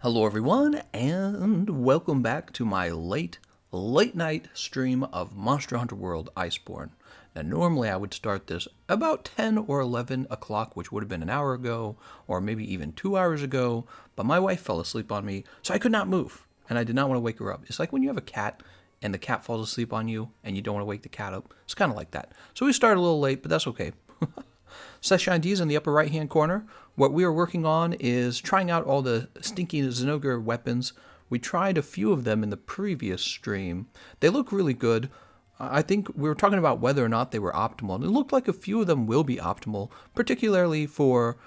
Hello everyone, and welcome back to my late night stream of Monster Hunter World Iceborne. Now normally I would start this about 10 or 11 o'clock, which would have been an hour ago, or maybe even 2 hours ago, but my wife fell asleep on me, so I could not move, and I did not want to wake her up. It's like when you have a cat, and the cat falls asleep on you, and you don't want to wake the cat up. It's kind of like that. So we started a little late, but that's okay. Session IDs in the upper right hand corner. What we are working on is trying out all the Stygian Zinogre weapons. We tried a few of them in the previous stream. They look really good. I think we were talking about whether or not they were optimal, and it looked like a few of them will be optimal, particularly for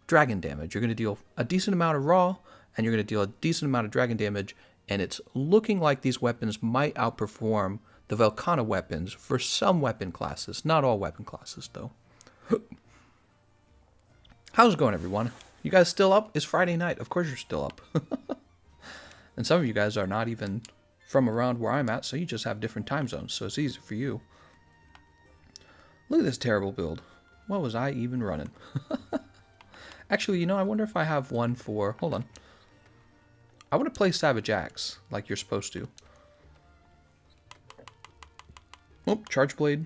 dragon damage. You're going to deal a decent amount of raw, and you're going to deal a decent amount of dragon damage, and it's looking like these weapons might outperform the Velkhana weapons for some weapon classes. Not all weapon classes, though. How's it going, everyone? You guys still up? It's Friday night. Of course you're still up. And some of you guys are not even from around where I'm at, so you just have different time zones, so it's easy for you. Look at this terrible build. What was I even running? Actually, I wonder if I have one for... Hold on. I want to play Savage Axe, like you're supposed to. Oh, Charge Blade.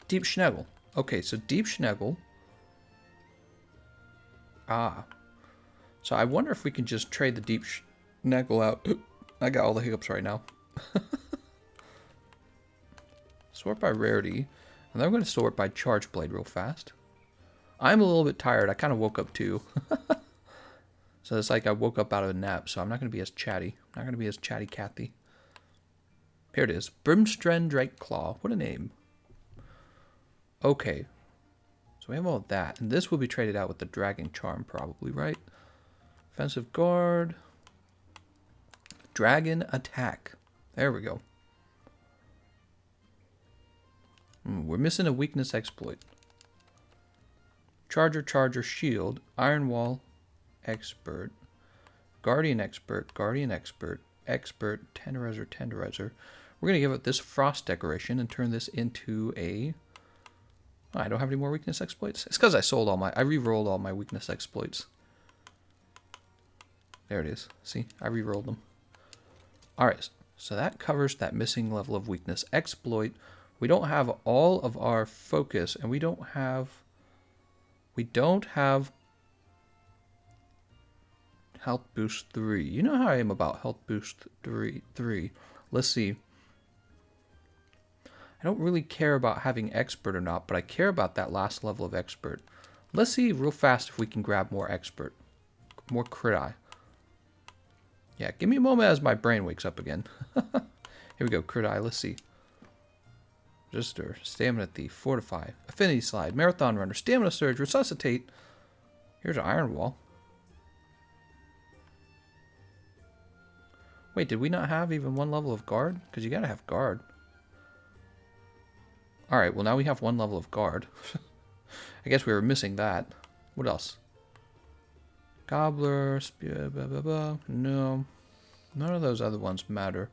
Deep Schnegel. Okay, so Deep Schnegel. So I wonder if we can just trade the Deep Schnegel out. I got all the hiccups right now. Sort by rarity. And then I'm going to sort by Charge Blade real fast. I'm a little bit tired. I kind of woke up too. So it's like I woke up out of a nap, so I'm not going to be as chatty. I'm not going to be as chatty Cathy. Here it is. Brimstren Drake Claw. What a name. Okay, so we have all that, and this will be traded out with the Dragon Charm probably, right? Offensive Guard, Dragon Attack. There we go. We're missing a Weakness Exploit. Charger, Shield, Iron Wall, Expert, Guardian Expert, Expert, Tenderizer. We're going to give it this Frost Decoration and turn this into a... I don't have any more weakness exploits. It's because I re-rolled all my weakness exploits. There it is. See, I re-rolled them. Alright, so that covers that missing level of weakness exploit. We don't have all of our focus, and we don't have health boost 3. You know how I am about health boost 3. Let's see. I don't really care about having expert or not, but I care about that last level of expert. Let's see real fast if we can grab more expert. More crit eye. Yeah, give me a moment as my brain wakes up again. Here we go, crit eye, let's see. Resistor, stamina thief, fortify, affinity slide, marathon runner, stamina surge, resuscitate. Here's an iron wall. Wait, did we not have even one level of guard? Because you gotta have guard. Alright, well now we have one level of guard. I guess we were missing that. What else? Gobbler, spear, blah, blah, blah. No. None of those other ones matter.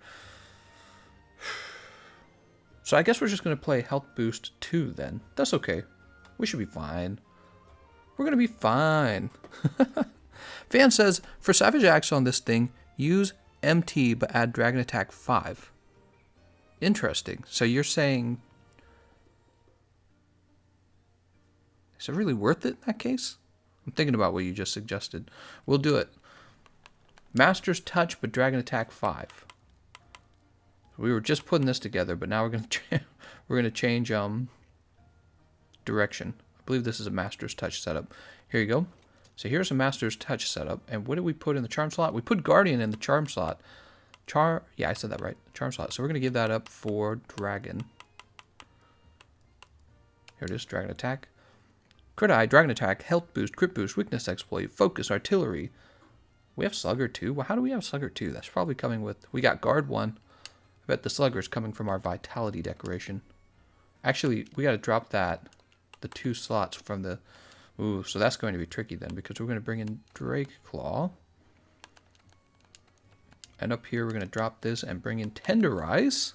So I guess we're just going to play Health Boost 2 then. That's okay. We should be fine. We're going to be fine. Fan says, for Savage Axe on this thing, use MT but add Dragon Attack 5. Interesting. So you're saying... Is it really worth it in that case? I'm thinking about what you just suggested. We'll do it. Master's Touch, but Dragon Attack 5. We were just putting this together, but now we're gonna change direction. I believe this is a Master's Touch setup. Here you go. So here's a Master's Touch setup, and what did we put in the Charm slot? We put Guardian in the Charm slot. Yeah, I said that right. Charm slot. So we're gonna give that up for Dragon. Here it is, Dragon Attack. Crit Eye, Dragon Attack, Health Boost, Crit Boost, Weakness Exploit, Focus, Artillery. We have Slugger 2? Well, how do we have Slugger 2? That's probably coming with... We got Guard 1. I bet the Slugger's coming from our Vitality decoration. Actually, we got to drop that. The 2 slots from the... Ooh, so that's going to be tricky then, because we're going to bring in Drake Claw. And up here, we're going to drop this and bring in Tenderize.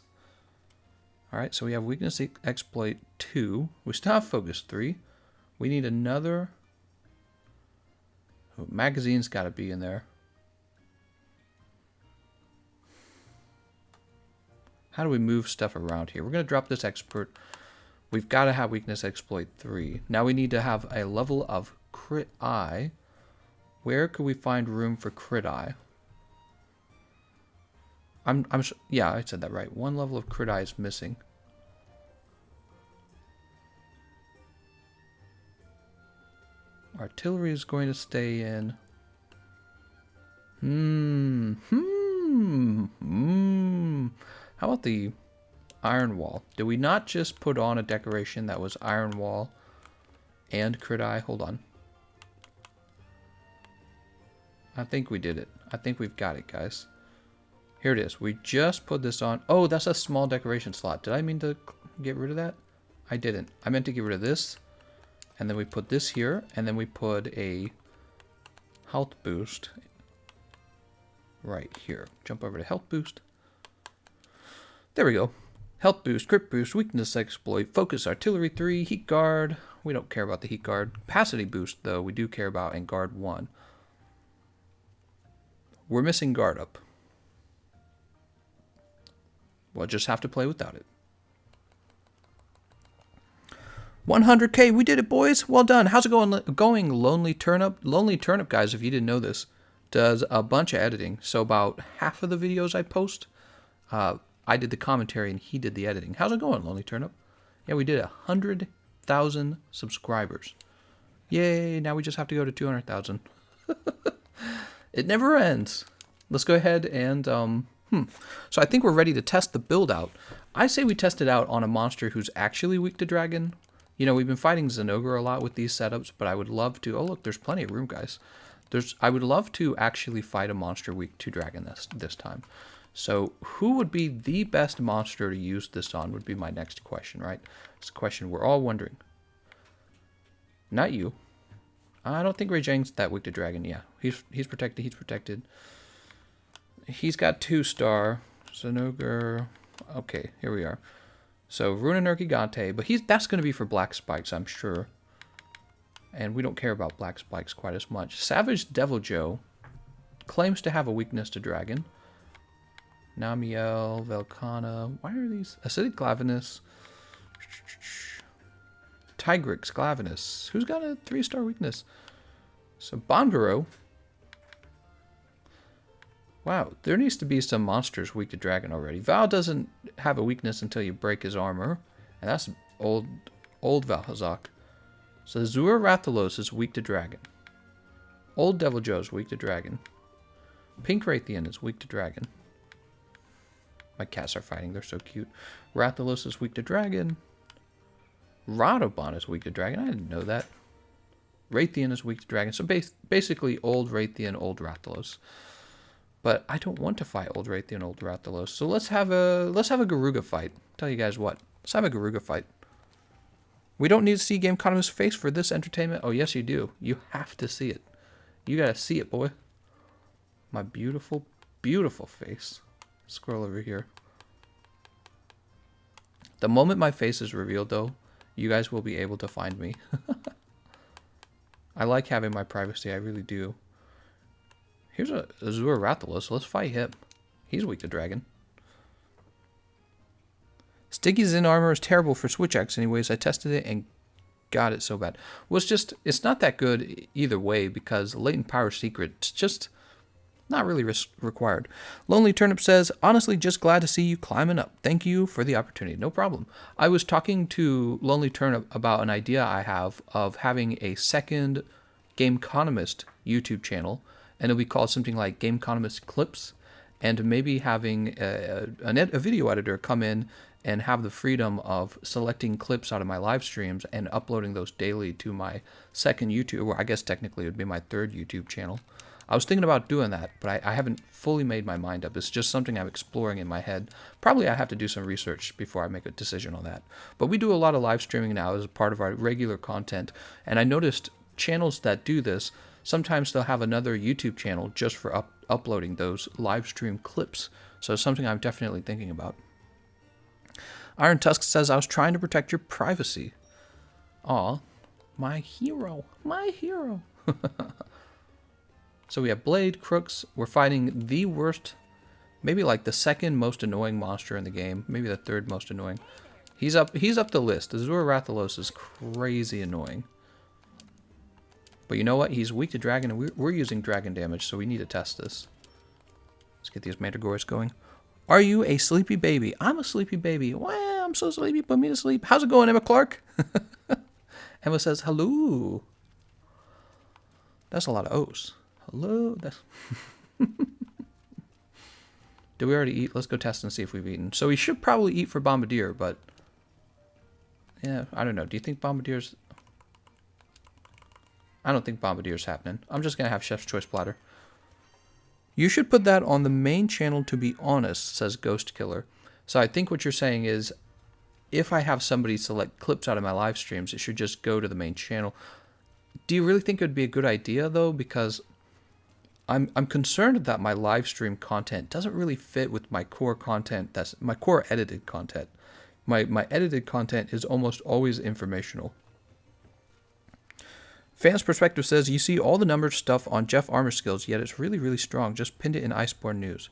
Alright, so we have Weakness Exploit 2. We still have Focus 3. We need another... Magazine's got to be in there. How do we move stuff around here? We're going to drop this expert. We've got to have weakness exploit 3. Now we need to have a level of crit eye. Where could we find room for crit eye? Yeah, I said that right. 1 level of crit eye is missing. Artillery is going to stay in. How about the iron wall? Did we not just put on a decoration that was iron wall and crit eye? Hold on. I think we did it. I think we've got it, guys. Here it is. We just put this on. Oh, that's a small decoration slot. Did I mean to get rid of that? I didn't. I meant to get rid of this. And then we put this here. And then we put a health boost right here. Jump over to health boost. There we go. Health boost, crit boost, weakness exploit, focus, artillery 3, heat guard. We don't care about the heat guard. Capacity boost, though, we do care about, and guard 1. We're missing guard up. We'll just have to play without it. 100K, we did it, boys. Well done. How's it going, Lonely Turnip? Lonely Turnip, guys, if you didn't know this, does a bunch of editing. So about half of the videos I post, I did the commentary and he did the editing. How's it going, Lonely Turnip? Yeah, we did 100,000 subscribers. Yay, now we just have to go to 200,000. It never ends. Let's go ahead and, So I think we're ready to test the build out. I say we test it out on a monster who's actually weak to dragon. You know, we've been fighting Zinogre a lot with these setups, but I would love to... Oh, look, there's plenty of room, guys. I would love to actually fight a monster weak to dragon this time. So who would be the best monster to use this on would be my next question, right? It's a question we're all wondering. Not you. I don't think Rajang's that weak to dragon. Yeah, he's protected. He's protected. He's got 2-star. Zinogre. Okay, here we are. So Runen Gigante, but that's going to be for black spikes, I'm sure. And we don't care about black spikes quite as much. Savage Devil Joe claims to have a weakness to dragon. Namiel, Velcana. Why are these? Acidic Glavenus. Tigrix Glavenus. Who's got a 3-star weakness? So Bonduro. Wow, there needs to be some monsters weak to dragon already. Val doesn't have a weakness until you break his armor. And that's old Valhazak. So Zur Rathalos is weak to dragon. Old Devil Joe is weak to dragon. Pink Raytheon is weak to dragon. My cats are fighting. They're so cute. Rathalos is weak to dragon. Radobon is weak to dragon. I didn't know that. Raytheon is weak to dragon. So basically old Raytheon, old Rathalos. But I don't want to fight old Raytheon, old Rathalos. So let's have a Garuga fight. Tell you guys what. Let's have a Garuga fight. We don't need to see Gameconomist's face for this entertainment. Oh, yes, you do. You have to see it. You gotta see it, boy. My beautiful, beautiful face. Scroll over here. The moment my face is revealed, though, you guys will be able to find me. I like having my privacy. I really do. Here's a Azure Rathalos. Let's fight him. He's weak to dragon. Stygian Zinogre is terrible for Switch Axe anyways. I tested it and got it so bad. Well, it's not that good either way because latent power secret's just not really required. Lonely Turnip says, honestly, just glad to see you climbing up. Thank you for the opportunity. No problem. I was talking to Lonely Turnip about an idea I have of having a second Gameconomist YouTube channel, and it'll be called something like Gameconomist Clips, and maybe having a video editor come in and have the freedom of selecting clips out of my live streams and uploading those daily to my second YouTube, or I guess technically it would be my third YouTube channel. I was thinking about doing that, but I haven't fully made my mind up. It's just something I'm exploring in my head. Probably I have to do some research before I make a decision on that. But we do a lot of live streaming now as a part of our regular content, and I noticed channels that do this, sometimes they'll have another YouTube channel just for uploading those live stream clips. So it's something I'm definitely thinking about. Iron Tusk says, I was trying to protect your privacy. Aw, my hero, my hero. So we have Blade, Crooks. We're fighting the worst, maybe like the second most annoying monster in the game. Maybe the third most annoying. He's up the list. Azure Rathalos is crazy annoying. But you know what? He's weak to dragon, and we're using dragon damage, so we need to test this. Let's get these Mandragores going. Are you a sleepy baby? I'm a sleepy baby. Well, I'm so sleepy. Put me to sleep. How's it going, Emma Clark? Emma says, hello. That's a lot of O's. Hello. That's Did we already eat? Let's go test and see if we've eaten. So we should probably eat for Bombardier, but... yeah, I don't know. Do you think Bombardier's... I don't think Bombardier's happening. I'm just going to have Chef's Choice Platter. You should put that on the main channel, to be honest, says Ghost Killer. So I think what you're saying is, if I have somebody select clips out of my live streams, it should just go to the main channel. Do you really think it would be a good idea, though? Because I'm concerned that my live stream content doesn't really fit with my core content. That's my core edited content. My edited content is almost always informational. Fans Perspective says, you see all the numbered stuff on Jeff Armor Skills, yet it's really, really strong. Just pinned it in Iceborne News.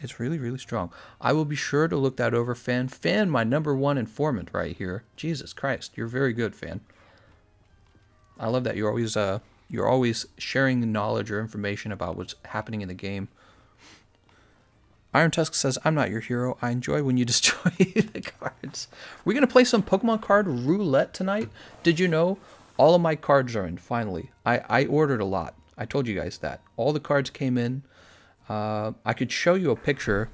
It's really, really strong. I will be sure to look that over, Fan. Fan, my #1 informant right here. Jesus Christ, you're very good, Fan. I love that you're always sharing knowledge or information about what's happening in the game. Iron Tusk says, I'm not your hero. I enjoy when you destroy the cards. We're going to play some Pokemon card roulette tonight. Did you know all of my cards are in, finally? I ordered a lot. I told you guys that. All the cards came in. I could show you a picture.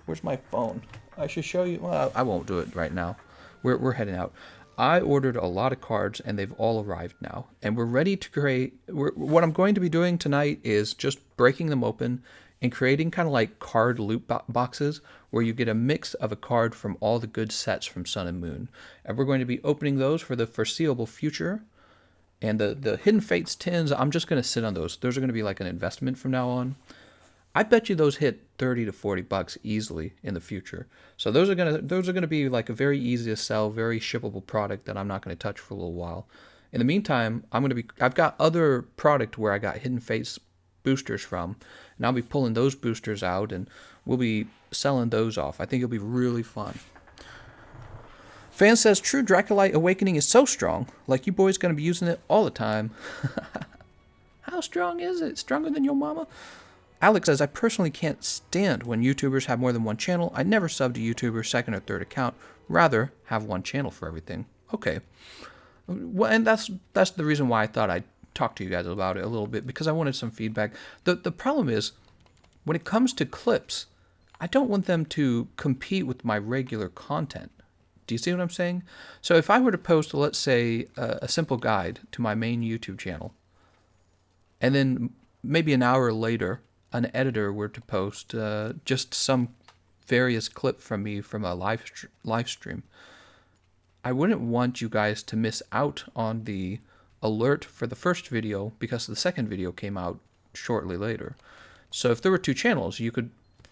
Where's my phone? I should show you. Well, I won't do it right now. We're heading out. I ordered a lot of cards, and they've all arrived now. And we're ready to create... what I'm going to be doing tonight is just breaking them open and creating kind of like card loot boxes where you get a mix of a card from all the good sets from Sun and Moon. And we're going to be opening those for the foreseeable future. And the Hidden Fates tins, I'm just going to sit on those. Those are going to be like an investment from now on. I bet you those hit 30 to 40 bucks easily in the future. So those are gonna be like a very easy to sell, very shippable product that I'm not going to touch for a little while. In the meantime, I've got other product where I got Hidden Fates boosters from, and I'll be pulling those boosters out, and we'll be selling those off. I think it'll be really fun. Fan says, True Draculite Awakening is so strong. Like you boys going to be using it all the time. How strong is it? Stronger than your mama? Alex says, I personally can't stand when YouTubers have more than one channel. I never sub to YouTuber's second or third account. Rather have one channel for everything. Okay. Well, and that's the reason why I thought I'd talk to you guys about it a little bit, because I wanted some feedback. The problem is, when it comes to clips, I don't want them to compete with my regular content. Do you see what I'm saying? So if I were to post, let's say, a simple guide to my main YouTube channel, and then maybe an hour later, an editor were to post just some various clip from me from a live stream, I wouldn't want you guys to miss out on the alert for the first video because the second video came out shortly later. So if there were two channels, you could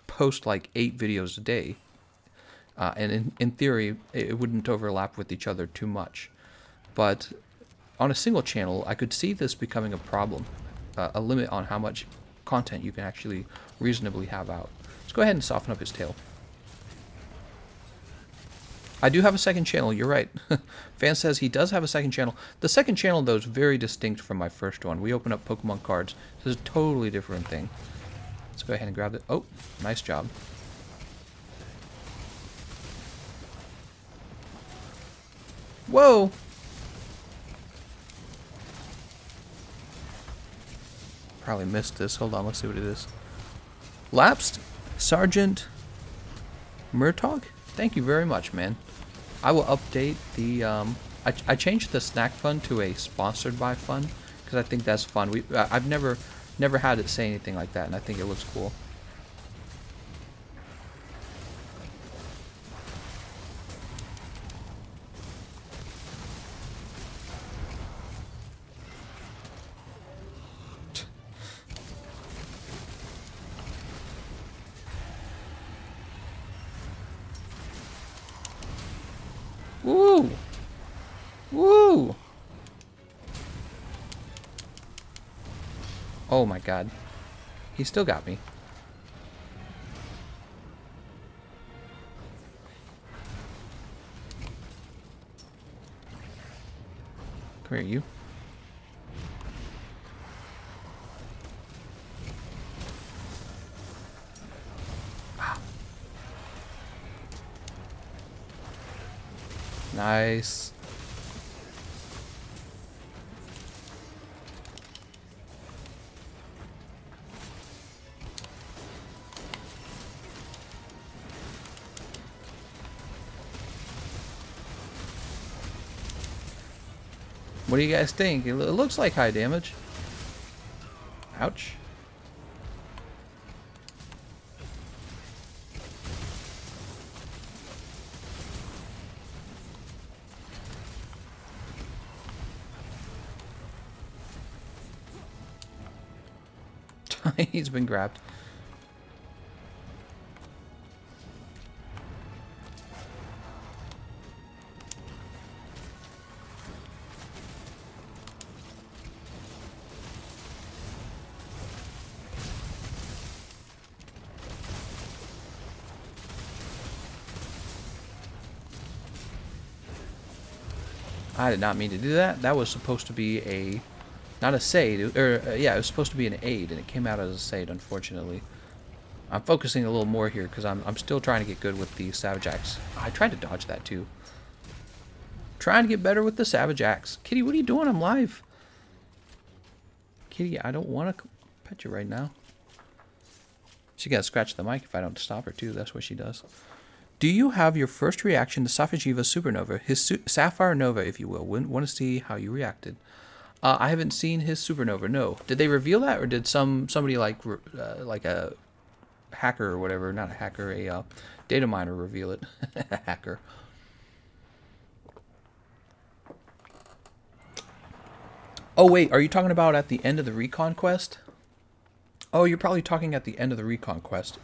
post like 8 videos a day. And in theory, it wouldn't overlap with each other too much. But on a single channel, I could see this becoming a problem, a limit on how much content you can actually reasonably have out. Let's go ahead and soften up his tail. I do have a second channel, you're right. Fan says he does have a second channel. The second channel, though, is very distinct from my first one. We open up Pokemon cards. This is a totally different thing. Let's go ahead and grab it. Oh, nice job. Whoa! Probably missed this. Hold on, let's see what it is. Lapsed Sergeant Murtaugh? Thank you very much, man. I will update the... I changed the snack fun to a sponsored by fun because I think that's fun. I've never had it say anything like that, and I think it looks cool. Woo! Woo! Oh my god. He still got me. Come here, you. Nice. What do you guys think? It looks like high damage. Ouch. He's been grabbed. I did not mean to do that. That was supposed to be a... Not a Sade, or yeah, it was supposed to be an aid, and it came out as a Sade, unfortunately. I'm focusing a little more here, because I'm still trying to get good with the Savage Axe. I tried to dodge that, too. Trying to get better with the Savage Axe. Kitty, what are you doing? I'm live. Kitty, I don't want to pet you right now. She gotta scratch the mic if I don't stop her, too. That's what she does. Do you have your first reaction to Safajiva's Supernova? His Sapphire Nova, if you will. Want to see how you reacted. I haven't seen his Supernova, no. Did they reveal that, or did somebody like a hacker or whatever, not a hacker, a data miner reveal it? A hacker. Oh, wait, are you talking about at the end of the recon quest? Oh, you're probably talking at the end of the recon quest.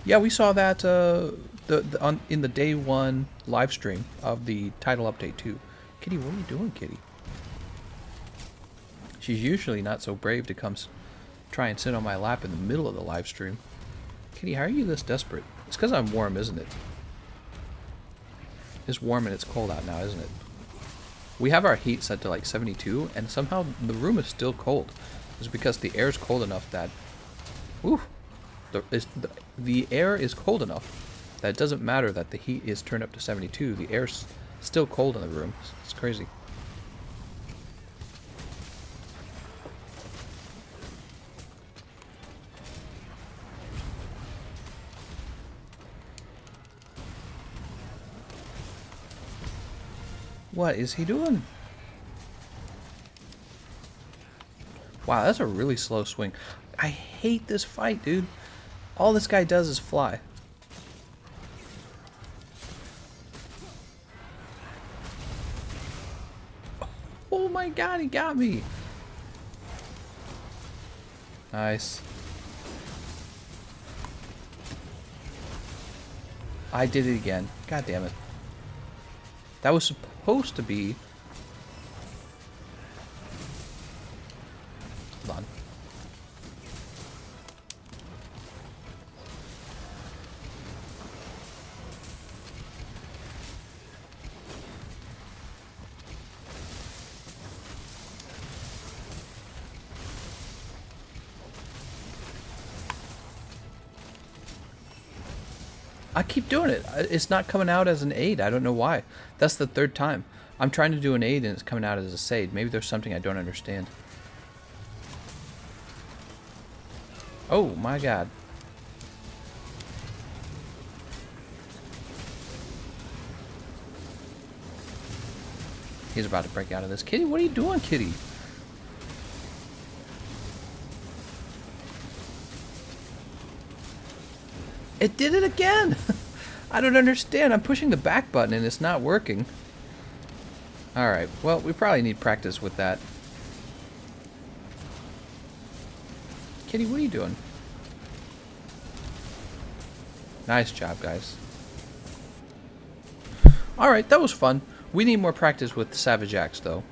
Yeah, we saw that in the day one live stream of the title update too. Kitty, what are you doing, Kitty? She's usually not so brave to come try and sit on my lap in the middle of the live stream. Kitty, how are you this desperate? It's because I'm warm, isn't it? It's warm and it's cold out now, isn't it? We have our heat set to like 72, and somehow the room is still cold. It's because the air is cold enough that... Whew! The air is cold enough that it doesn't matter that the heat is turned up to 72. The air's still cold in the room. It's crazy. What is he doing? Wow, that's a really slow swing. I hate this fight, dude. All this guy does is fly. Oh my god, he got me. Nice. I did it again. God damn it. That was supposed to be... Hold on. I keep doing it. It's not coming out as an aid. I don't know why. That's the third time. I'm trying to do an aid and it's coming out as a Sade. Maybe there's something I don't understand. Oh my god. He's about to break out of this. Kitty, what are you doing, Kitty? It did it again! I don't understand. I'm pushing the back button and it's not working. Alright, well, we probably need practice with that. Kitty, what are you doing? Nice job, guys. Alright, that was fun. We need more practice with the Savage Axe, though.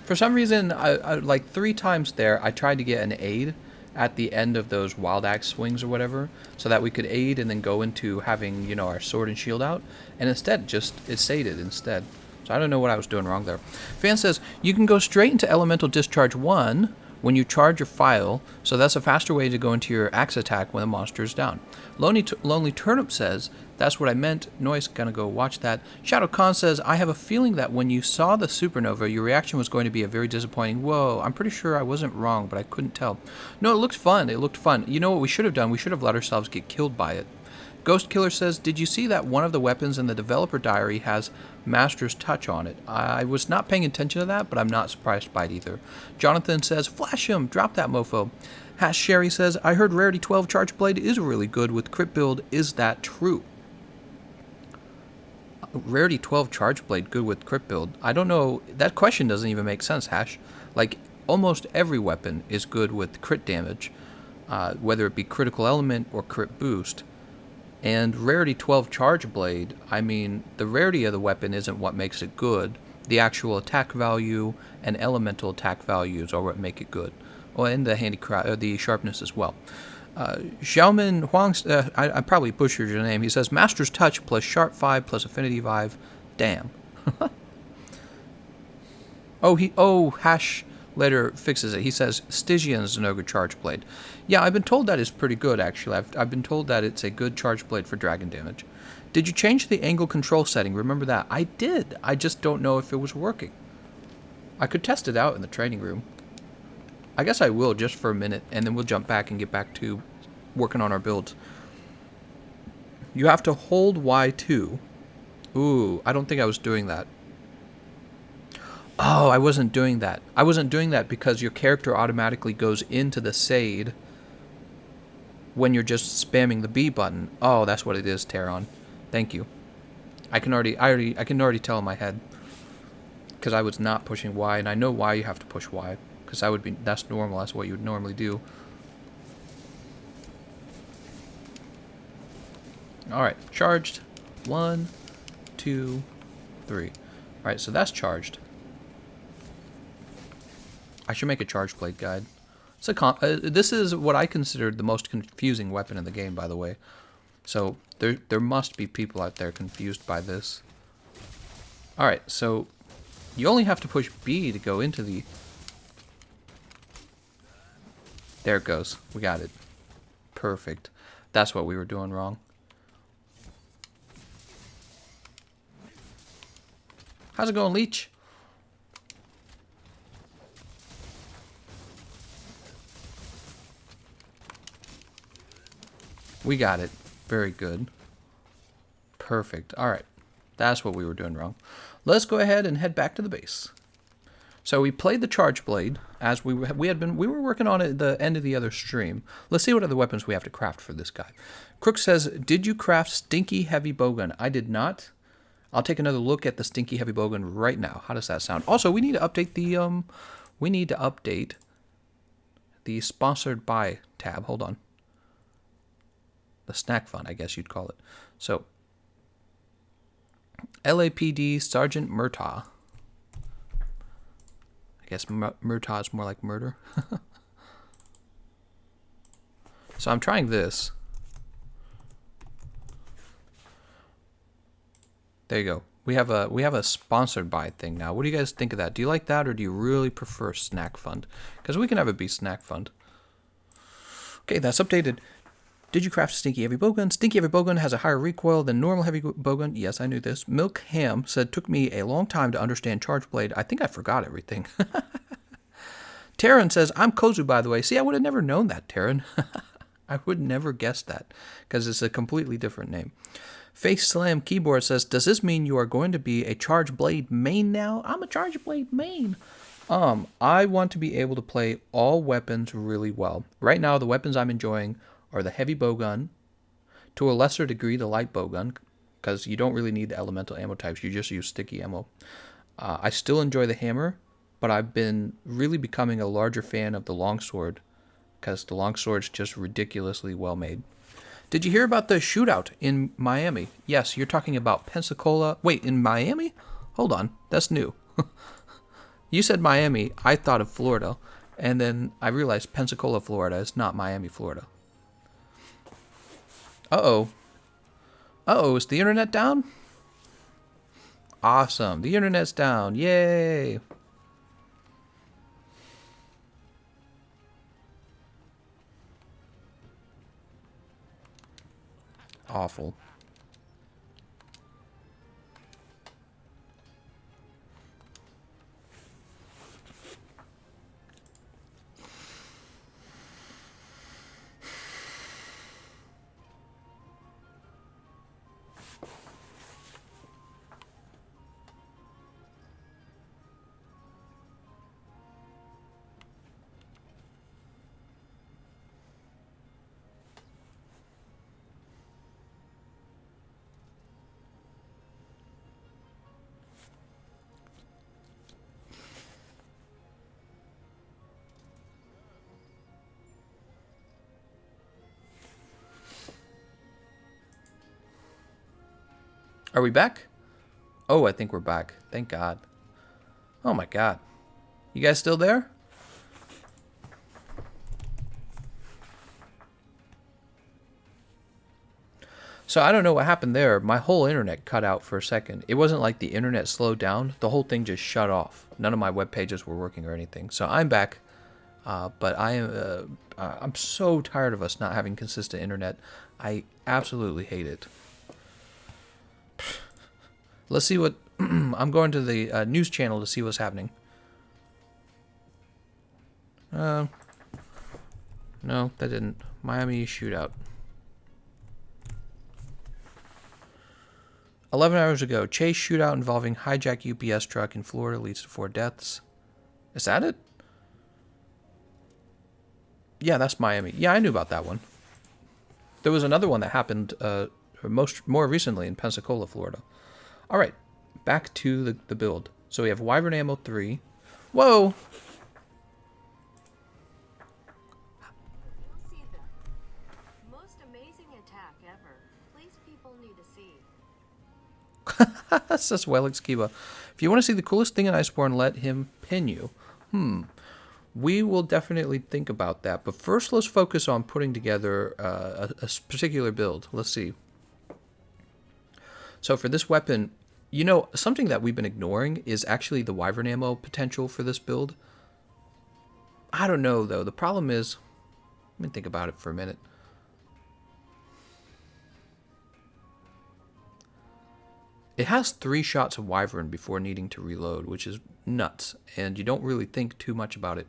For some reason, I like 3 times there, I tried to get an aid at the end of those wild axe swings or whatever, so that we could aid and then go into having, you know, our sword and shield out, and instead it sated instead. So I don't know what I was doing wrong there. Fan says, you can go straight into Elemental Discharge 1 when you charge your file, so that's a faster way to go into your axe attack when the monster is down. Lonely Turnip says, that's what I meant. Noise, gonna go watch that. Shadow Khan says, I have a feeling that when you saw the supernova, your reaction was going to be a very disappointing, whoa, I'm pretty sure I wasn't wrong, but I couldn't tell. No, it looked fun. It looked fun. You know what we should have done? We should have let ourselves get killed by it. Ghost Killer says, did you see that one of the weapons in the developer diary has Master's Touch on it? I was not paying attention to that, but I'm not surprised by it either. Jonathan says, flash him, drop that mofo. Hash Sherry says, I heard Rarity 12 Charge Blade is really good with crit build. Is that true? Rarity 12 Charge Blade good with crit build? I don't know. That question doesn't even make sense, Hash. Like, almost every weapon is good with crit damage, whether it be critical element or crit boost. And Rarity 12 Charge Blade, I mean, the rarity of the weapon isn't what makes it good. The actual attack value and elemental attack values are what make it good. Oh, and the handicraft, the sharpness as well. Xiaomin Huang, I probably butchered your name. He says, Master's Touch plus Sharp 5 plus Affinity 5. Damn. Hash later fixes it. He says, Stygian Zinogre Charge Blade. Yeah, I've been told that is pretty good, actually. I've been told that it's a good charge blade for dragon damage. Did you change the angle control setting? Remember that? I did. I just don't know if it was working. I could test it out in the training room. I guess I will just for a minute, and then we'll jump back and get back to working on our builds. You have to hold Y2. Ooh, I don't think I was doing that. Oh, I wasn't doing that. I wasn't doing that because your character automatically goes into the Sade when you're just spamming the B button. Oh, that's what it is, Terron. Thank you. I can already tell in my head because I was not pushing Y, and I know why you have to push Y because that's normal. That's what you would normally do. All right, charged. 1, 2, 3. All right, so that's charged. I should make a charge blade guide. This is what I considered the most confusing weapon in the game, by the way. So there must be people out there confused by this. Alright, so you only have to push B to go into the... There it goes. We got it. Perfect. That's what we were doing wrong. How's it going, Leech? We got it. Very good. Perfect. All right. That's what we were doing wrong. Let's go ahead and head back to the base. So we played the Charge Blade as we were working on it at the end of the other stream. Let's see what other weapons we have to craft for this guy. Crook says, "Did you craft Stinky Heavy Bowgun?" I did not. I'll take another look at the Stinky Heavy Bowgun right now. How does that sound? Also, we need to update the sponsored by tab. Hold on. The snack fund, I guess you'd call it. So, LAPD Sergeant Murtaugh. I guess Murtaugh is more like murder. So I'm trying this. There you go. We have a sponsored by thing now. What do you guys think of that? Do you like that, or do you really prefer snack fund? Because we can have it be snack fund. Okay, that's updated. Did you craft Stinky Heavy Bowgun? Stinky Heavy Bowgun has a higher recoil than normal Heavy Bowgun. Yes, I knew this. Milk Ham said, took me a long time to understand Charge Blade. I think I forgot everything. Taryn says, I'm Kozu, by the way. See, I would have never known that, Taryn. I would never guess that, because it's a completely different name. Face Slam Keyboard says, does this mean you are going to be a Charge Blade main now? I'm a Charge Blade main. I want to be able to play all weapons really well. Right now, the weapons I'm enjoying are the heavy bowgun, to a lesser degree the light bowgun, because you don't really need the elemental ammo types, you just use sticky ammo. I still enjoy the hammer, but I've been really becoming a larger fan of the longsword, because the longsword's just ridiculously well made. Did you hear about the shootout in Miami? Yes, you're talking about Pensacola. Wait, in Miami? Hold on, that's new. You said Miami. I thought of Florida. And then I realized Pensacola, Florida is not Miami, Florida. Uh-oh. Uh-oh, is the internet down? Awesome. The internet's down. Yay. Awful. Are we back? Oh, I think we're back. Thank God. Oh my God. You guys still there? So I don't know what happened there. My whole internet cut out for a second. It wasn't like the internet slowed down. The whole thing just shut off. None of my web pages were working or anything. So I'm back. But I'm so tired of us not having consistent internet. I absolutely hate it. Let's see what... I'm going to the news channel to see what's happening. No, that didn't. Miami shootout. 11 hours ago, chase shootout involving hijacked UPS truck in Florida leads to 4 deaths. Is that it? Yeah, that's Miami. Yeah, I knew about that one. There was another one that happened more recently in Pensacola, Florida. All right, back to the build. So we have Wyvern Ammo 3. Whoa! You'll see the most amazing attack ever. Please, people need to see. Says Wellix Kiba. If you want to see the coolest thing in Iceborne, let him pin you. We will definitely think about that. But first, let's focus on putting together a particular build. Let's see. So for this weapon, you know, something that we've been ignoring is actually the Wyvern ammo potential for this build. I don't know, though. The problem is... Let me think about it for a minute. It has 3 shots of Wyvern before needing to reload, which is nuts. And you don't really think too much about it.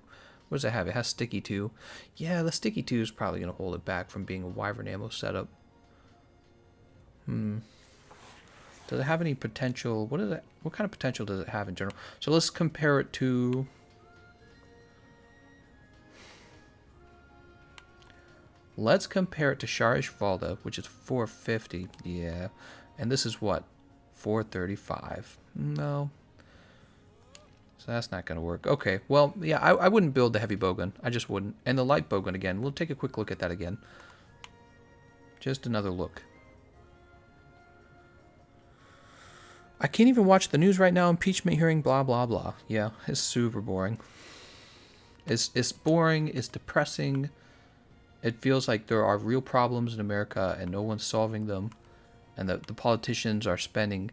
What does it have? It has Sticky 2. Yeah, the Sticky 2 is probably going to hold it back from being a Wyvern ammo setup. Does it have any potential? What kind of potential does it have in general? So let's compare it to... Let's compare it to Sharish Valda, which is 450. Yeah. And this is what? 435. No. So that's not going to work. Okay, well, yeah, I wouldn't build the heavy bowgun. I just wouldn't. And the light bowgun again. We'll take a quick look at that again. Just another look. I can't even watch the news right now. Impeachment hearing, blah, blah, blah. Yeah, it's super boring. It's boring. It's depressing. It feels like there are real problems in America and no one's solving them. And the politicians are spending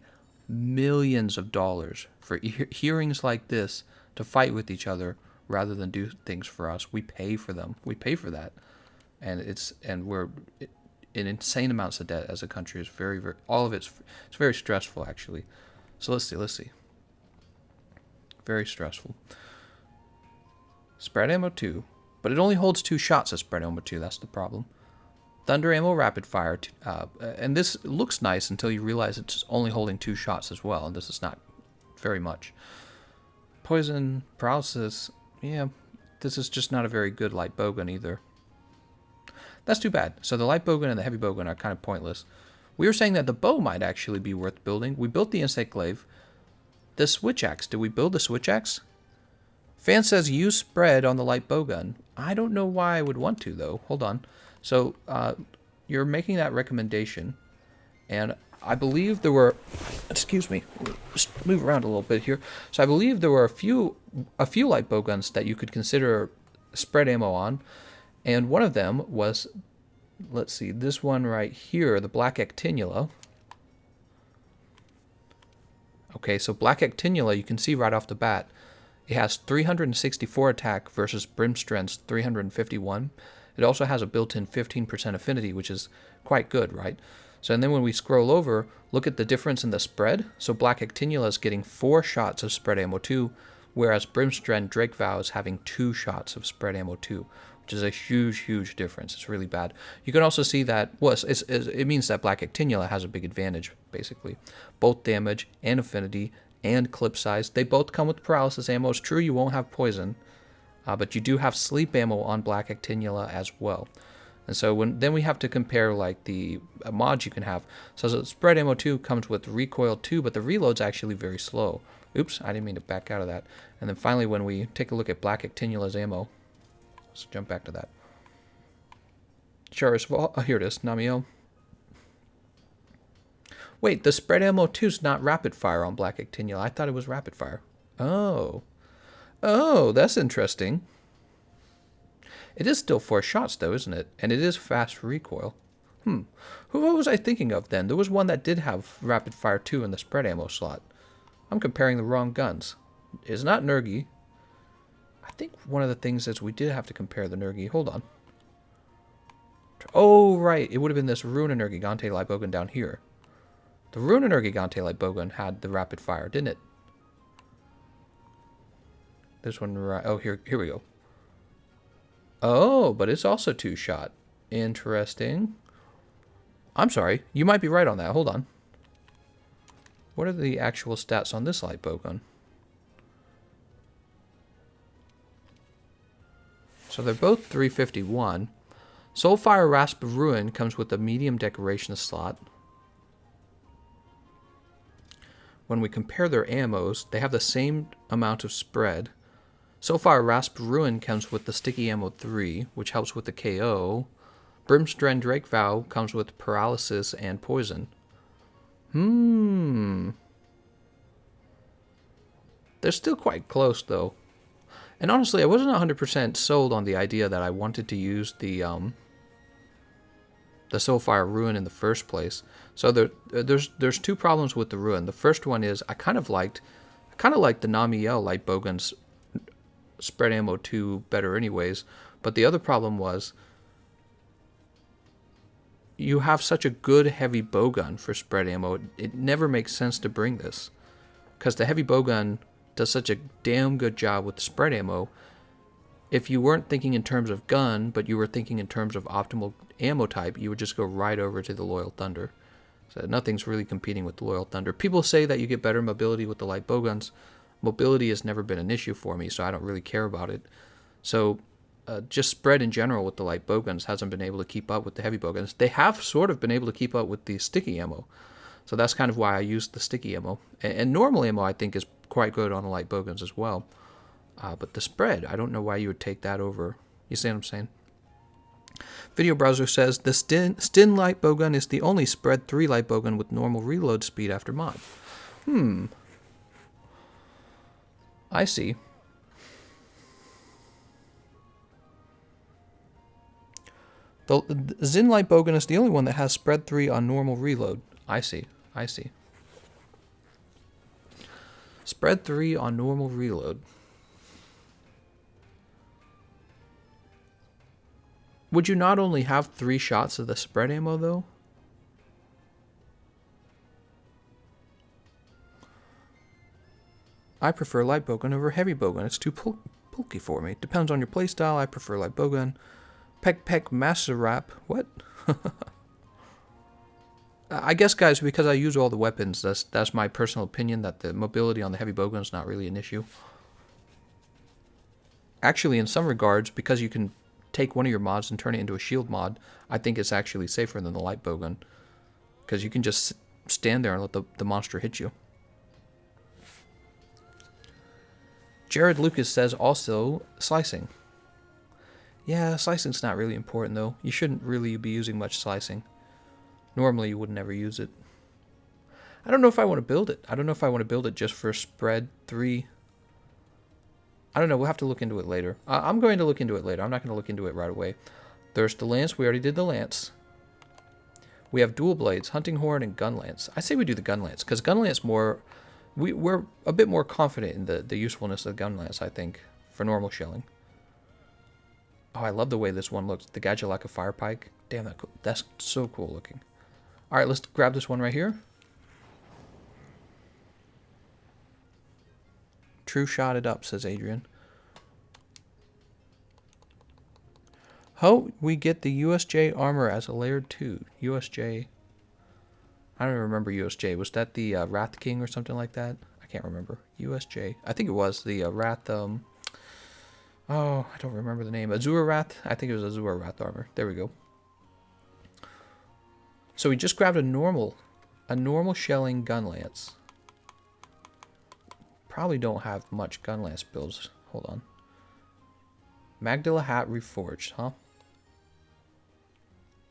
millions of dollars for hearings like this to fight with each other rather than do things for us. We pay for them. We pay for that. And we're in insane amounts of debt as a country. Is very, very, all of it's very stressful, actually. So let's see. Very stressful. Spread ammo 2, but it only holds 2 shots of spread ammo 2. That's the problem. Thunder ammo rapid fire, and this looks nice until you realize it's only holding 2 shots as well, and this is not very much. Poison, paralysis, yeah, this is just not a very good light bowgun either. That's too bad. So the light bowgun and the heavy bowgun are kind of pointless. We were saying that the bow might actually be worth building. We built the insect glaive. The switch axe, did we build the switch axe? Fan says use spread on the light bowgun. I don't know why I would want to, though. Hold on. So you're making that recommendation, and I believe there were, excuse me, just move around a little bit here. So I believe there were a few light bow guns that you could consider spread ammo on, and one of them was, let's see, this one right here, the Black Actinula. Okay, so Black Actinula, you can see right off the bat, it has 364 attack versus Brimstrand's 351. It also has a built-in 15% affinity, which is quite good, right? So, and then when we scroll over, look at the difference in the spread. So Black Actinula is getting 4 shots of spread ammo 2, whereas Brimstrand Drakevow is having 2 shots of spread ammo 2, which is a huge difference. It's really bad. You can also see that, well, it means that Black Actinula has a big advantage, basically. Both damage and affinity and clip size. They both come with paralysis ammo. It's true you won't have poison, but you do have sleep ammo on Black Actinula as well. And so then we have to compare like the mods you can have. So the spread ammo 2 comes with recoil 2, but the reload's actually very slow. Oops, I didn't mean to back out of that. And then finally, when we take a look at Black Actinula's ammo, let's jump back to that. Charis, oh, here it is, Namiel. Wait, the spread ammo 2 is not rapid fire on Black Actinula. I thought it was rapid fire. Oh. Oh, that's interesting. It is still 4 shots, though, isn't it? And it is fast recoil. What was I thinking of, then? There was one that did have rapid fire 2 in the spread ammo slot. I'm comparing the wrong guns. It's not Nergi. I think one of the things is we did have to compare the Nergi. Hold on. Oh, right. It would have been this Ruiner Gigante Light-Bowgun down here. The Ruiner Gigante Light-Bowgun had the rapid fire, didn't it? This one, right. Oh, here we go. Oh, but it's also 2-shot. Interesting. I'm sorry. You might be right on that. Hold on. What are the actual stats on this light bowgun? So they're both 351. Soulfire Rasp of Ruin comes with a medium decoration slot. When we compare their ammos, they have the same amount of spread. Soulfire Rasp of Ruin comes with the Sticky Ammo 3, which helps with the KO. Brimstrand Drakevow comes with paralysis and poison. They're still quite close, though. And honestly, I wasn't 100% sold on the idea that I wanted to use the Soulfire Ruin in the first place. So there's 2 problems with the Ruin. The first one is I kind of liked the Namiel Light Bowgun's spread ammo 2 better anyways, but the other problem was you have such a good heavy bowgun for spread ammo. It never makes sense to bring this, because the heavy bowgun does such a damn good job with spread ammo. If you weren't thinking in terms of gun, but you were thinking in terms of optimal ammo type, you would just go right over to the Loyal Thunder. So nothing's really competing with the Loyal Thunder. People say that you get better mobility with the light bowguns. Mobility has never been an issue for me, so I don't really care about it. So just spread in general with the light bowguns hasn't been able to keep up with the heavy bowguns. They have sort of been able to keep up with the sticky ammo. So that's kind of why I used the sticky ammo. And normal ammo, I think, is quite good on the light bowguns as well. But the spread, I don't know why you would take that over. You see what I'm saying? Video Browser says, the Stin light bowgun is the only spread 3 light bowgun with normal reload speed after mod. I see. The Zin light bowgun is the only one that has spread 3 on normal reload. I see. Spread 3 on normal reload. Would you not only have 3 shots of the spread ammo, though? I prefer light bowgun over heavy bowgun. It's too bulky for me. Depends on your playstyle. I prefer light bowgun. Peck Master Wrap. What? I guess, guys, because I use all the weapons, that's my personal opinion, that the mobility on the heavy bowgun is not really an issue. Actually, in some regards, because you can take one of your mods and turn it into a shield mod, I think it's actually safer than the light bowgun, because you can just stand there and let the monster hit you. Jared Lucas says also slicing. Yeah, slicing's not really important, though. You shouldn't really be using much slicing. Normally, you would never use it. I don't know if I want to build it. I don't know if I want to build it just for spread 3. I don't know. We'll have to look into it later. I'm going to look into it later. I'm not going to look into it right away. There's the lance. We already did the lance. We have dual blades, hunting horn, and gun lance. I say we do the gun lance because gun lance more. We're a bit more confident in the usefulness of the gun lance, I think, for normal shelling. Oh, I love the way this one looks. The Gadulaka fire pike. Damn, that's so cool looking. All right, let's grab this one right here. True shot it up, says Adrian. Oh, we get the USJ armor as a layered 2. USJ. I don't even remember USJ. Was that the Wrath King or something like that? I can't remember. USJ. I think it was the Wrath. Oh, I don't remember the name. Azure Wrath. I think it was Azure Wrath armor. There we go. So we just grabbed a normal shelling gun lance. Probably don't have much gun lance builds. Hold on. Magdala hat reforged, huh?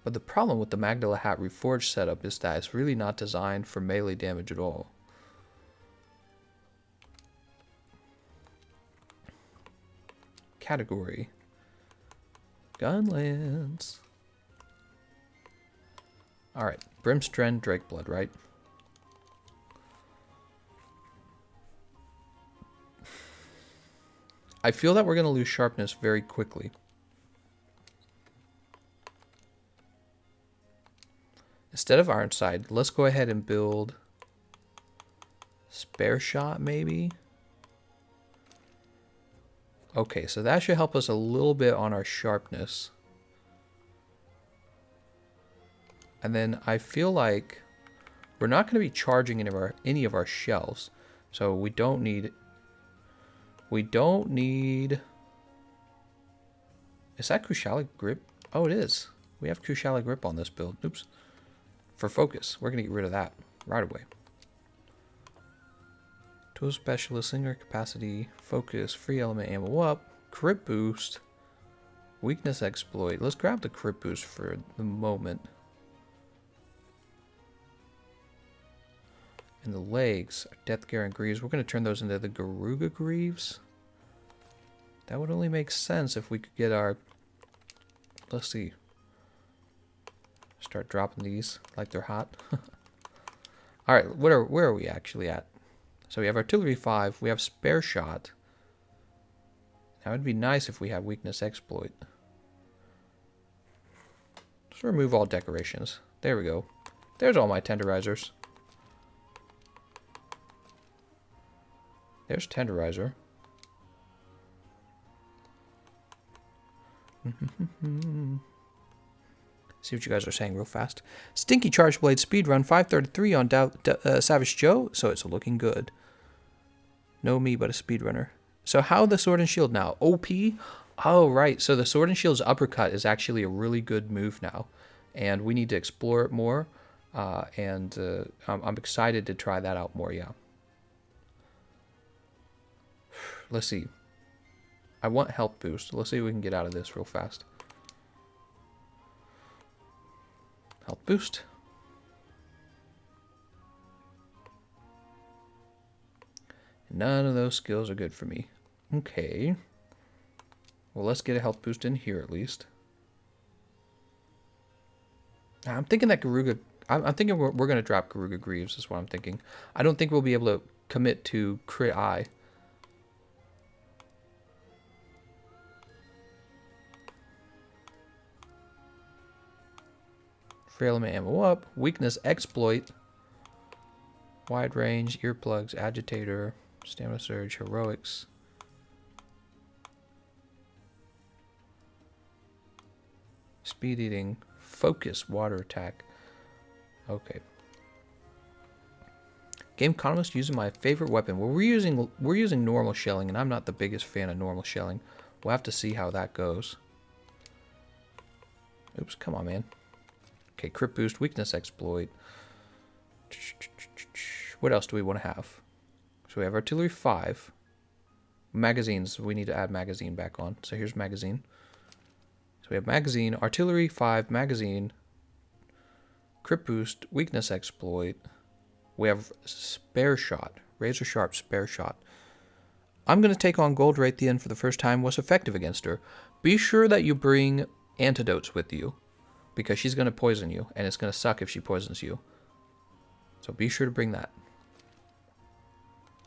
But the problem with the Magdala hat reforged setup is that it's really not designed for melee damage at all. Category. Gun lance. Alright, Brimstrand Drakeblood, right? I feel that we're going to lose sharpness very quickly. Instead of Ironside, let's go ahead and build Spare Shot, maybe? Okay, so that should help us a little bit on our sharpness. And then I feel like we're not going to be charging any of our shells. So we don't need... Is that Kushala Grip? Oh, it is. We have Kushala Grip on this build. Oops. For focus. We're going to get rid of that right away. Tool Specialist, Slinger Capacity, Focus, Free Element Ammo Up, Crit Boost, Weakness Exploit. Let's grab the Crit Boost for the moment. And the legs, Death Garen Greaves. We're going to turn those into the Garuga Greaves. That would only make sense if we could get our... Let's see. Start dropping these like they're hot. Alright, where are we actually at? So we have Artillery 5. We have Spare Shot. Now it'd be nice if we had Weakness Exploit. Let's remove all decorations. There we go. There's all my tenderizers. There's Tenderizer. See what you guys are saying real fast. Stinky Charge Blade Speedrun 533 on Savage Joe, so it's looking good. No me, but a speedrunner. So how the Sword and Shield now? OP? Oh, right. So the Sword and Shield's uppercut is actually a really good move now. And we need to explore it more. I'm excited to try that out more, yeah. Let's see. I want health boost. Let's see if we can get out of this real fast. Health boost. None of those skills are good for me. Okay. Well, let's get a health boost in here at least. I'm thinking that Garuga... I'm thinking we're going to drop Garuga Greaves is what I'm thinking. I don't think we'll be able to commit to Crit Eye. Free Element Ammo Up. Weakness Exploit. Wide Range. Earplugs. Agitator. Stamina Surge. Heroics. Speed Eating. Focus. Water Attack. Okay. Gameconomist using my favorite weapon. Well, we're using normal shelling, and I'm not the biggest fan of normal shelling. We'll have to see how that goes. Oops, come on, man. Okay, Crit Boost, Weakness Exploit. What else do we want to have? So we have Artillery 5. Magazines, we need to add magazine back on. So here's magazine. So we have magazine, Artillery 5, magazine, Crit Boost, Weakness Exploit, We have spare shot. Razor sharp spare shot. I'm going to take on Gold Raytheon for the first time. Was effective against her. Be sure that you bring antidotes with you, because she's going to poison you, and it's going to suck if she poisons you. So be sure to bring that.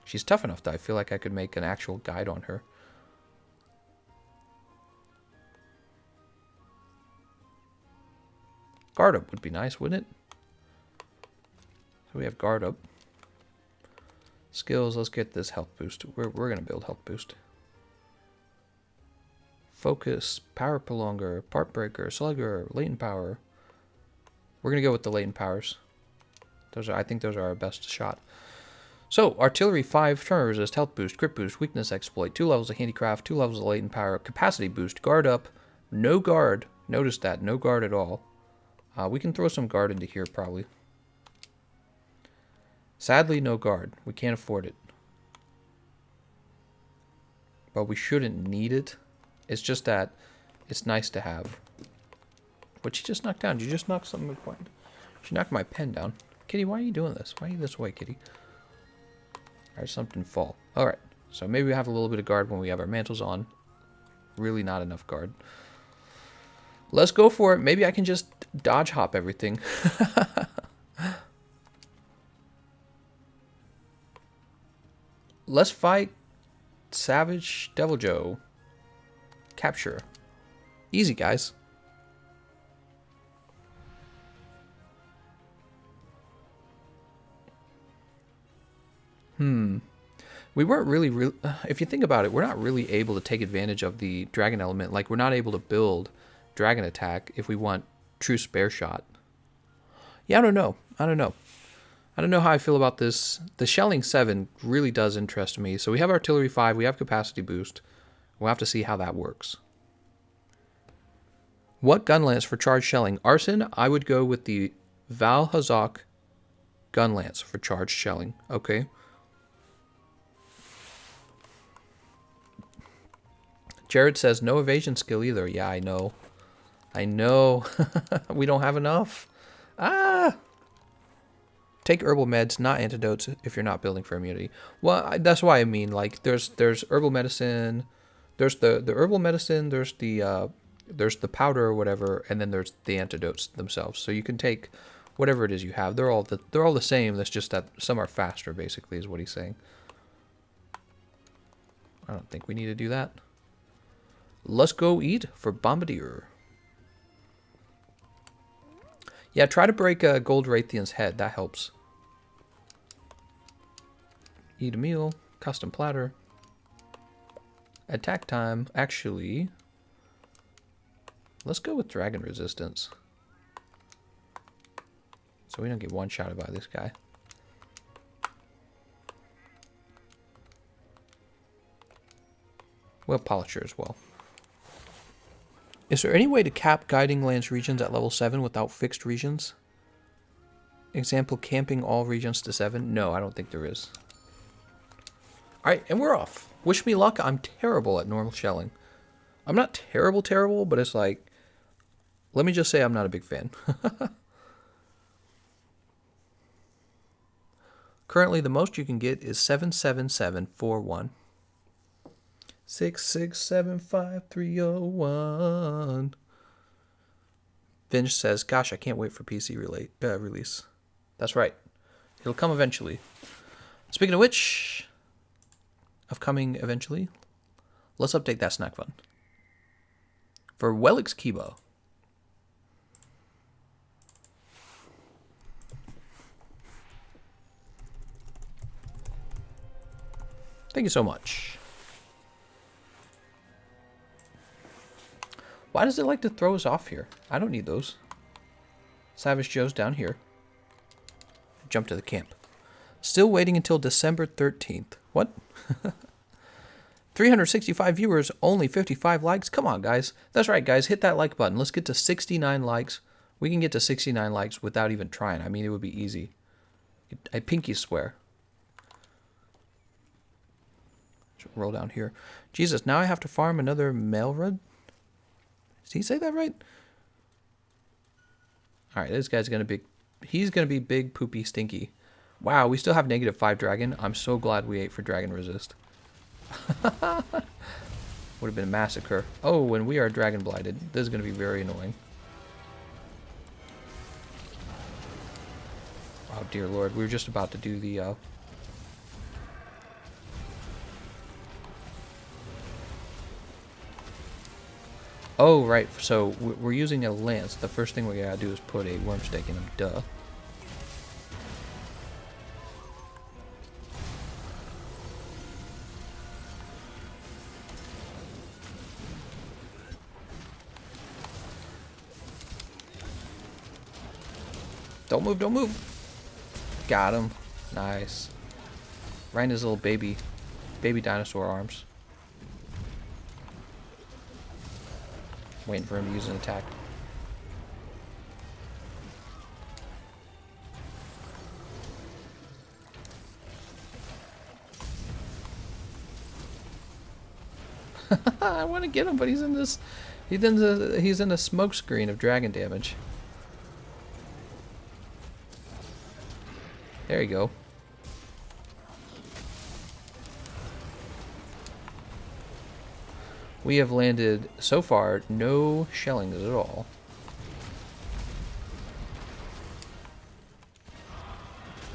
She's tough enough that I feel like I could make an actual guide on her. Guard up would be nice, wouldn't it? So we have guard up. Skills, let's get this health boost. We're going to build health boost. Focus, power prolonger, part breaker, slugger, latent power. We're going to go with the latent powers. I think those are our best shot. So, artillery 5, tremor resist, health boost, crit boost, weakness exploit, 2 levels of handicraft, 2 levels of latent power, capacity boost, guard up, no guard. Notice that, no guard at all. We can throw some guard into here probably. Sadly, no guard. We can't afford it. But we shouldn't need it. It's just that it's nice to have. What'd she just knock down? Did you just knock something important? She knocked my pen down. Kitty, why are you doing this? Why are you this way, Kitty? Alright, something fall. Alright, so maybe we have a little bit of guard when we have our mantles on. Really not enough guard. Let's go for it. Maybe I can just dodge hop everything. Let's fight Savage Devil Joe. Capture. Easy, guys. We weren't really if you think about it, we're not really able to take advantage of the dragon element. Like, we're not able to build dragon attack if we want true spare shot. Yeah, I don't know. I don't know how I feel about this. The shelling 7 really does interest me. So we have artillery 5, we have capacity boost. We'll have to see how that works. What gun lance for charged shelling? Arson, I would go with the Val Hazak gun lance for charged shelling. Okay. Jared says no evasion skill either. Yeah, I know. I know. We don't have enough. Ah! Take herbal meds, not antidotes, if you're not building for immunity. Well, that's why I mean, like, there's herbal medicine, there's the herbal medicine, there's the powder or whatever, and then there's the antidotes themselves. So you can take whatever it is you have. They're all the same. That's just that some are faster, basically, is what he's saying. I don't think we need to do that. Let's go eat for Bombardier. Yeah, try to break Gold Raytheon's head. That helps. Eat a meal. Custom platter. Attack time. Actually, let's go with dragon resistance. So we don't get one-shotted by this guy. Well, Polisher as well. Is there any way to cap guiding lance regions at level 7 without fixed regions? Example, camping all regions to 7? No, I don't think there is. Alright, and we're off. Wish me luck. I'm terrible at normal shelling. I'm not terrible, but it's like, let me just say I'm not a big fan. Currently, the most you can get is 77741. 6675301. Vince says, gosh, I can't wait for PC release. That's right. It'll come eventually. Speaking of which, of coming eventually, let's update that snack fund. For Wellix Kibo. Thank you so much. Why does it like to throw us off here? I don't need those. Savage Joe's down here. Jump to the camp. Still waiting until December 13th. What? 365 viewers, only 55 likes? Come on, guys. That's right, guys. Hit that like button. Let's get to 69 likes. We can get to 69 likes without even trying. I mean, it would be easy. I pinky swear. Roll down here. Jesus, now I have to farm another Melrud? Did he say that right? Alright, this guy's gonna be... He's gonna be big, poopy, stinky. Wow, we still have -5 dragon. I'm so glad we ate for dragon resist. Would have been a massacre. Oh, and we are dragon blighted. This is going to be very annoying. Oh, dear lord. We were just about to do the... Oh, right. So we're using a lance. The first thing we gotta do is put a worm stake in him. Duh. Don't move, don't move. Got him. Nice. Right in his little baby dinosaur arms. Waiting for him to use an attack. I want to get him, but he's in this. He's in a smoke screen of dragon damage. There you go. We have landed, so far, no shellings at all.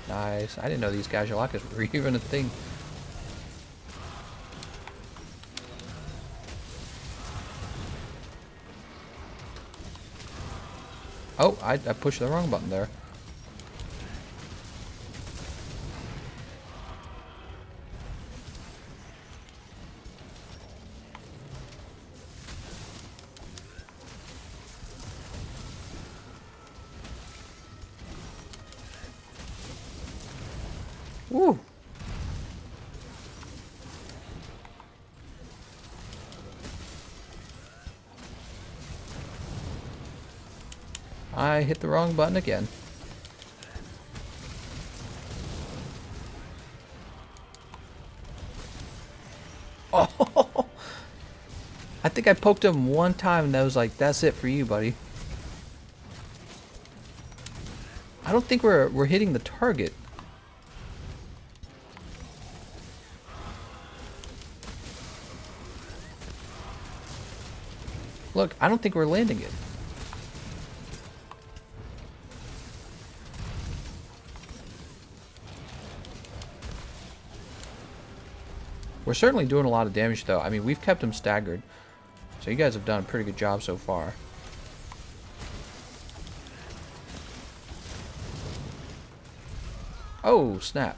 Nice. I didn't know these Gajalakas were even a thing. Oh, I pushed the wrong button there. Woo! I hit the wrong button again. Oh! I think I poked him one time and I was like, that's it for you, buddy. I don't think we're hitting the target. Look, I don't think we're landing it. We're certainly doing a lot of damage, though. I mean, we've kept him staggered. So you guys have done a pretty good job so far. Oh, snap.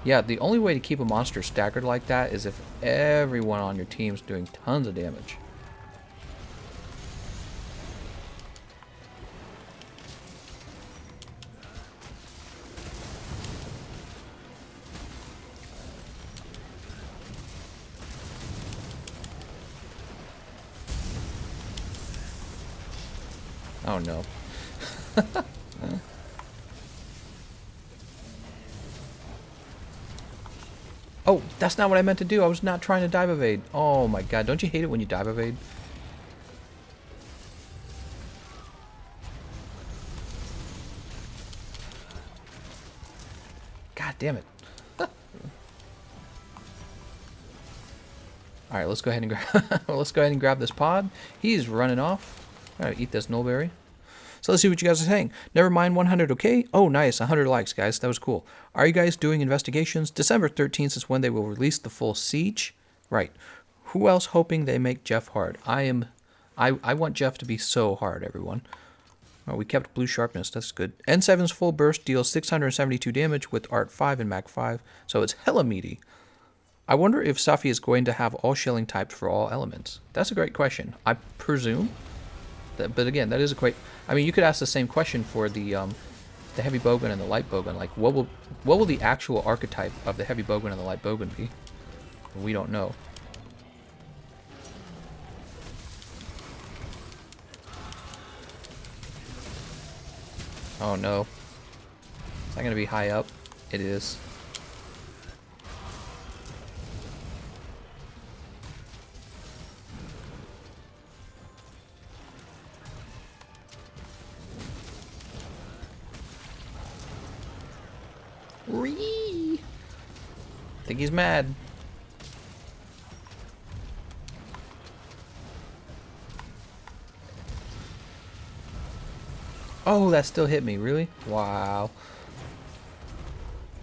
Yeah, the only way to keep a monster staggered like that is if everyone on your team's doing tons of damage. Oh no. Oh, that's not what I meant to do. I was not trying to dive evade. Oh my god, don't you hate it when you dive evade? God damn it. Alright, let's go ahead and grab this pod. He's running off. Alright, eat this nullberry. So let's see what you guys are saying. Never mind 100, okay? Oh, nice. 100 likes, guys. That was cool. Are you guys doing investigations? December 13th is when they will release the full siege. Right. Who else hoping they make Jeff hard? I want Jeff to be so hard, everyone. Oh, we kept blue sharpness. That's good. N7's full burst deals 672 damage with Art 5 and Mag 5, so it's hella meaty. I wonder if Safi is going to have all shelling types for all elements. That's a great question. I presume. But again, that is a quite. I mean, you could ask the same question for the heavy bowgun and the light bowgun. Like, what will the actual archetype of the heavy bowgun and the light bowgun be? We don't know. Oh no. Is that gonna be high up? It is. Whee! I think he's mad. Oh, that still hit me, really? Wow.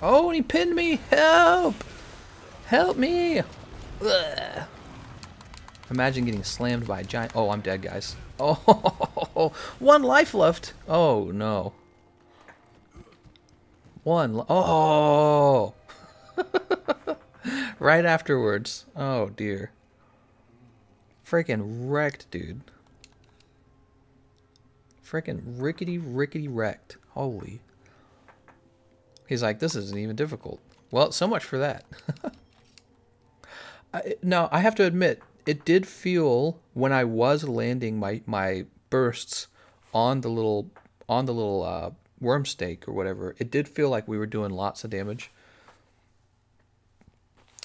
Oh, and he pinned me! Help! Help me! Ugh. Imagine getting slammed by a giant... Oh, I'm dead, guys. Oh, 1 life left! Oh, no. Oh! Right afterwards. Oh, dear. Freaking wrecked, dude. Freaking rickety wrecked. Holy. He's like, this isn't even difficult. Well, so much for that. Now, I have to admit, it did feel when I was landing my bursts on the little worm stake or whatever, it did feel like we were doing lots of damage.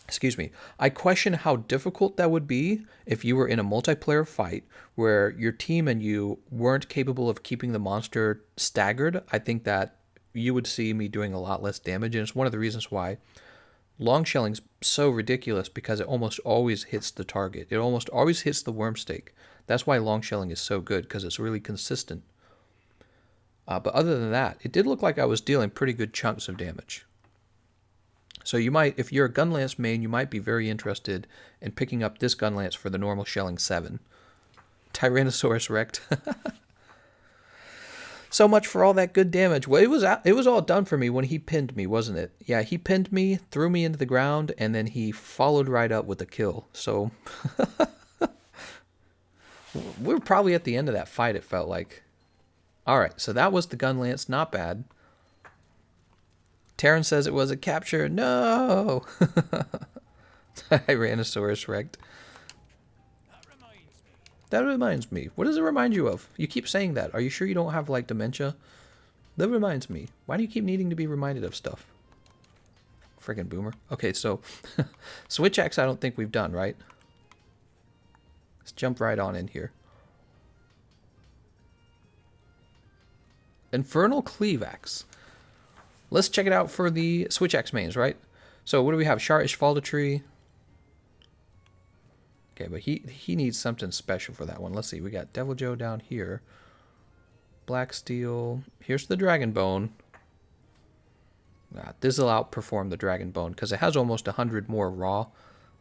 Excuse me. I question how difficult that would be if you were in a multiplayer fight where your team and you weren't capable of keeping the monster staggered. I think that you would see me doing a lot less damage, and it's one of the reasons why long shelling's so ridiculous, because it almost always hits the target. It almost always hits the worm stake. That's why long shelling is so good, because it's really consistent. But other than that, it did look like I was dealing pretty good chunks of damage. So you might, if you're a Gunlance main, you might be very interested in picking up this Gunlance for the normal shelling 7. Tyrannosaurus wrecked. So much for all that good damage. Well, it was all done for me when he pinned me, wasn't it? Yeah, he pinned me, threw me into the ground, and then he followed right up with a kill. So we were probably at the end of that fight, it felt like. All right, so that was the Gunlance. Not bad. Terran says it was a capture. No! Tyrannosaurus wrecked. That reminds me. What does it remind you of? You keep saying that. Are you sure you don't have, like, dementia? That reminds me. Why do you keep needing to be reminded of stuff? Friggin' boomer. Okay, so Switch Axe I don't think we've done, right? Let's jump right on in here. Infernal Cleave Axe. Let's check it out for the Switch Axe mains, right? So what do we have? Sharish Faldatree. Okay, but he needs something special for that one. Let's see. We got Devil Joe down here. Black Steel. Here's the Dragon Bone. This will outperform the Dragon Bone because it has almost 100 more raw.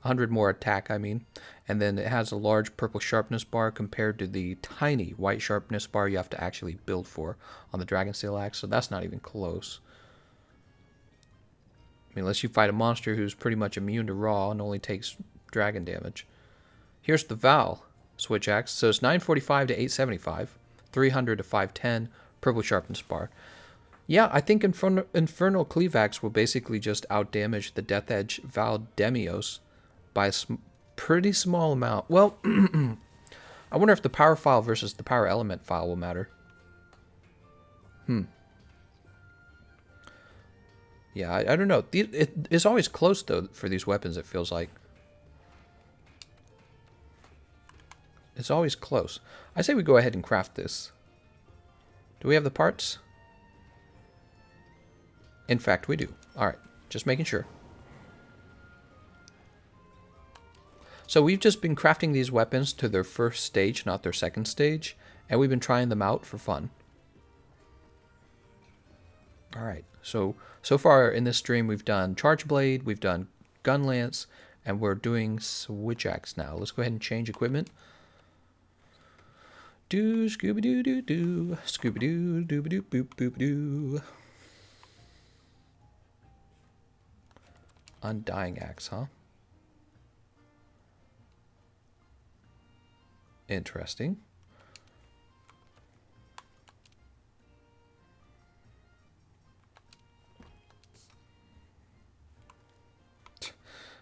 100 more attack, I mean. And then it has a large purple sharpness bar compared to the tiny white sharpness bar you have to actually build for on the Dragon Steel Axe. So that's not even close. I mean, unless you fight a monster who's pretty much immune to raw and only takes dragon damage. Here's the Val Switch Axe. So it's 945 to 875, 300 to 510, purple sharpness bar. Yeah, I think Infernal Cleave Axe will basically just outdamage the Death Edge Val Demios by a pretty small amount. Well, I wonder if the power file versus the power element file will matter. Yeah, I don't know. It's always close, though, for these weapons, it feels like. It's always close. I say we go ahead and craft this. Do we have the parts? In fact, we do. Alright, just making sure. So we've just been crafting these weapons to their first stage, not their second stage. And we've been trying them out for fun. Alright, so far in this stream we've done Charge Blade, we've done Gunlance, and we're doing Switch Axe now. Let's go ahead and change equipment. Do scooby doo doo doo, scooby doo doo doo boop boop doo. Undying Axe, huh? Interesting.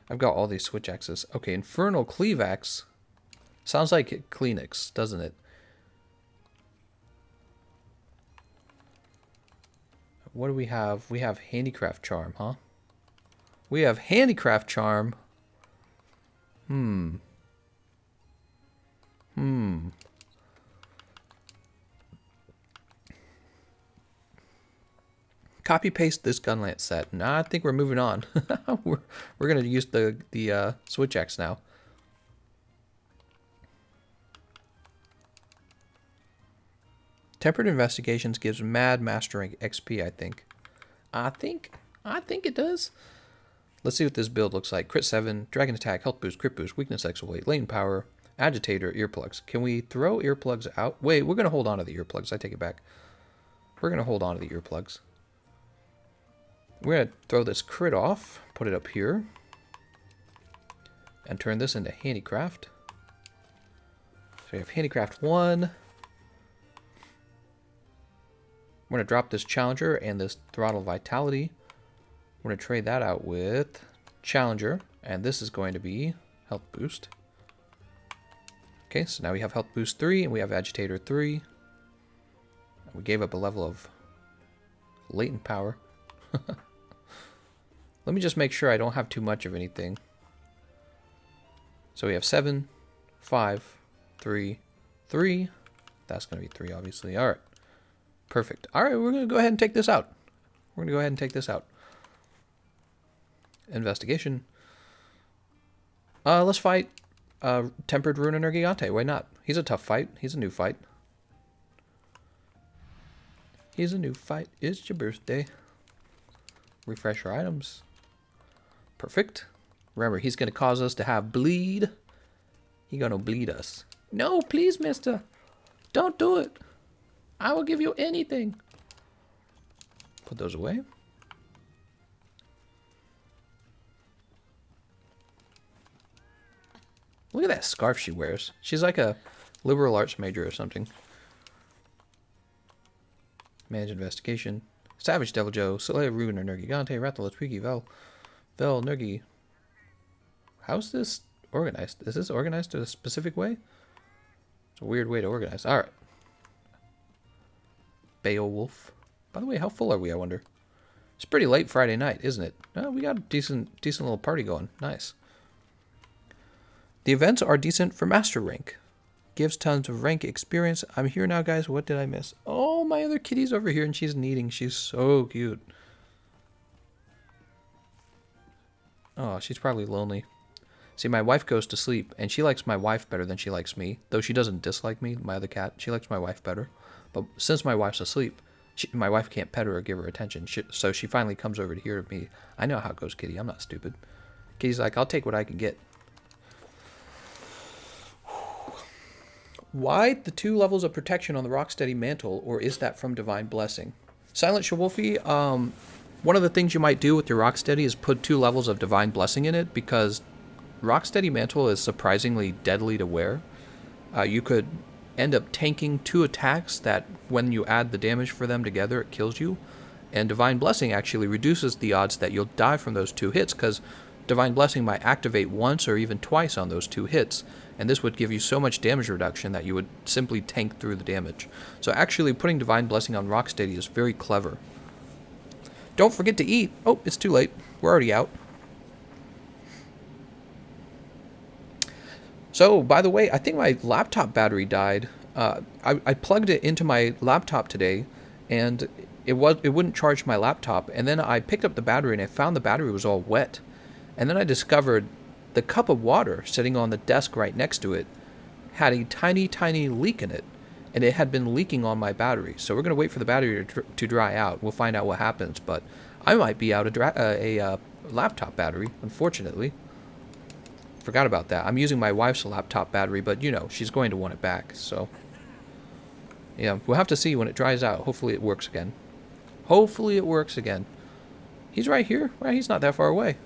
I've got all these Switch Axes. Okay, Infernal Cleave Axe. Sounds like Kleenex, doesn't it? What do we have? We have Handicraft Charm, huh? We have Handicraft Charm. Copy paste this gun lance set. Nah, I think we're moving on. we're gonna use the switch axe now. Tempered Investigations gives mad master rank XP, I think. I think it does. Let's see what this build looks like. Crit 7, Dragon Attack, Health Boost, Crit Boost, Weakness Exfoliate, Latent Power, Agitator, Earplugs. Can we throw earplugs out? Wait, we're going to hold on to the earplugs. I take it back. We're going to hold on to the earplugs. We're going to throw this crit off, put it up here, and turn this into Handicraft. So we have Handicraft 1. We're going to drop this Challenger and this Throttle Vitality. We're going to trade that out with Challenger, and this is going to be Health Boost. Okay, so now we have Health Boost 3, and we have Agitator 3. We gave up a level of Latent Power. Let me just make sure I don't have too much of anything. So we have 7, 5, 3, 3. That's going to be 3, obviously. All right. Perfect. All right, we're going to go ahead and take this out. We're going to go ahead and take this out. Investigation. Let's fight Tempered Ruiner Gigante. Why not? He's a tough fight. He's a new fight. He's a new fight. It's your birthday. Refresh our items. Perfect. Remember, he's going to cause us to have bleed. He's going to bleed us. No, please, mister. Don't do it. I will give you anything. Put those away. Look at that scarf she wears. She's like a liberal arts major or something. Manage Investigation. Savage Devil Joe. Soleil Ruiner Nergigante. Rathalos Piki Vel. Vel Nergi. How's this organized? Is this organized in a specific way? It's a weird way to organize. Alright. Beowulf. By the way, how full are we, I wonder? It's pretty late Friday night, isn't it? Oh, we got a decent little party going. Nice. The events are decent for Master Rank. Gives tons of rank experience. I'm here now, guys. What did I miss? Oh, my other kitty's over here, and she's kneading. She's so cute. Oh, she's probably lonely. See, my wife goes to sleep, and she likes my wife better than she likes me. Though she doesn't dislike me, my other cat. She likes my wife better. But since my wife's asleep, my wife can't pet her or give her attention. So she finally comes over to hear me. I know how it goes, kitty. I'm not stupid. Kitty's like, I'll take what I can get. Why the 2 levels of protection on the Rocksteady Mantle, or is that from Divine Blessing? Silent Shawolfie, one of the things you might do with your Rocksteady is put 2 levels of Divine Blessing in it, because Rocksteady Mantle is surprisingly deadly to wear. You could end up tanking 2 attacks that, when you add the damage for them together, it kills you. And Divine Blessing actually reduces the odds that you'll die from those 2 hits, because Divine Blessing might activate once or even twice on those 2 hits, and this would give you so much damage reduction that you would simply tank through the damage. So actually putting Divine Blessing on Rocksteady is very clever. Don't forget to eat. Oh, it's too late. We're already out. So, by the way, I think my laptop battery died. I plugged it into my laptop today, and it wouldn't charge my laptop. And then I picked up the battery, and I found the battery was all wet. And then I discovered the cup of water sitting on the desk right next to it had a tiny, tiny leak in it. And it had been leaking on my battery. So we're going to wait for the battery to dry out. We'll find out what happens. But I might be out a laptop battery, unfortunately. Forgot about that. I'm using my wife's laptop battery, but, you know, she's going to want it back. So, yeah, we'll have to see when it dries out. Hopefully it works again. Hopefully it works again. He's right here. Right, he's not that far away.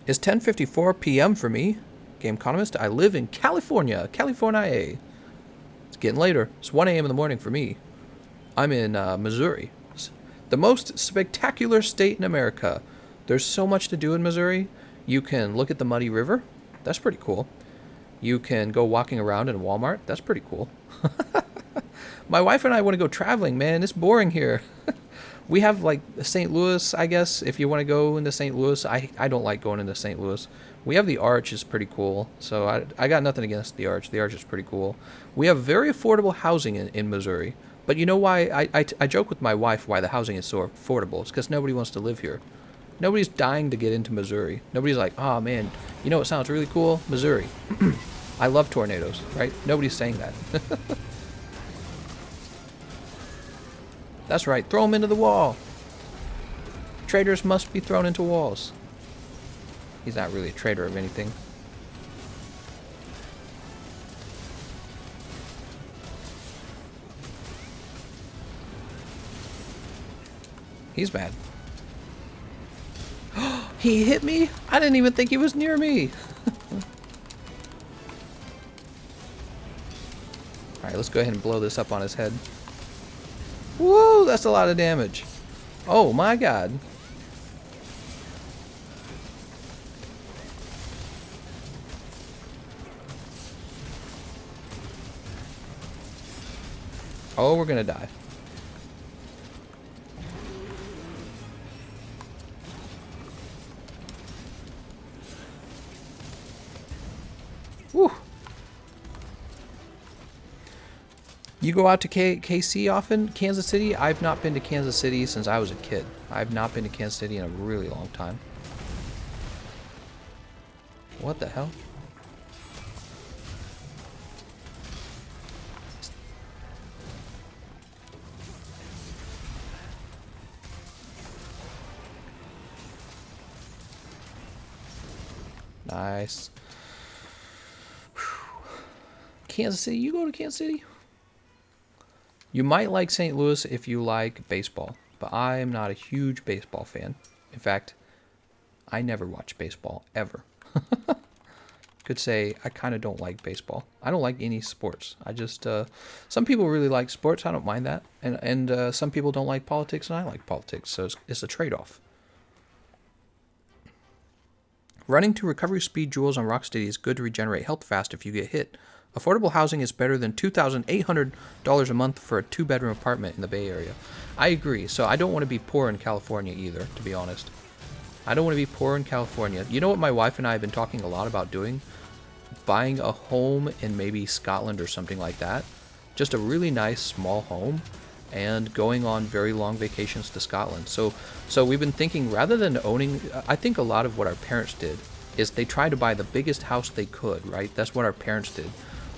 It's 10:54 p.m. for me, Gameconomist. I live in California, California. It's getting later. It's 1 a.m. in the morning for me. I'm in Missouri, the most spectacular state in America. There's so much to do in Missouri. You can look at the Muddy River. That's pretty cool. You can go walking around in Walmart. That's pretty cool. My wife and I want to go traveling, man. It's boring here. We have, like, St. Louis, I guess, if you want to go into St. Louis. I don't like going into St. Louis. We have the Arch, is pretty cool. So I got nothing against the Arch. The Arch is pretty cool. We have very affordable housing in Missouri. But you know why I joke with my wife why the housing is so affordable. It's because nobody wants to live here. Nobody's dying to get into Missouri. Nobody's like, oh man, you know what sounds really cool? Missouri. I love tornadoes, right? Nobody's saying that. That's right, throw them into the wall. Traitors must be thrown into walls. He's not really a traitor of anything. He's mad. He hit me? I didn't even think he was near me. Alright, let's go ahead and blow this up on his head. Whoa, that's a lot of damage. Oh my god. Oh, we're gonna die. Woo. You go out to KC often? Kansas City? I've not been to Kansas City since I was a kid. I've not been to Kansas City in a really long time. What the hell? Nice. Whew. Kansas City? You go to Kansas City? You might like St. Louis if you like baseball, but I am not a huge baseball fan. In fact, I never watch baseball, ever. Could say I kind of don't like baseball. I don't like any sports. I just, some people really like sports. I don't mind that. And some people don't like politics, and I like politics. So it's a trade-off. Running to recovery speed jewels on Rocksteady is good to regenerate health fast if you get hit. Affordable housing is better than $2,800 a month for a 2-bedroom apartment in the Bay Area. I agree. So I don't want to be poor in California either, to be honest. I don't want to be poor in California. You know what my wife and I have been talking a lot about doing? Buying a home in maybe Scotland or something like that. Just a really nice small home and going on very long vacations to Scotland. So we've been thinking, rather than owning, I think a lot of what our parents did is they tried to buy the biggest house they could, right? That's what our parents did.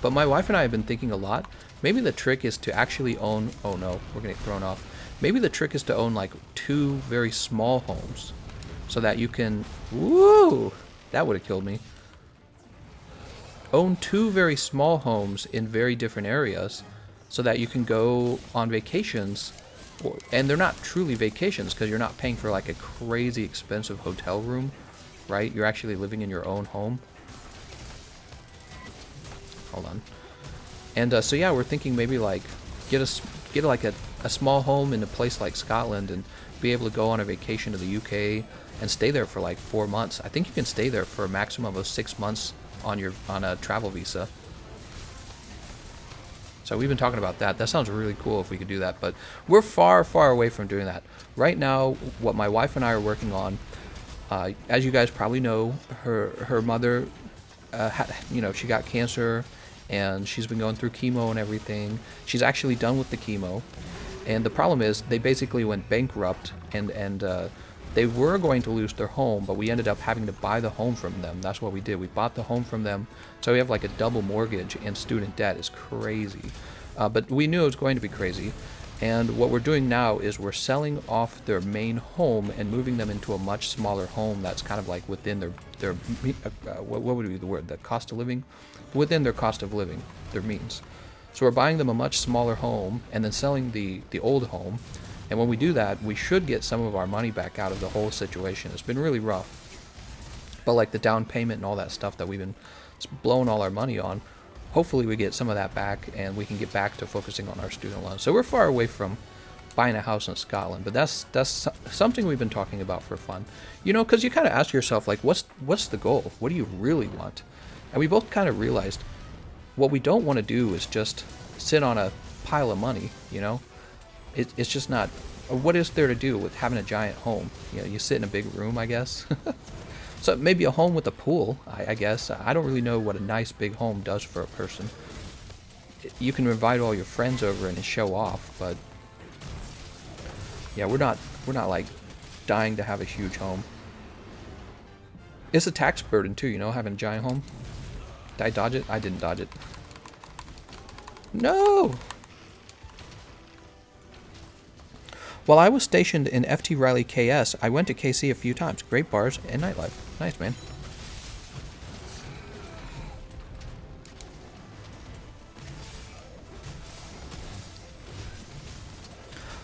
But my wife and I have been thinking a lot, maybe the trick is to actually own, oh no, we're gonna get thrown off. Maybe the trick is to own like 2 very small homes so that you can, woo, that would have killed me. Own 2 very small homes in very different areas so that you can go on vacations, and they're not truly vacations because you're not paying for like a crazy expensive hotel room, right? You're actually living in your own home. Hold on. And so yeah, we're thinking maybe like get like a small home in a place like Scotland and be able to go on a vacation to the UK and stay there for like 4 months. I think you can stay there for a maximum of 6 months on a travel visa. So we've been talking about that. That sounds really cool if we could do that, but we're far, far away from doing that. Right now, what my wife and I are working on, as you guys probably know, her mother, she got cancer, and she's been going through chemo and everything. She's actually done with the chemo, and the problem is they basically went bankrupt, and they were going to lose their home, but we ended up having to buy the home from them. That's what we did. We bought the home from them. So we have like a double mortgage, and student debt is crazy. But we knew it was going to be crazy. And what we're doing now is we're selling off their main home and moving them into a much smaller home that's kind of like within their what would be the word? The cost of living? Within their cost of living, their means. So we're buying them a much smaller home and then selling the old home. And when we do that, we should get some of our money back out of the whole situation. It's been really rough. But like the down payment and all that stuff that we've been blowing all our money on, hopefully we get some of that back and we can get back to focusing on our student loans. So we're far away from buying a house in Scotland, but that's something we've been talking about for fun. You know, because you kind of ask yourself, like, what's the goal? What do you really want? And we both kind of realized what we don't want to do is just sit on a pile of money, you know? It's just not, what is there to do with having a giant home? You know, you sit in a big room, I guess. So maybe a home with a pool, I guess. I don't really know what a nice big home does for a person. you can invite all your friends over and show off, but yeah, we're not like dying to have a huge home. It's a tax burden too, you know, having a giant home. Did I dodge it? I didn't dodge it. No! While I was stationed in FT Riley KS, I went to KC a few times. Great bars and nightlife. Nice, man.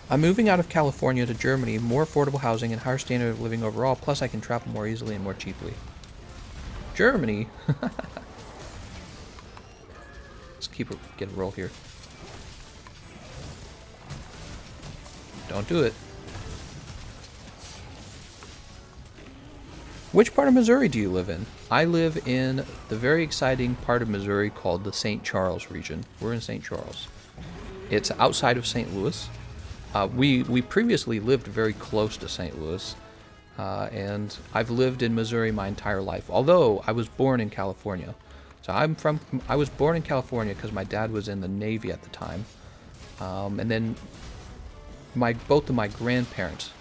I'm moving out of California to Germany, more affordable housing and higher standard of living overall, plus I can travel more easily and more cheaply. Germany? Let's get a roll here. Don't do it. Which part of Missouri do you live in? I live in the very exciting part of Missouri called the St. Charles region. We're in St. Charles. It's outside of St. Louis. We previously lived very close to St. Louis, and I've lived in Missouri my entire life. Although I was born in California, so I was born in California because my dad was in the Navy at the time, and then both of my grandparents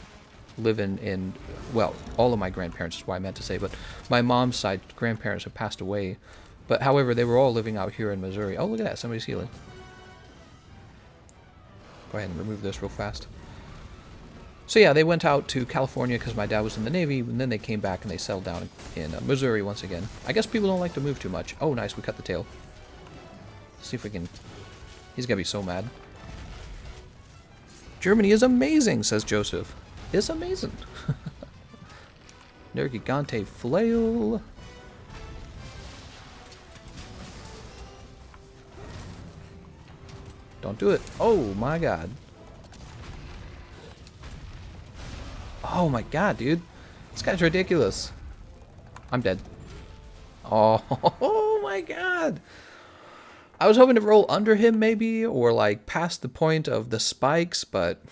live in well, all of my grandparents is what I meant to say, but my mom's side grandparents have passed away. But however, they were all living out here in Missouri. Oh, look at that! Somebody's healing. Go ahead and remove this real fast. So yeah, they went out to California because my dad was in the Navy, and then they came back and they settled down in Missouri once again. I guess people don't like to move too much. Oh, nice, we cut the tail. Let's see if we can... He's gonna be so mad. Germany is amazing, says Joseph. It's amazing. Nergigante flail. Don't do it. Oh my god. Oh my god, dude. This guy's ridiculous. I'm dead. Oh my god. I was hoping to roll under him maybe, or like past the point of the spikes, but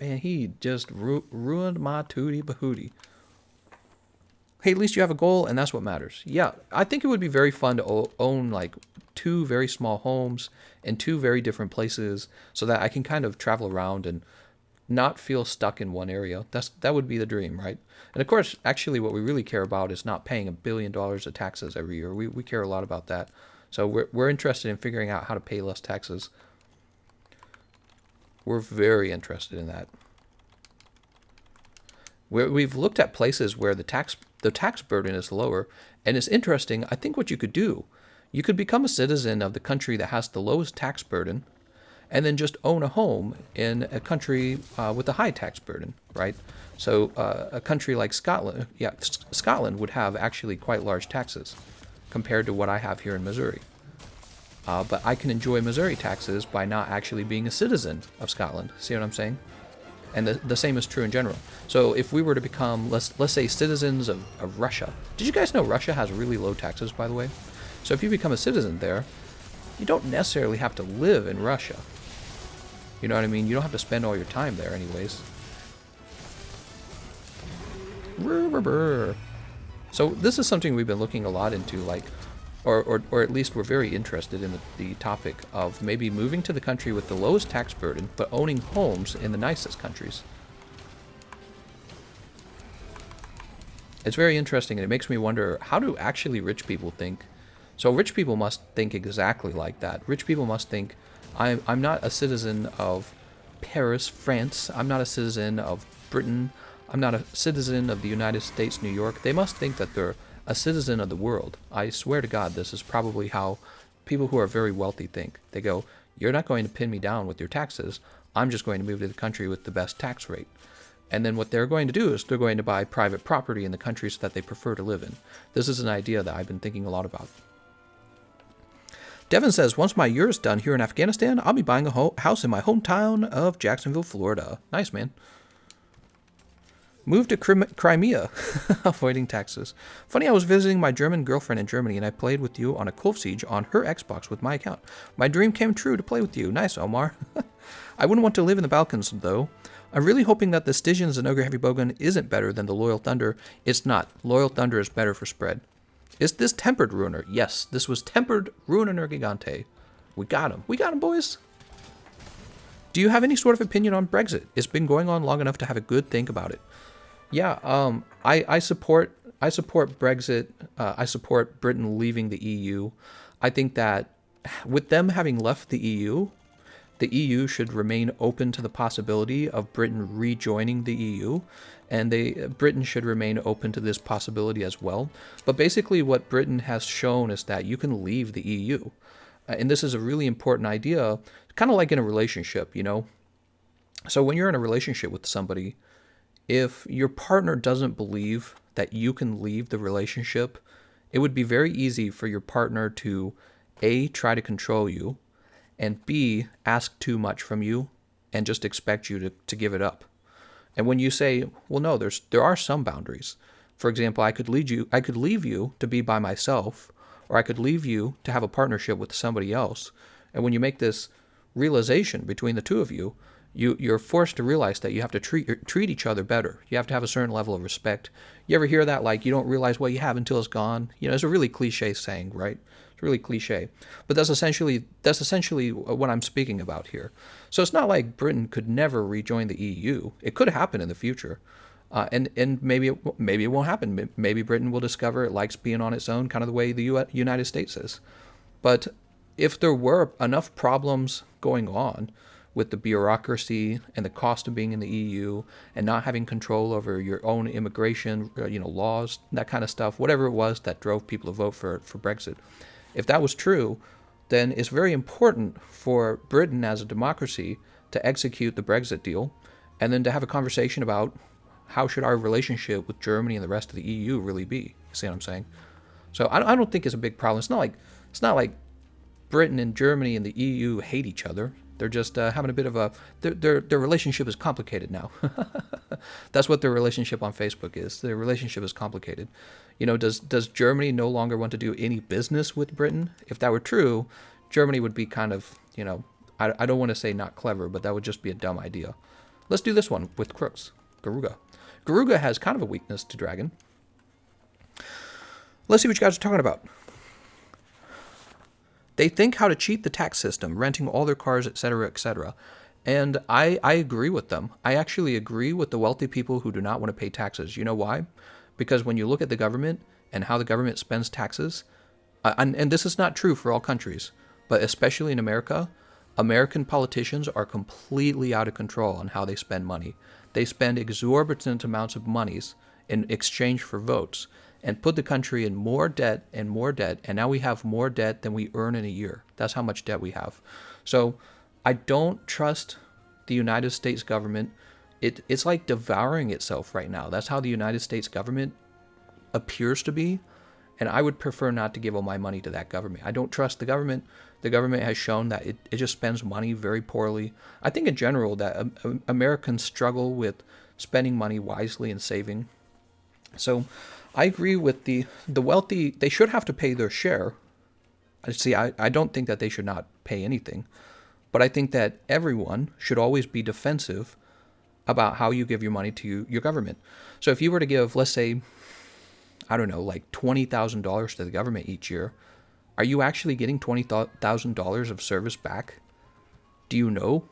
man, he just ruined my tootie bahootie. Hey, at least you have a goal, and that's what matters. Yeah, I think it would be very fun to own like 2 very small homes in 2 very different places, so that I can kind of travel around and not feel stuck in one area. That would be the dream, right? And of course, actually, what we really care about is not paying $1 billion of taxes every year. We care a lot about that. So we're interested in figuring out how to pay less taxes. We're very interested in that. We've looked at places where the tax burden is lower, and it's interesting. I think what you could do, you could become a citizen of the country that has the lowest tax burden, and then just own a home in a country with a high tax burden, right? So a country like Scotland, yeah, Scotland would have actually quite large taxes compared to what I have here in Missouri. But I can enjoy Missouri taxes by not actually being a citizen of Scotland. See what I'm saying? And the same is true in general. So if we were to become, let's say, citizens of Russia. Did you guys know Russia has really low taxes, by the way? So if you become a citizen there, you don't necessarily have to live in Russia. You know what I mean? You don't have to spend all your time there anyways. So this is something we've been looking a lot into, like, or at least we're very interested in the topic of maybe moving to the country with the lowest tax burden, but owning homes in the nicest countries. It's very interesting, and it makes me wonder, how do actually rich people think? So rich people must think exactly like that. Rich people must think, I'm not a citizen of Paris, France. I'm not a citizen of Britain. I'm not a citizen of the United States, New York. They must think that they're a citizen of the world. I swear to God, this is probably how people who are very wealthy think. They go, you're not going to pin me down with your taxes. I'm just going to move to the country with the best tax rate. And then what they're going to do is they're going to buy private property in the countries that they prefer to live in. This is an idea that I've been thinking a lot about. Devin says, once my year is done here in Afghanistan, I'll be buying a house in my hometown of Jacksonville, Florida. Nice, man. Moved to Crimea, avoiding taxes. Funny, I was visiting my German girlfriend in Germany, and I played with you on a Wolf Siege on her Xbox with my account. My dream came true to play with you. Nice, Omar. I wouldn't want to live in the Balkans, though. I'm really hoping that the Stygian Zinogre Heavy Bowgun isn't better than the Loyal Thunder. It's not. Loyal Thunder is better for spread. Is this Tempered Ruiner? Yes, this was Tempered Ruiner Gigante. We got him. We got him, boys. Do you have any sort of opinion on Brexit? It's been going on long enough to have a good think about it. Yeah, I support Brexit. I support Britain leaving the EU. I think that with them having left the EU should remain open to the possibility of Britain rejoining the EU, and Britain should remain open to this possibility as well. But basically, what Britain has shown is that you can leave the EU, and this is a really important idea, kind of like in a relationship, you know. So when you're in a relationship with somebody, if your partner doesn't believe that you can leave the relationship, it would be very easy for your partner to A, try to control you, and B, ask too much from you and just expect you to give it up. And when you say, well, no, there are some boundaries. For example, I could leave you to be by myself, or I could leave you to have a partnership with somebody else. And when you make this realization between the two of you, you're forced to realize that you have to treat each other better. You have to have a certain level of respect. You ever hear that, like, you don't realize what you have until it's gone? You know, it's a really cliche saying, right? It's really cliche. But that's essentially what I'm speaking about here. So it's not like Britain could never rejoin the EU. It could happen in the future. And maybe it won't happen. Maybe Britain will discover it likes being on its own, kind of the way the United States is. But if there were enough problems going on with the bureaucracy and the cost of being in the EU and not having control over your own immigration, laws, that kind of stuff, whatever it was that drove people to vote for Brexit, if that was true, then it's very important for Britain as a democracy to execute the Brexit deal and then to have a conversation about how should our relationship with Germany and the rest of the EU really be. You see what I'm saying? So I don't think it's a big problem. It's not like Britain and Germany and the EU hate each other. They're just having a bit of their relationship is complicated now. That's what their relationship on Facebook is. Their relationship is complicated. You know, does Germany no longer want to do any business with Britain? If that were true, Germany would be kind of, I don't want to say not clever, but that would just be a dumb idea. Let's do this one with Crooks. Garuga. Garuga has kind of a weakness to Dragon. Let's see what you guys are talking about. They think how to cheat the tax system, renting all their cars, etc., etc. And I agree with them. I actually agree with the wealthy people who do not want to pay taxes. You know why? Because when you look at the government and how the government spends taxes, and this is not true for all countries, but especially in America, American politicians are completely out of control on how they spend money. They spend exorbitant amounts of monies in exchange for votes and put the country in more debt, and now we have more debt than we earn in a year. That's how much debt we have. So I don't trust the United States government. It's like devouring itself right now. That's how the United States government appears to be, and I would prefer not to give all my money to that government. I don't trust the government. The government has shown that it just spends money very poorly. I think in general that Americans struggle with spending money wisely and saving. So I agree with the wealthy. They should have to pay their share. I don't think that they should not pay anything. But I think that everyone should always be defensive about how you give your money to your government. So if you were to give, let's say, I don't know, like $20,000 to the government each year, are you actually getting $20,000 of service back? Do you know?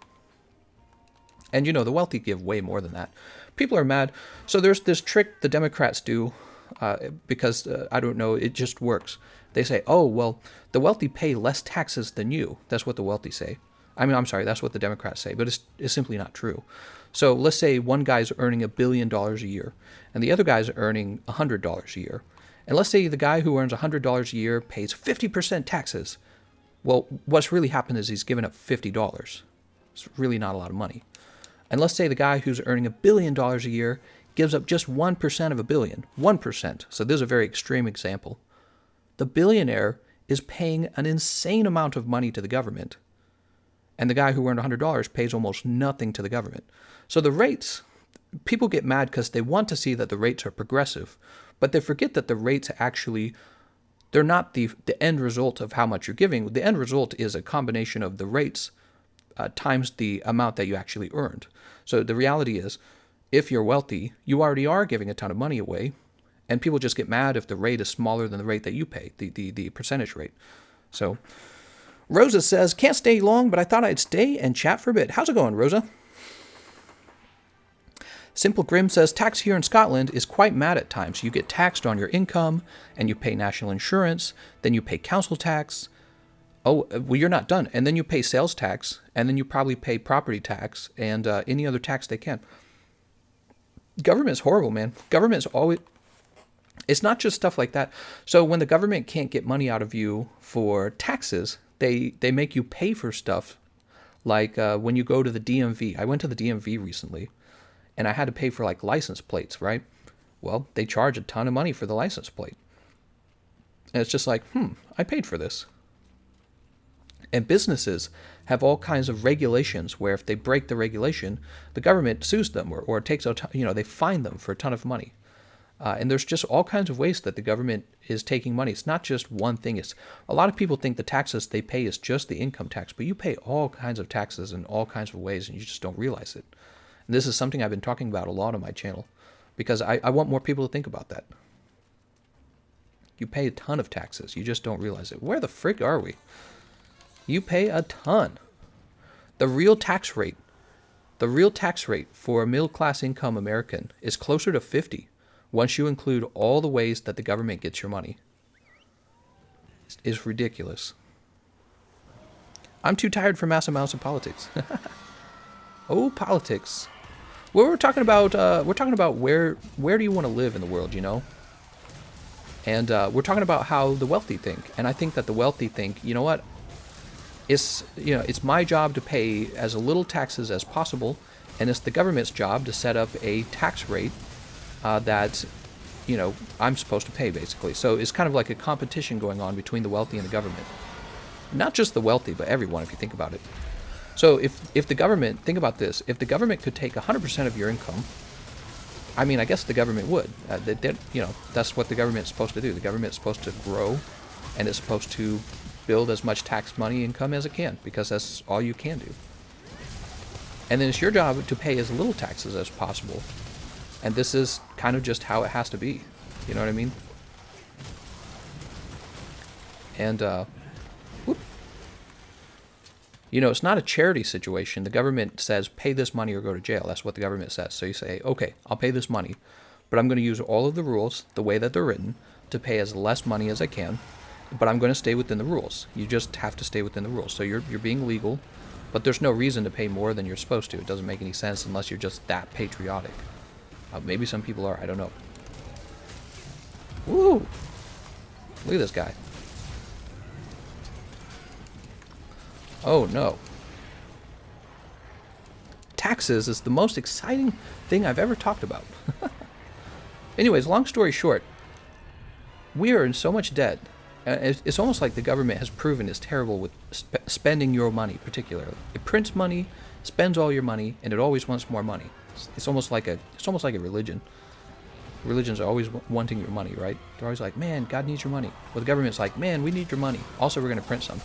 And the wealthy give way more than that. People are mad. So there's this trick the Democrats do because, I don't know, it just works. They say, oh, well, the wealthy pay less taxes than you. That's what the wealthy say. I'm sorry, that's what the Democrats say, but it's simply not true. So let's say one guy's earning $1 billion a year, and the other guy's earning $100 a year. And let's say the guy who earns $100 a year pays 50% taxes. Well, what's really happened is he's given up $50. It's really not a lot of money. And let's say the guy who's earning $1 billion a year gives up just 1% of $1 billion. 1%. So this is a very extreme example. The billionaire is paying an insane amount of money to the government, and the guy who earned $100 pays almost nothing to the government. So the rates, people get mad because they want to see that the rates are progressive, but they forget that the rates actually, they're not the end result of how much you're giving. The end result is a combination of the rates times the amount that you actually earned. So the reality is, if you're wealthy, you already are giving a ton of money away, and people just get mad if the rate is smaller than the rate that you pay, the percentage rate. So Rosa says, can't stay long, but I thought I'd stay and chat for a bit. How's it going, Rosa? Simple Grim says, tax here in Scotland is quite mad at times. You get taxed on your income, and you pay national insurance, then you pay council tax. Oh, well, you're not done. And then you pay sales tax, and then you probably pay property tax, and any other tax they can. Government's horrible, man. Government's always... It's not just stuff like that. So when the government can't get money out of you for taxes, they make you pay for stuff. Like when you go to the DMV. I went to the DMV recently, and I had to pay for like license plates, right? Well, they charge a ton of money for the license plate. And it's just like, I paid for this. And businesses have all kinds of regulations where if they break the regulation, the government sues them or takes out, they fine them for a ton of money. And there's just all kinds of ways that the government is taking money. It's not just one thing. It's a lot of people think the taxes they pay is just the income tax, but you pay all kinds of taxes in all kinds of ways, and you just don't realize it. And this is something I've been talking about a lot on my channel because I want more people to think about that. You pay a ton of taxes. You just don't realize it. Where the frick are we? You pay a ton. The real tax rate for a middle-class income American is closer to 50. Once you include all the ways that the government gets your money. It's ridiculous. I'm too tired for mass amounts of politics. Oh, politics. Well, we're talking about where do you want to live in the world, And we're talking about how the wealthy think. And I think that the wealthy think, you know what? It's my job to pay as little taxes as possible, and it's the government's job to set up a tax rate that, I'm supposed to pay, basically. So it's kind of like a competition going on between the wealthy and the government. Not just the wealthy, but everyone, if you think about it. So if the government, think about this, if the government could take 100% of your income, I mean, I guess the government would. That's what the government's supposed to do. The government's supposed to grow, and it's supposed to build as much tax money income as it can, because that's all you can do. And then it's your job to pay as little taxes as possible. And this is kind of just how it has to be. You know what I mean? And, it's not a charity situation. The government says, pay this money or go to jail. That's what the government says. So you say, okay, I'll pay this money, but I'm going to use all of the rules, the way that they're written, to pay as less money as I can, but I'm going to stay within the rules. You just have to stay within the rules. So you're being legal, but there's no reason to pay more than you're supposed to. It doesn't make any sense unless you're just that patriotic. Maybe some people are. I don't know. Woo! Look at this guy. Oh, no. Taxes is the most exciting thing I've ever talked about. Anyways, long story short, we are in so much debt. It's almost like the government has proven it's terrible with spending your money, particularly. It prints money, spends all your money, and it always wants more money. It's almost like a religion. Religions are always wanting your money, right? They're always like, man, God needs your money. Well, the government's like, man, we need your money. Also, we're going to print some.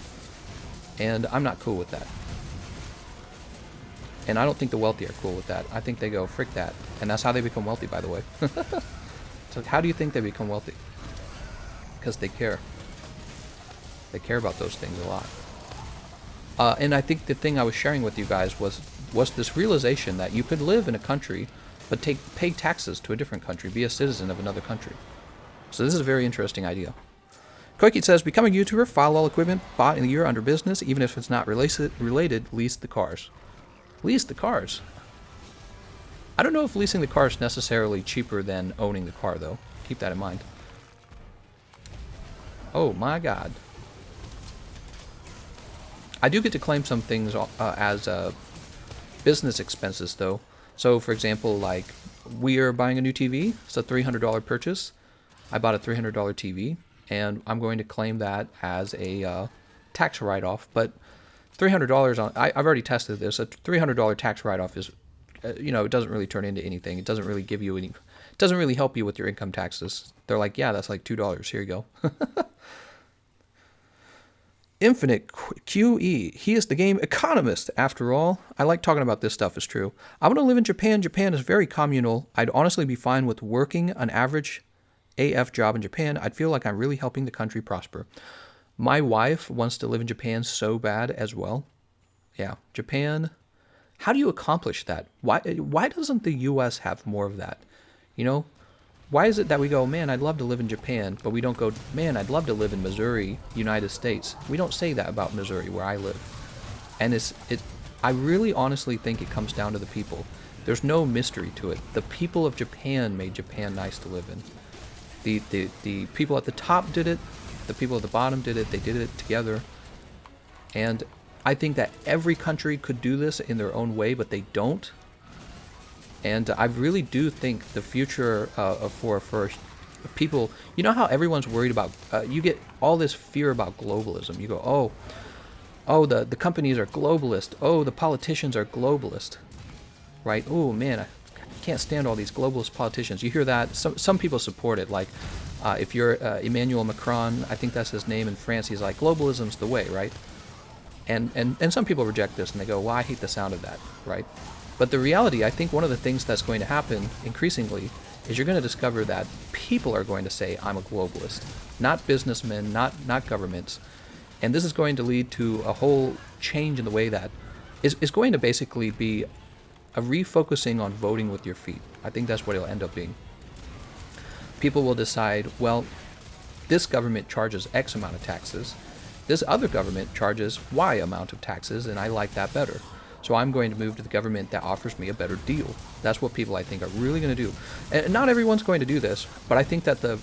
And I'm not cool with that. And I don't think the wealthy are cool with that. I think they go, frick that. And that's how they become wealthy, by the way. So how do you think they become wealthy? Because they care. They care about those things a lot. And I think the thing I was sharing with you guys was this realization that you could live in a country but pay taxes to a different country, be a citizen of another country. So this is a very interesting idea. Koiki says, becoming a YouTuber, file all equipment bought in the year under business, even if it's not related, lease the cars. Lease the cars. I don't know if leasing the car is necessarily cheaper than owning the car, though. Keep that in mind. Oh my god. I do get to claim some things as business expenses, though. So, for example, like, we are buying a new TV. It's a $300 purchase. I bought a $300 TV, and I'm going to claim that as a tax write-off. But $300 I've already tested this. A $300 tax write-off is, it doesn't really turn into anything. It doesn't really give you any. It doesn't really help you with your income taxes. They're like, yeah, that's like $2. Here you go. Infinite QE. He is the game economist, after all. I like talking about this stuff, it's true. I want to live in Japan. Japan is very communal. I'd honestly be fine with working an average AF job in Japan. I'd feel like I'm really helping the country prosper. My wife wants to live in Japan so bad as well. Yeah, Japan. How do you accomplish that? Why doesn't the U.S. have more of that? You know, why is it that we go, man, I'd love to live in Japan, but we don't go, man, I'd love to live in Missouri, United States. We don't say that about Missouri, where I live. And I really honestly think it comes down to the people. There's no mystery to it. The people of Japan made Japan nice to live in. The people at the top did it. The people at the bottom did it. They did it together. And I think that every country could do this in their own way, but they don't. And I really do think the future for people, you know how everyone's worried about, you get all this fear about globalism. You go, the companies are globalist. Oh, the politicians are globalist. Right? Oh, man, I can't stand all these globalist politicians. You hear that. Some people support it. Like, if you're Emmanuel Macron, I think that's his name in France, he's like, globalism's the way, right? And some people reject this and they go, well, I hate the sound of that, right? But the reality, I think one of the things that's going to happen increasingly is you're going to discover that people are going to say, I'm a globalist, not businessmen, not governments. And this is going to lead to a whole change in the way that is going to basically be a refocusing on voting with your feet. I think that's what it'll end up being. People will decide, well, this government charges X amount of taxes. This other government charges Y amount of taxes, and I like that better. So I'm going to move to the government that offers me a better deal. That's what people, I think, are really going to do. And not everyone's going to do this, but I think that the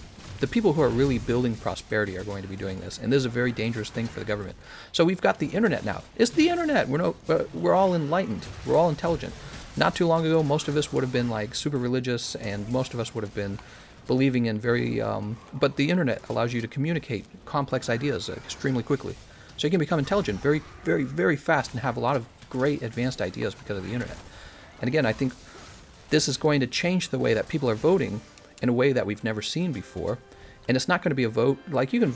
people who are really building prosperity are going to be doing this. And this is a very dangerous thing for the government. So we've got the internet now. It's the internet. We're all enlightened. We're all intelligent. Not too long ago, most of us would have been like super religious, and most of us would have been believing in very, but the internet allows you to communicate complex ideas extremely quickly. So you can become intelligent very, very, very fast and have a lot of great advanced ideas because of the internet. And again, I think this is going to change the way that people are voting in a way that we've never seen before. And it's not going to be a vote, like you can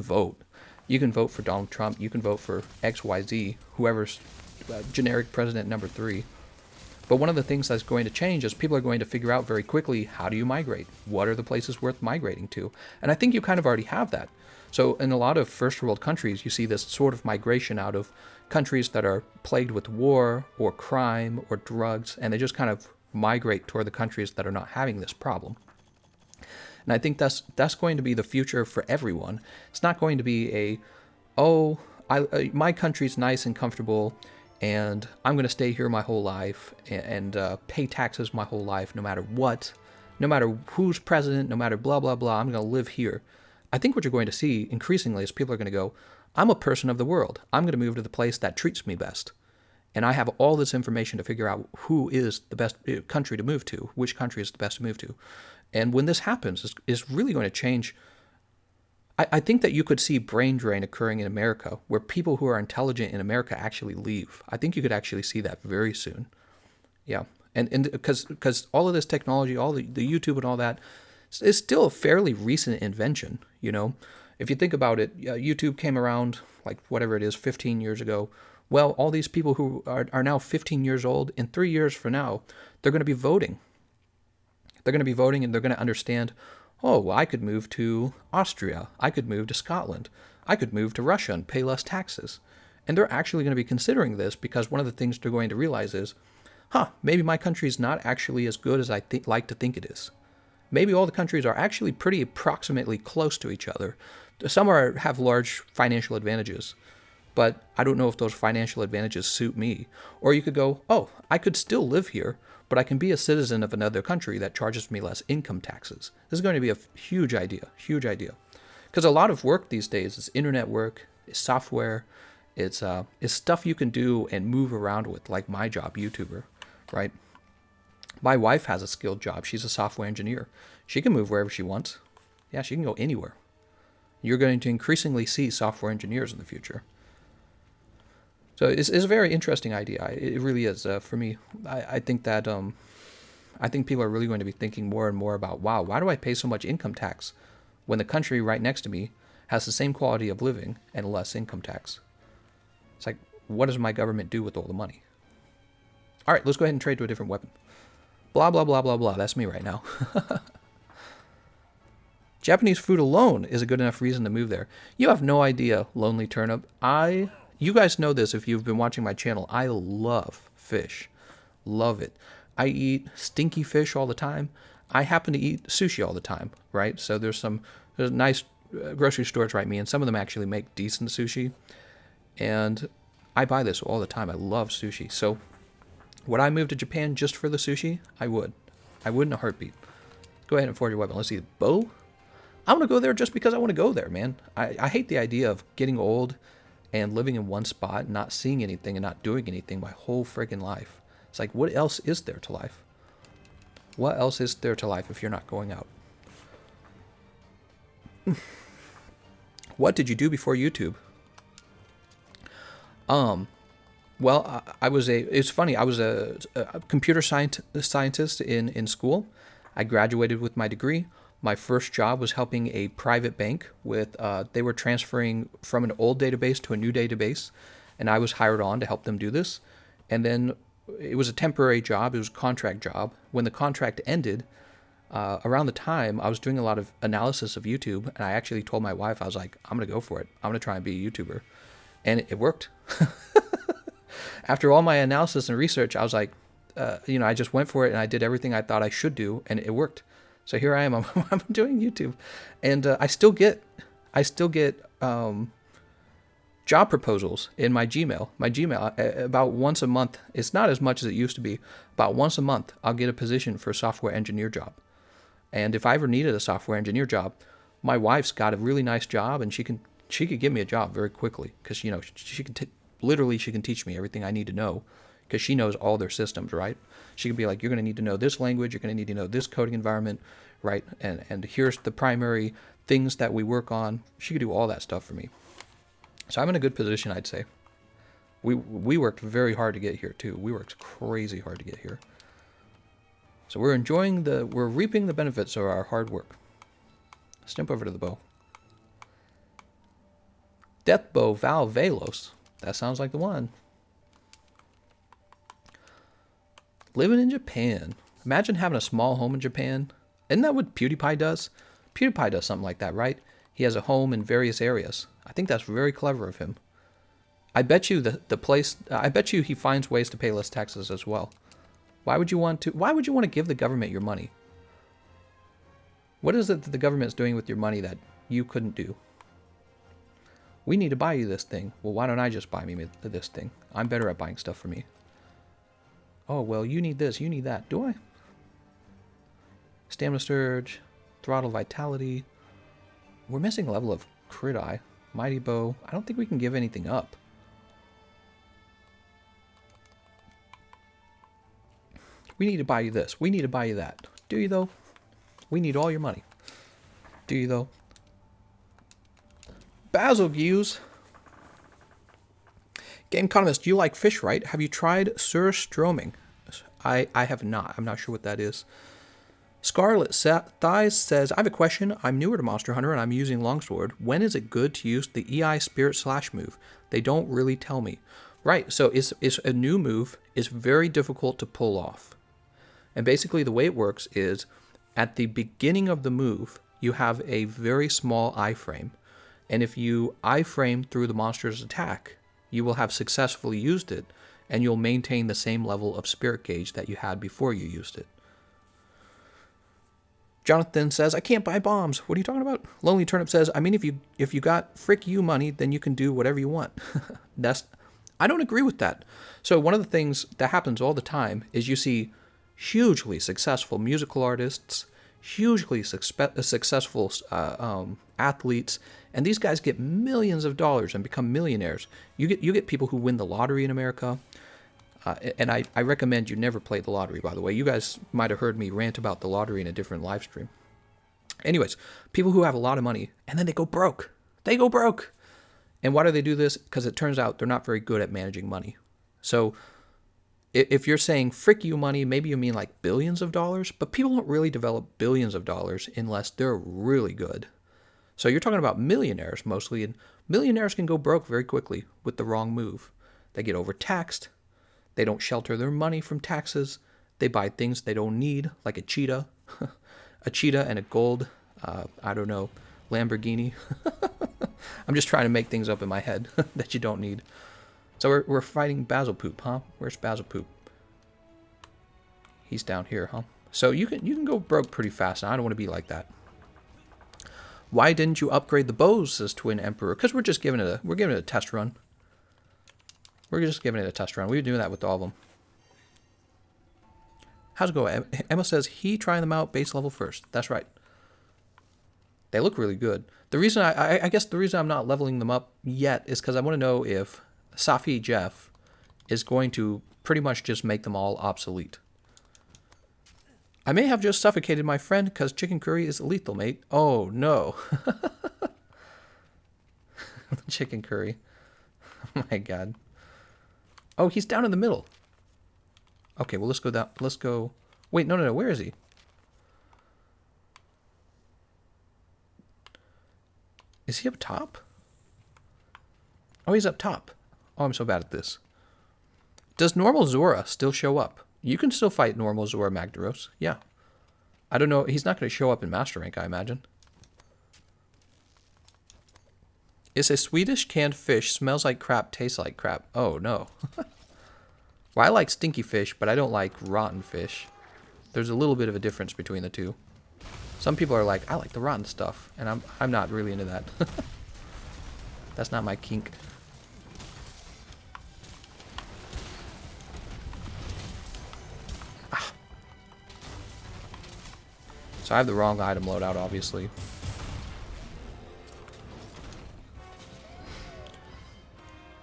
vote. You can vote for Donald Trump, you can vote for XYZ, whoever's generic president number 3. But one of the things that's going to change is people are going to figure out very quickly, how do you migrate? What are the places worth migrating to? And I think you kind of already have that. So in a lot of first world countries, you see this sort of migration out of countries that are plagued with war or crime or drugs, and they just kind of migrate toward the countries that are not having this problem. And I think that's going to be the future for everyone. It's not going to be my country's nice and comfortable, and I'm going to stay here my whole life and pay taxes my whole life, no matter what, no matter who's president, no matter blah, blah, blah, I'm going to live here. I think what you're going to see increasingly is people are going to go, I'm a person of the world. I'm going to move to the place that treats me best. And I have all this information to figure out who is the best country to move to, which country is the best to move to. And when this happens, it's really going to change. I think that you could see brain drain occurring in America, where people who are intelligent in America actually leave. I think you could actually see that very soon. Yeah. And because all of this technology, all the YouTube and all that, is still a fairly recent invention, you know? If you think about it, YouTube came around, like whatever it is, 15 years ago. Well, all these people who are now 15 years old, in 3 years from now, they're going to be voting. They're going to be voting, and they're going to understand, oh, well, I could move to Austria. I could move to Scotland. I could move to Russia and pay less taxes. And they're actually going to be considering this because one of the things they're going to realize is, maybe my country's not actually as good as I like to think it is. Maybe all the countries are actually pretty approximately close to each other. Some have large financial advantages, but I don't know if those financial advantages suit me. Or you could go, I could still live here, but I can be a citizen of another country that charges me less income taxes. This is going to be a huge idea. Because a lot of work these days is internet work, is software, it's stuff you can do and move around with, like my job, YouTuber, right? My wife has a skilled job. She's a software engineer. She can move wherever she wants. Yeah, she can go anywhere. You're going to increasingly see software engineers in the future. So it's a very interesting idea. It really is. For me, I think that I think people are really going to be thinking more and more about, wow, why do I pay so much income tax when the country right next to me has the same quality of living and less income tax? It's like, what does my government do with all the money? All right, let's go ahead and trade to a different weapon. Blah, blah, blah, blah, blah. That's me right now. Japanese food alone is a good enough reason to move there. You have no idea, Lonely Turnip. You guys know this if you've been watching my channel. I love fish. Love it. I eat stinky fish all the time. I happen to eat sushi all the time, right? So there's nice grocery stores right me, and some of them actually make decent sushi. And I buy this all the time. I love sushi. So would I move to Japan just for the sushi? I would. I would in a heartbeat. Go ahead and forge your weapon. Let's see. Bow? I want to go there just because I want to go there, man. I hate the idea of getting old and living in one spot, not seeing anything and not doing anything my whole friggin' life. It's like, what else is there to life? What else is there to life if you're not going out? What did you do before YouTube? Well, it's funny, I was a computer scientist in school. I graduated with my degree. My first job was helping a private bank with, they were transferring from an old database to a new database, and I was hired on to help them do this. And then it was a temporary job, it was a contract job. When the contract ended, around the time, I was doing a lot of analysis of YouTube, and I actually told my wife, I was like, I'm going to go for it. I'm going to try and be a YouTuber. And it worked. After all my analysis and research, I was like, I just went for it, and I did everything I thought I should do, and it worked. So here I am. I'm doing YouTube, and I still get job proposals in my Gmail. My Gmail about once a month. It's not as much as it used to be. About once a month, I'll get a position for a software engineer job. And if I ever needed a software engineer job, my wife's got a really nice job, and she could give me a job very quickly because she can she can teach me everything I need to know because she knows all their systems, right? She could be like, you're going to need to know this language, you're going to need to know this coding environment, right? And here's the primary things that we work on. She could do all that stuff for me. So I'm in a good position, I'd say. We worked very hard to get here too. We worked crazy hard to get here. So we're reaping the benefits of our hard work. Let's jump over to the bow. Deathbow Val Velos. That sounds like the one. Living in Japan. Imagine having a small home in Japan. Isn't that what PewDiePie does? PewDiePie does something like that, right? He has a home in various areas. I think that's very clever of him. I bet you I bet you he finds ways to pay less taxes as well. Why would you want to give the government your money? What is it that the government's doing with your money that you couldn't do? We need to buy you this thing. Well, why don't I just buy me this thing? I'm better at buying stuff for me. Oh, well, you need this, you need that. Do I? Stamina Surge, Throttle Vitality. We're missing a level of Crit Eye. Mighty Bow. I don't think we can give anything up. We need to buy you this. We need to buy you that. Do you, though? We need all your money. Do you, though? Basil Views. Gameconomist, you like fish, right? Have you tried surströmming? I have not. I'm not sure what that is. Scarlet Thighs says, I have a question. I'm newer to Monster Hunter and I'm using Longsword. When is it good to use the EI Spirit Slash move? They don't really tell me. Right, so it's a new move. It's very difficult to pull off. And basically the way it works is at the beginning of the move, you have a very small iframe. And if you iframe through the monster's attack, you will have successfully used it, and you'll maintain the same level of spirit gauge that you had before you used it. Jonathan says, I can't buy bombs. What are you talking about? Lonely Turnip says, I mean, if you got frick you money, then you can do whatever you want. I don't agree with that. So one of the things that happens all the time is you see hugely successful musical artists, hugely successful athletes, and these guys get millions of dollars and become millionaires. You get people who win the lottery in America. And I recommend you never play the lottery, by the way. You guys might have heard me rant about the lottery in a different live stream. Anyways, people who have a lot of money, and then they go broke. They go broke. And why do they do this? Because it turns out they're not very good at managing money. So if you're saying frick you money, maybe you mean like billions of dollars, but people don't really develop billions of dollars unless they're really good. So you're talking about millionaires mostly, and millionaires can go broke very quickly with the wrong move. They get overtaxed. They don't shelter their money from taxes. They buy things they don't need, like a cheetah. A cheetah and a gold I don't know, Lamborghini. I'm just trying to make things up in my head that you don't need. So we're fighting Basil Poop, huh? Where's Basil Poop? He's down here, huh? So you can go broke pretty fast, and I don't want to be like that. Why didn't you upgrade the bows, says Twin Emperor? Because we're giving it a test run. We're just giving it a test run. We were doing that with all of them. How's it go? Emma says he trying them out base level first. That's right. They look really good. The reason I guess the reason I'm not leveling them up yet is because I want to know if Safi Jeff is going to pretty much just make them all obsolete. I may have just suffocated my friend because chicken curry is lethal, mate. Oh, no. Chicken curry. Oh, my God. Oh, he's down in the middle. Okay, well, let's go down. Let's go. Wait, no. Where is he? Is he up top? Oh, he's up top. Oh, I'm so bad at this. Does normal Zora still show up? You can still fight normal Zora Magdaros. Yeah. I don't know. He's not going to show up in Master Rank, I imagine. It's a Swedish canned fish. Smells like crap. Tastes like crap. Oh, no. Well, I like stinky fish, but I don't like rotten fish. There's a little bit of a difference between the two. Some people are like, I like the rotten stuff. And I'm not really into that. That's not my kink. So I have the wrong item loadout, obviously.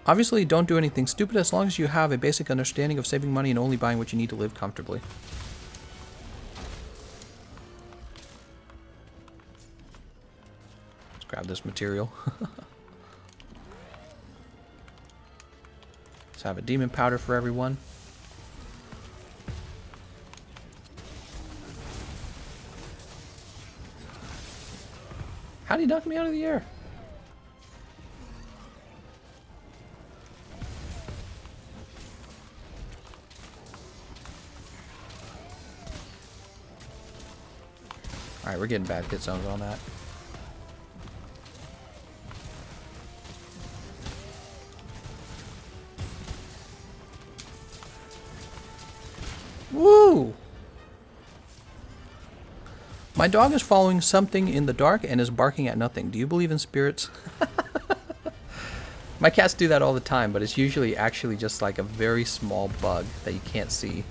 Obviously, don't do anything stupid as long as you have a basic understanding of saving money and only buying what you need to live comfortably. Let's grab this material. Let's have a demon powder for everyone. How did he knock me out of the air? Alright, we're getting bad hit zones on that. Woo! My dog is following something in the dark and is barking at nothing. Do you believe in spirits? My cats do that all the time, but it's usually actually just like a very small bug that you can't see.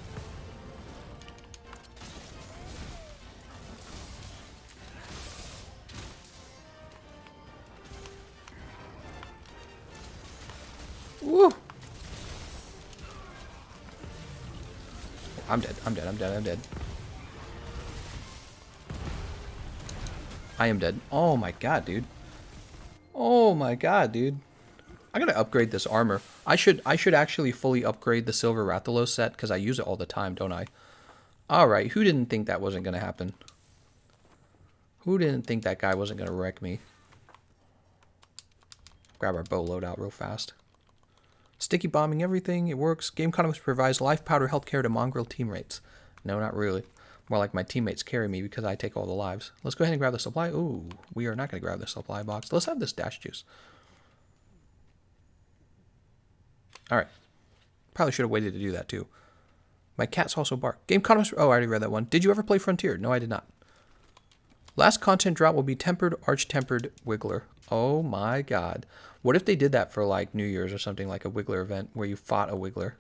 Woo! I'm dead. I am dead. Oh my god, dude. Oh my god, dude. I gotta upgrade this armor. I should actually fully upgrade the Silver Rathalos set, because I use it all the time, don't I? Alright, who didn't think that wasn't gonna happen? Who didn't think that guy wasn't gonna wreck me? Grab our bow loadout real fast. Sticky bombing everything, it works. Gameconomist provides life powder healthcare to mongrel teammates. No, not really. More like my teammates carry me because I take all the lives. Let's go ahead and grab the supply. Ooh, we are not going to grab the supply box. Let's have this dash juice. Alright. Probably should have waited to do that too. My cats also bark. Gameconomist. Oh, I already read that one. Did you ever play Frontier? No, I did not. Last content drop will be Tempered, Arch-Tempered Wiggler. Oh my god. What if they did that for like New Year's or something, like a Wiggler event where you fought a Wiggler?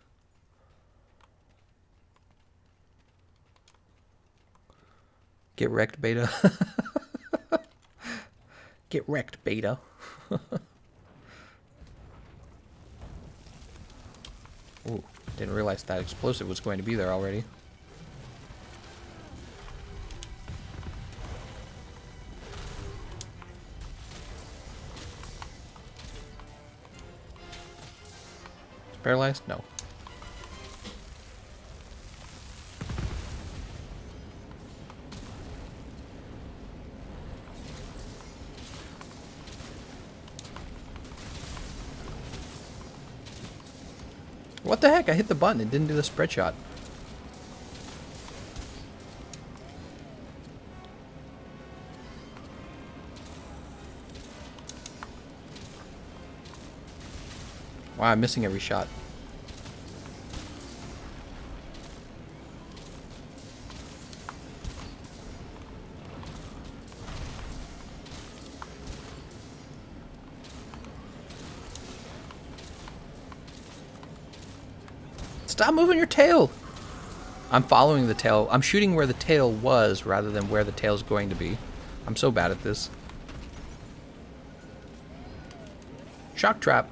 Get wrecked, beta. Get wrecked, beta. Ooh, didn't realize that explosive was going to be there already. It's paralyzed? No. What the heck? I hit the button. It didn't do the spread shot. Wow, I'm missing every shot. Stop moving your tail! I'm following the tail. I'm shooting where the tail was rather than where the tail's going to be. I'm so bad at this. Shock trap.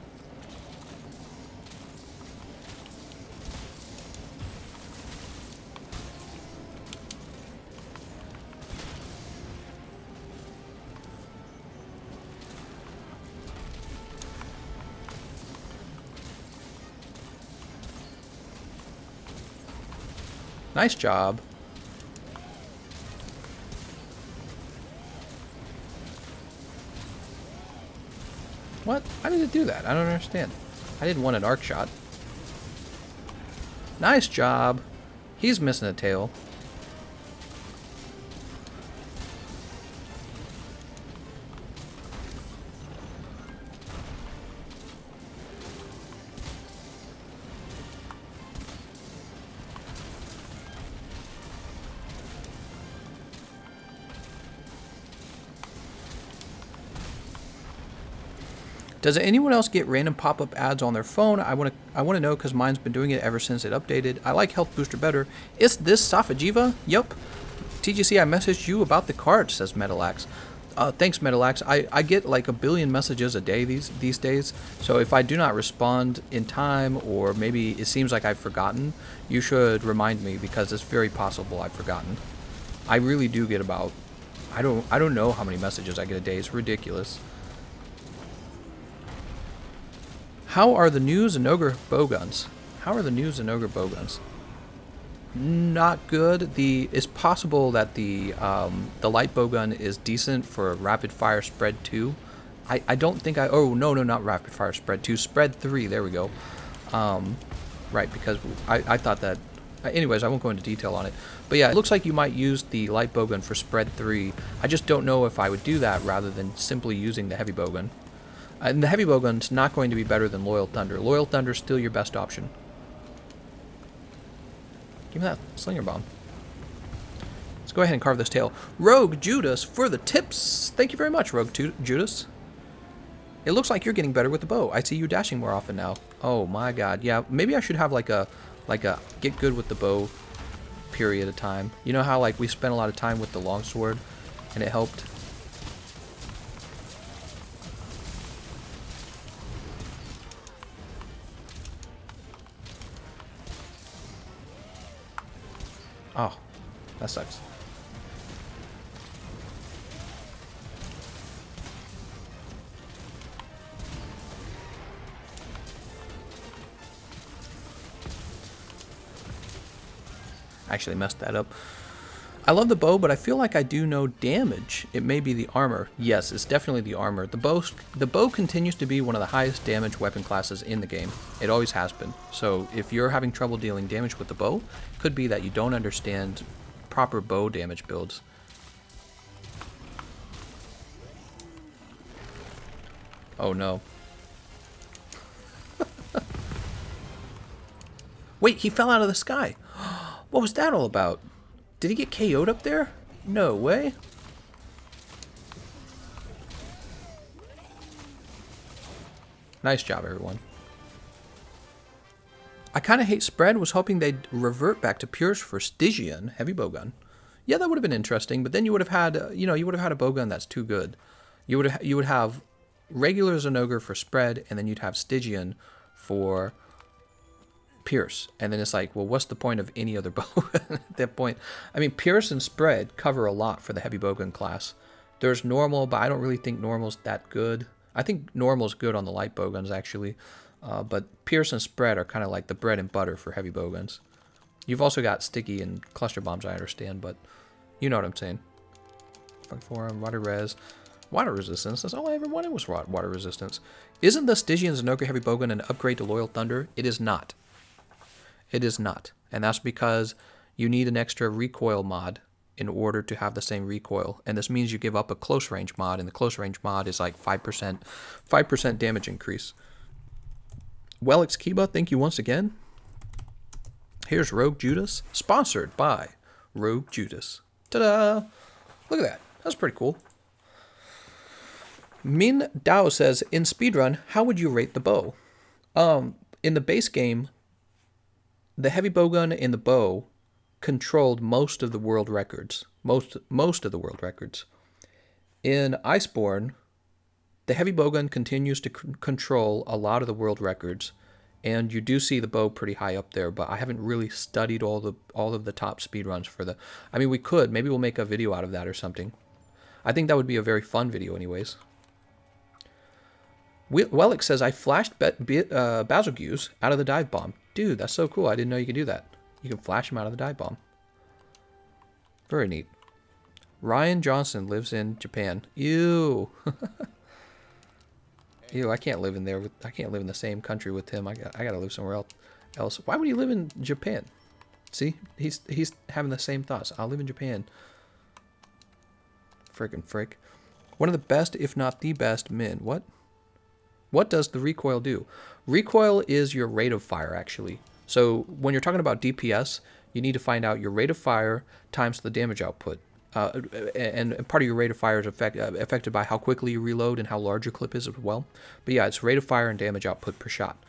Nice job. What? How did it do that? I don't understand. I didn't want an arc shot. Nice job. He's missing a tail. Does anyone else get random pop-up ads on their phone? I want to know because mine's been doing it ever since it updated. I like Health Booster better. Is this Safajiva? Yup. TGC, I messaged you about the card, says Metalax. Thanks, Metalax. I get like a billion messages a day these days. So if I do not respond in time, or maybe it seems like I've forgotten, you should remind me because it's very possible I've forgotten. I really do get about I don't know how many messages I get a day. It's ridiculous. How are the new Zinogre bowguns? How are the new Zinogre bowguns? Not good. It's possible that the light bowgun is decent for rapid fire spread 2. I don't think oh no not rapid fire spread 2, spread 3. There we go. Right, because I thought that. Anyways, I won't go into detail on it. But yeah, it looks like you might use the light bowgun for spread 3. I just don't know if I would do that rather than simply using the heavy bowgun. And the heavy bowgun's not going to be better than Loyal Thunder. Loyal Thunder's still your best option. Give me that slinger bomb. Let's go ahead and carve this tail. Rogue Judas for the tips. Thank you very much, Rogue Judas. It looks like you're getting better with the bow. I see you dashing more often now. Oh my god. Yeah, maybe I should have like a get good with the bow period of time. You know how like we spent a lot of time with the longsword and it helped? Oh, that sucks. Actually messed that up. I love the bow, but I feel like I do no damage. It may be the armor. Yes, it's definitely the armor. The bow continues to be one of the highest damage weapon classes in the game. It always has been. So if you're having trouble dealing damage with the bow, it could be that you don't understand proper bow damage builds. Oh no. Wait, he fell out of the sky. What was that all about? Did he get KO'd up there? No way. Nice job, everyone. I kind of hate spread. Was hoping they'd revert back to Pierce for Stygian heavy bowgun. Yeah, that would have been interesting. But then you would have had, you would have had a bowgun that's too good. You would have regular Zinogre for spread, and then you'd have Stygian for Pierce. And then it's like, well, what's the point of any other bow at that point? I mean, Pierce and spread cover a lot for the heavy bowgun class. There's normal, but I don't really think normal's that good. I think normal's good on the light bowguns, actually. But Pierce and spread are kind of like the bread and butter for heavy bowguns. You've also got sticky and cluster bombs, I understand, but you know what I'm saying. Fuck forum, water res. Water resistance, that's all I ever wanted was water resistance. Isn't the Stygian Zinogre heavy bowgun an upgrade to Loyal Thunder? It is not. It is not. And that's because you need an extra recoil mod in order to have the same recoil. And this means you give up a close range mod, and the close range mod is like 5% damage increase. Wellix Kiba, thank you once again. Here's Rogue Judas, sponsored by Rogue Judas. Ta-da! Look at that. That's pretty cool. Min Dao says, in speedrun, how would you rate the bow? In the base game, the heavy bowgun and the bow controlled most of the world records. Most of the world records. In Iceborne, the heavy bowgun continues to control a lot of the world records, and you do see the bow pretty high up there, but I haven't really studied all of the top speedruns for the... I mean, we could. Maybe we'll make a video out of that or something. I think that would be a very fun video anyways. Wellick says, I flashed Basilgeuse out of the dive bomb. Dude, that's so cool. I didn't know you could do that. You can flash him out of the dive bomb. Very neat. Ryan Johnson lives in Japan. Ew. Ew, I can't live in there. I can't live in the same country with him. I gotta live somewhere else. Why would he live in Japan? See, he's having the same thoughts. I'll live in Japan. Frickin' frick. One of the best, if not the best, men. What? What does the recoil do? Recoil is your rate of fire, actually. So when you're talking about DPS, you need to find out your rate of fire times the damage output. And part of your rate of fire is affected by how quickly you reload and how large your clip is as well. But yeah, it's rate of fire and damage output per shot.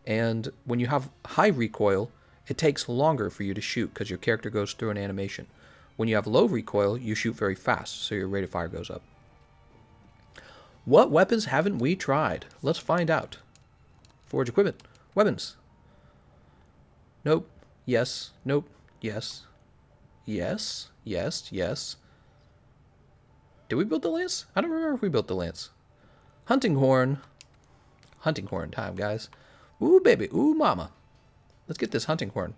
And when you have high recoil, it takes longer for you to shoot because your character goes through an animation. When you have low recoil, you shoot very fast, so your rate of fire goes up. What weapons haven't we tried? Let's find out. Forge equipment. Weapons. Nope. Yes. Nope. Yes. Yes. Yes. Yes. Did we build the lance? I don't remember if we built the lance. Hunting horn. Hunting horn time, guys. Ooh, baby. Ooh, mama. Let's get this hunting horn.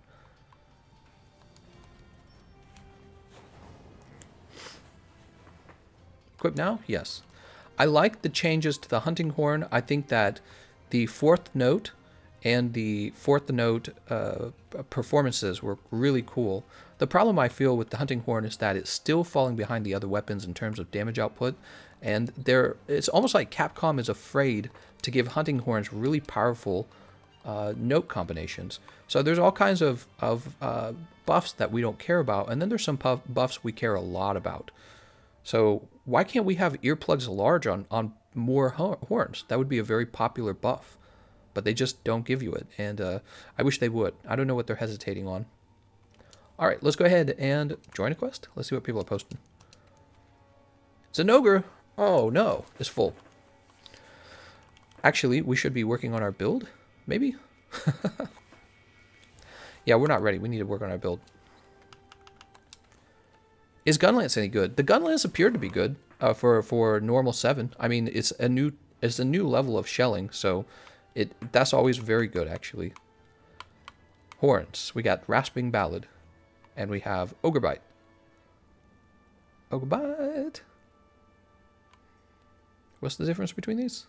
Equip now? Yes. I like the changes to the hunting horn. I think that the fourth note and the fourth note performances were really cool. The problem I feel with the hunting horn is that it's still falling behind the other weapons in terms of damage output, and it's almost like Capcom is afraid to give hunting horns really powerful note combinations. So there's all kinds of buffs that we don't care about, and then there's some buffs we care a lot about. So why can't we have earplugs large on more horns? That would be a very popular buff. But they just don't give you it, and I wish they would. I don't know what they're hesitating on. All right, let's go ahead and join a quest. Let's see what people are posting. Zinogre, oh no, is full. Actually, we should be working on our build, maybe? Yeah, we're not ready. We need to work on our build. Is Gunlance any good? The Gunlance appeared to be good for normal 7. I mean, it's a new level of shelling, so that's always very good, actually. Horns. We got Rasping Ballad. And we have Ogre Bite. Ogre Bite. What's the difference between these?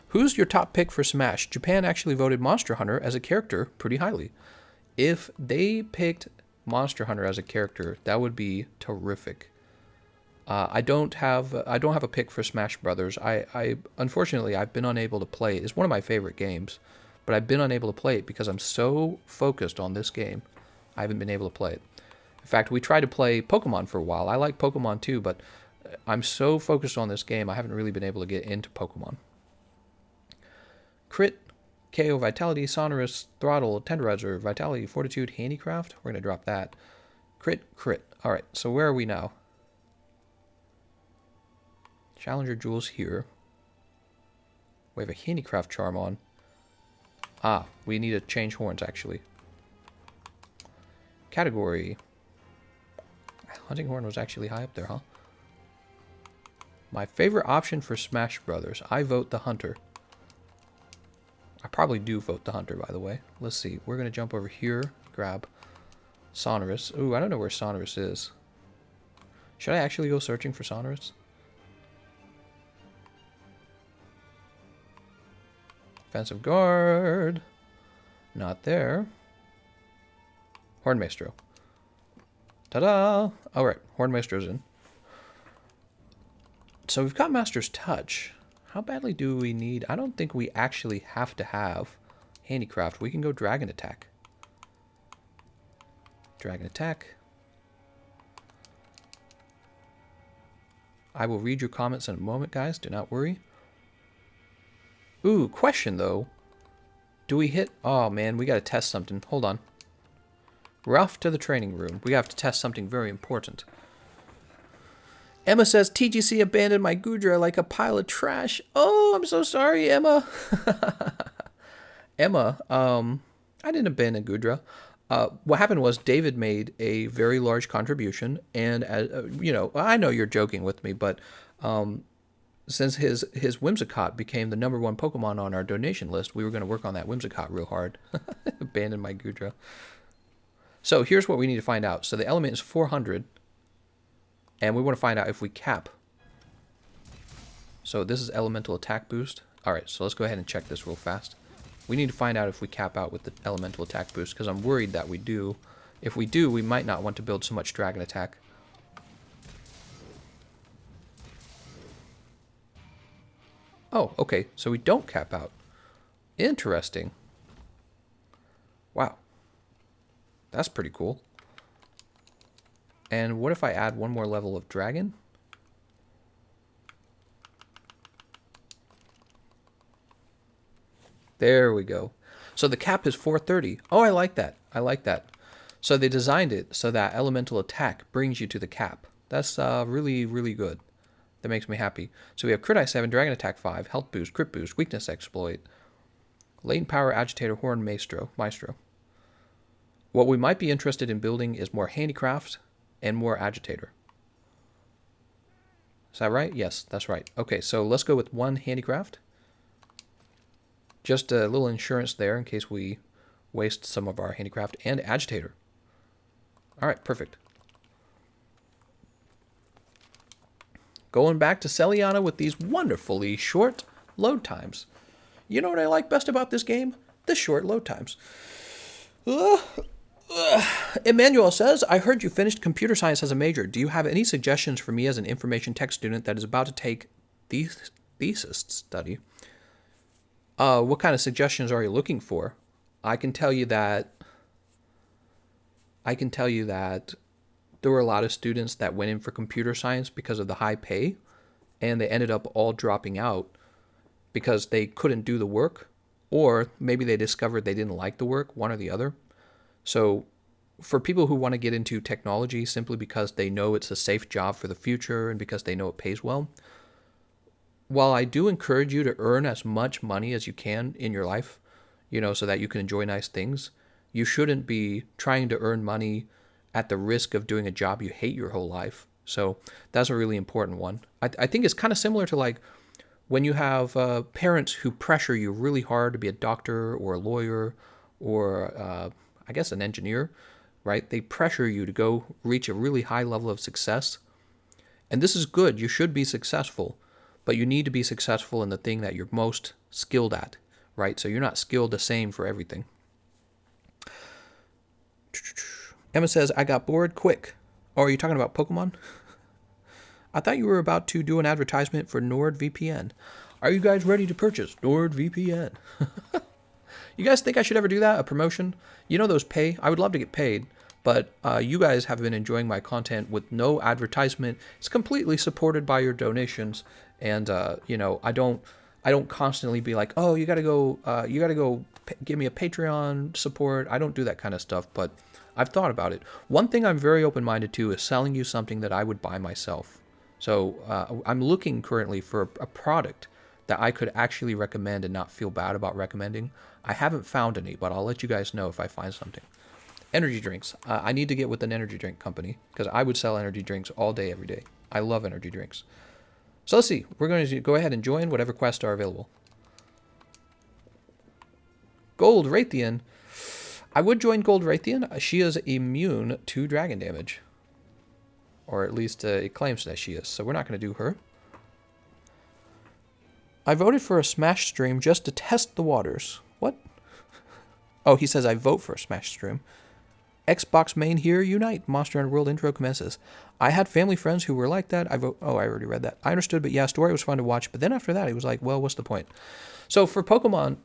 Who's your top pick for Smash? Japan actually voted Monster Hunter as a character pretty highly. If they picked Monster Hunter as a character, that would be terrific. I don't have a pick for Smash Brothers. I unfortunately I've been unable to play it. It's one of my favorite games, but I've been unable to play it because I'm so focused on this game. I haven't been able to play it. In fact, we tried to play Pokemon for a while. I like Pokemon too, but I'm so focused on this game, I haven't really been able to get into Pokemon. Crit, KO, Vitality, Sonorous, Throttle, Tenderizer, Vitality, Fortitude, Handicraft. We're going to drop that. Crit, crit. All right, so where are we now? Challenger Jewels here. We have a Handicraft charm on. Ah, we need to change horns, actually. Category. Hunting Horn was actually high up there, huh? My favorite option for Smash Brothers. I vote the Hunter. I probably do vote the Hunter, by the way. Let's see. We're going to jump over here. Grab Sonorous. Ooh, I don't know where Sonorous is. Should I actually go searching for Sonorous? Offensive Guard. Not there. Horn Maestro. Ta-da! Alright, Horn Maestro's in. So we've got Master's Touch. How badly do we need... I don't think we actually have to have handicraft. We can go dragon attack. Dragon attack. I will read your comments in a moment, guys. Do not worry. Ooh, question, though. Do we hit... Oh, man, we got to test something. Hold on. We're off to the training room. We have to test something very important. Emma says, TGC abandoned my Gudra like a pile of trash. Oh, I'm so sorry, Emma. Emma, I didn't abandon Gudra. What happened was David made a very large contribution, and you know, I know you're joking with me, but since his Whimsicott became the #1 Pokemon on our donation list, we were going to work on that Whimsicott real hard. Abandon my Gudra. So here's what we need to find out. So the element is 400, and we want to find out if we cap. So this is elemental attack boost. All right, so let's go ahead and check this real fast. We need to find out if we cap out with the elemental attack boost, because I'm worried that we do. If we do, we might not want to build so much dragon attack. Oh, okay, so we don't cap out. Interesting. Wow. That's pretty cool. And what if I add one more level of dragon? There we go. So the cap is 430. Oh, I like that. I like that. So they designed it so that elemental attack brings you to the cap. That's really, really good. That makes me happy. So we have crit I7, dragon attack 5, health boost, crit boost, weakness exploit, latent power, agitator, horn, maestro. What we might be interested in building is more handicraft and more agitator. Is that right? Yes, that's right. Okay, so let's go with 1 handicraft. Just a little insurance there in case we waste some of our handicraft and agitator. All right, perfect. Going back to Celiana with these wonderfully short load times. You know what I like best about this game? The short load times. Emmanuel says, I heard you finished computer science as a major. Do you have any suggestions for me as an information tech student that is about to take thesis study? What kind of suggestions are you looking for? I can tell you that there were a lot of students that went in for computer science because of the high pay, and they ended up all dropping out because they couldn't do the work, or maybe they discovered they didn't like the work, one or the other. So for people who want to get into technology simply because they know it's a safe job for the future and because they know it pays well, while I do encourage you to earn as much money as you can in your life, you know, so that you can enjoy nice things, you shouldn't be trying to earn money at the risk of doing a job you hate your whole life. So that's a really important one. I think it's kind of similar to like when you have parents who pressure you really hard to be a doctor or a lawyer or I guess an engineer, right? They pressure you to go reach a really high level of success. And this is good. You should be successful, but you need to be successful in the thing that you're most skilled at, right? So you're not skilled the same for everything. Emma says, I got bored quick. Oh, are you talking about Pokemon? I thought you were about to do an advertisement for NordVPN. Are you guys ready to purchase NordVPN? You guys think I should ever do that? A promotion? You know those pay? I would love to get paid, but you guys have been enjoying my content with no advertisement. It's completely supported by your donations, and you know, I don't constantly be like, oh, you gotta go give me a Patreon support. I don't do that kind of stuff, but I've thought about it. One thing I'm very open-minded to is selling you something that I would buy myself. So I'm looking currently for a product that I could actually recommend and not feel bad about recommending. I haven't found any, but I'll let you guys know if I find something. Energy drinks. I need to get with an energy drink company because I would sell energy drinks all day, every day. I love energy drinks. So let's see. We're going to go ahead and join whatever quests are available. Gold Raytheon. I would join Gold Raytheon. She is immune to dragon damage. Or at least it claims that she is. So we're not going to do her. I voted for a Smash stream just to test the waters. What? Oh, he says I vote for a Smash stream. Xbox main here, unite. Monster Hunter World intro commences. I had family friends who were like that. I already read that. I understood, but yeah, story was fun to watch. But then after that, it was like, well, what's the point? So for Pokemon,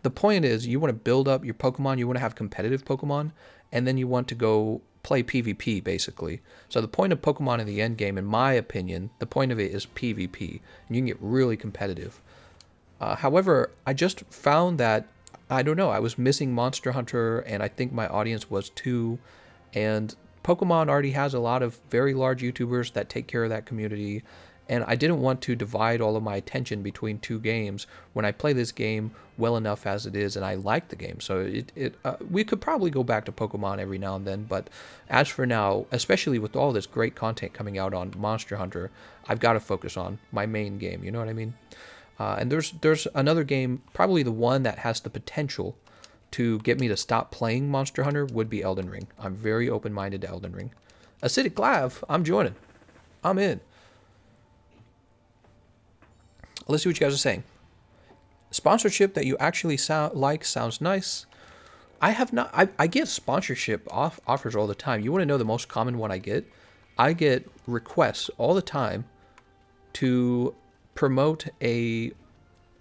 the point is you want to build up your Pokemon. You want to have competitive Pokemon, and then you want to go play PvP, basically. So the point of Pokemon in the end game, in my opinion, the point of it is PvP. And you can get really competitive. However, I just found that, I don't know, I was missing Monster Hunter, and I think my audience was too. And Pokemon already has a lot of very large YouTubers that take care of that community. And I didn't want to divide all of my attention between two games when I play this game well enough as it is, and I like the game. So we could probably go back to Pokemon every now and then, but as for now, especially with all this great content coming out on Monster Hunter, I've got to focus on my main game. You know what I mean? And there's another game, probably the one that has the potential to get me to stop playing Monster Hunter would be Elden Ring. I'm very open-minded to Elden Ring. Acidic Glav, I'm joining. I'm in. Let's see what you guys are saying. Sponsorship that you actually sounds nice. I have not. I get sponsorship offers all the time. You want to know the most common one I get? I get requests all the time to promote an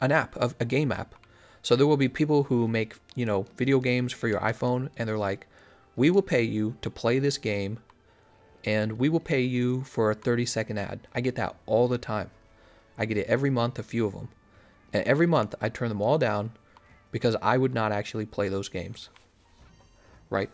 app, of a game app. So there will be people who make, video games for your iPhone, and they're like, we will pay you to play this game, and we will pay you for a 30-second ad. I get that all the time. I get it every month, a few of them. And every month I turn them all down because I would not actually play those games. Right?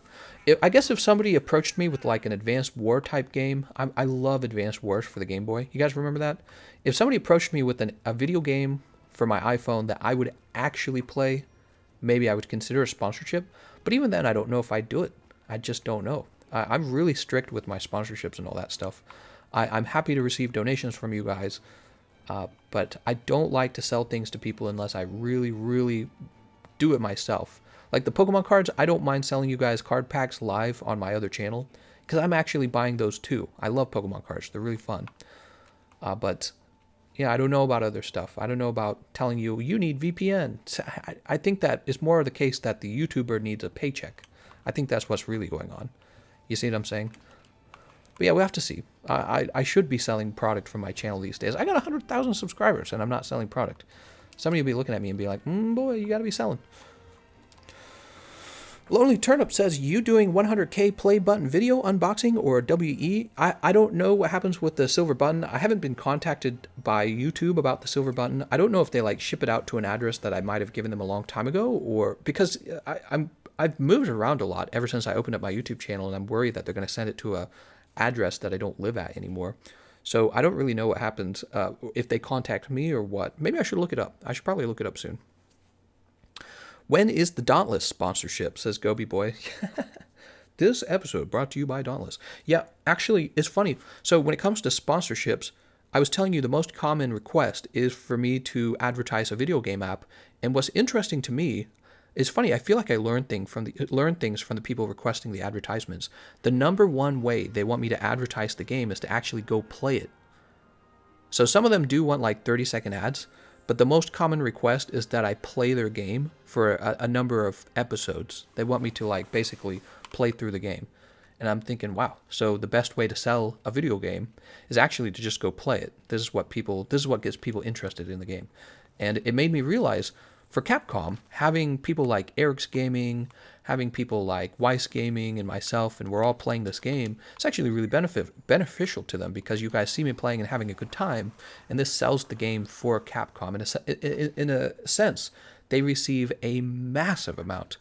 I guess if somebody approached me with like an Advanced War type game, I love Advanced Wars for the Game Boy. You guys remember that? If somebody approached me with a video game for my iPhone that I would actually play, maybe I would consider a sponsorship. But even then, I don't know if I'd do it. I just don't know. I'm really strict with my sponsorships and all that stuff. I'm happy to receive donations from you guys. But I don't like to sell things to people unless I really, really do it myself. Like the Pokemon cards, I don't mind selling you guys card packs live on my other channel, because I'm actually buying those too. I love Pokemon cards. They're really fun. But yeah, I don't know about other stuff. I don't know about telling you, you need VPN. I think that is more of the case that the YouTuber needs a paycheck. I think that's what's really going on. You see what I'm saying? But yeah, we'll have to see. I should be selling product from my channel these days. I got 100,000 subscribers, and I'm not selling product. Somebody will be looking at me and be like, boy, you got to be selling. Lonely Turnip says, you doing 100K play button video unboxing or WE? I don't know what happens with the silver button. I haven't been contacted by YouTube about the silver button. I don't know if they like ship it out to an address that I might have given them a long time ago, or because I've moved around a lot ever since I opened up my YouTube channel, and I'm worried that they're going to send it to a address that I don't live at anymore. So I don't really know what happens if they contact me or what. Maybe I should look it up. I should probably look it up soon. When is the Dauntless sponsorship, says Gobi Boy. This episode brought to you by Dauntless. Yeah, actually, it's funny. So when it comes to sponsorships, I was telling you the most common request is for me to advertise a video game app. And what's interesting to me, it's funny, I feel like I learn things from the people requesting the advertisements. The number one way they want me to advertise the game is to actually go play it. So some of them do want like 30-second ads, but the most common request is that I play their game for a number of episodes. They want me to like basically play through the game. And I'm thinking, wow, so the best way to sell a video game is actually to just go play it. This is what gets people interested in the game. And it made me realize, for Capcom, having people like Eric's Gaming, having people like Weiss Gaming and myself, and we're all playing this game, it's actually really beneficial to them, because you guys see me playing and having a good time, and this sells the game for Capcom. In a sense, they receive a massive amount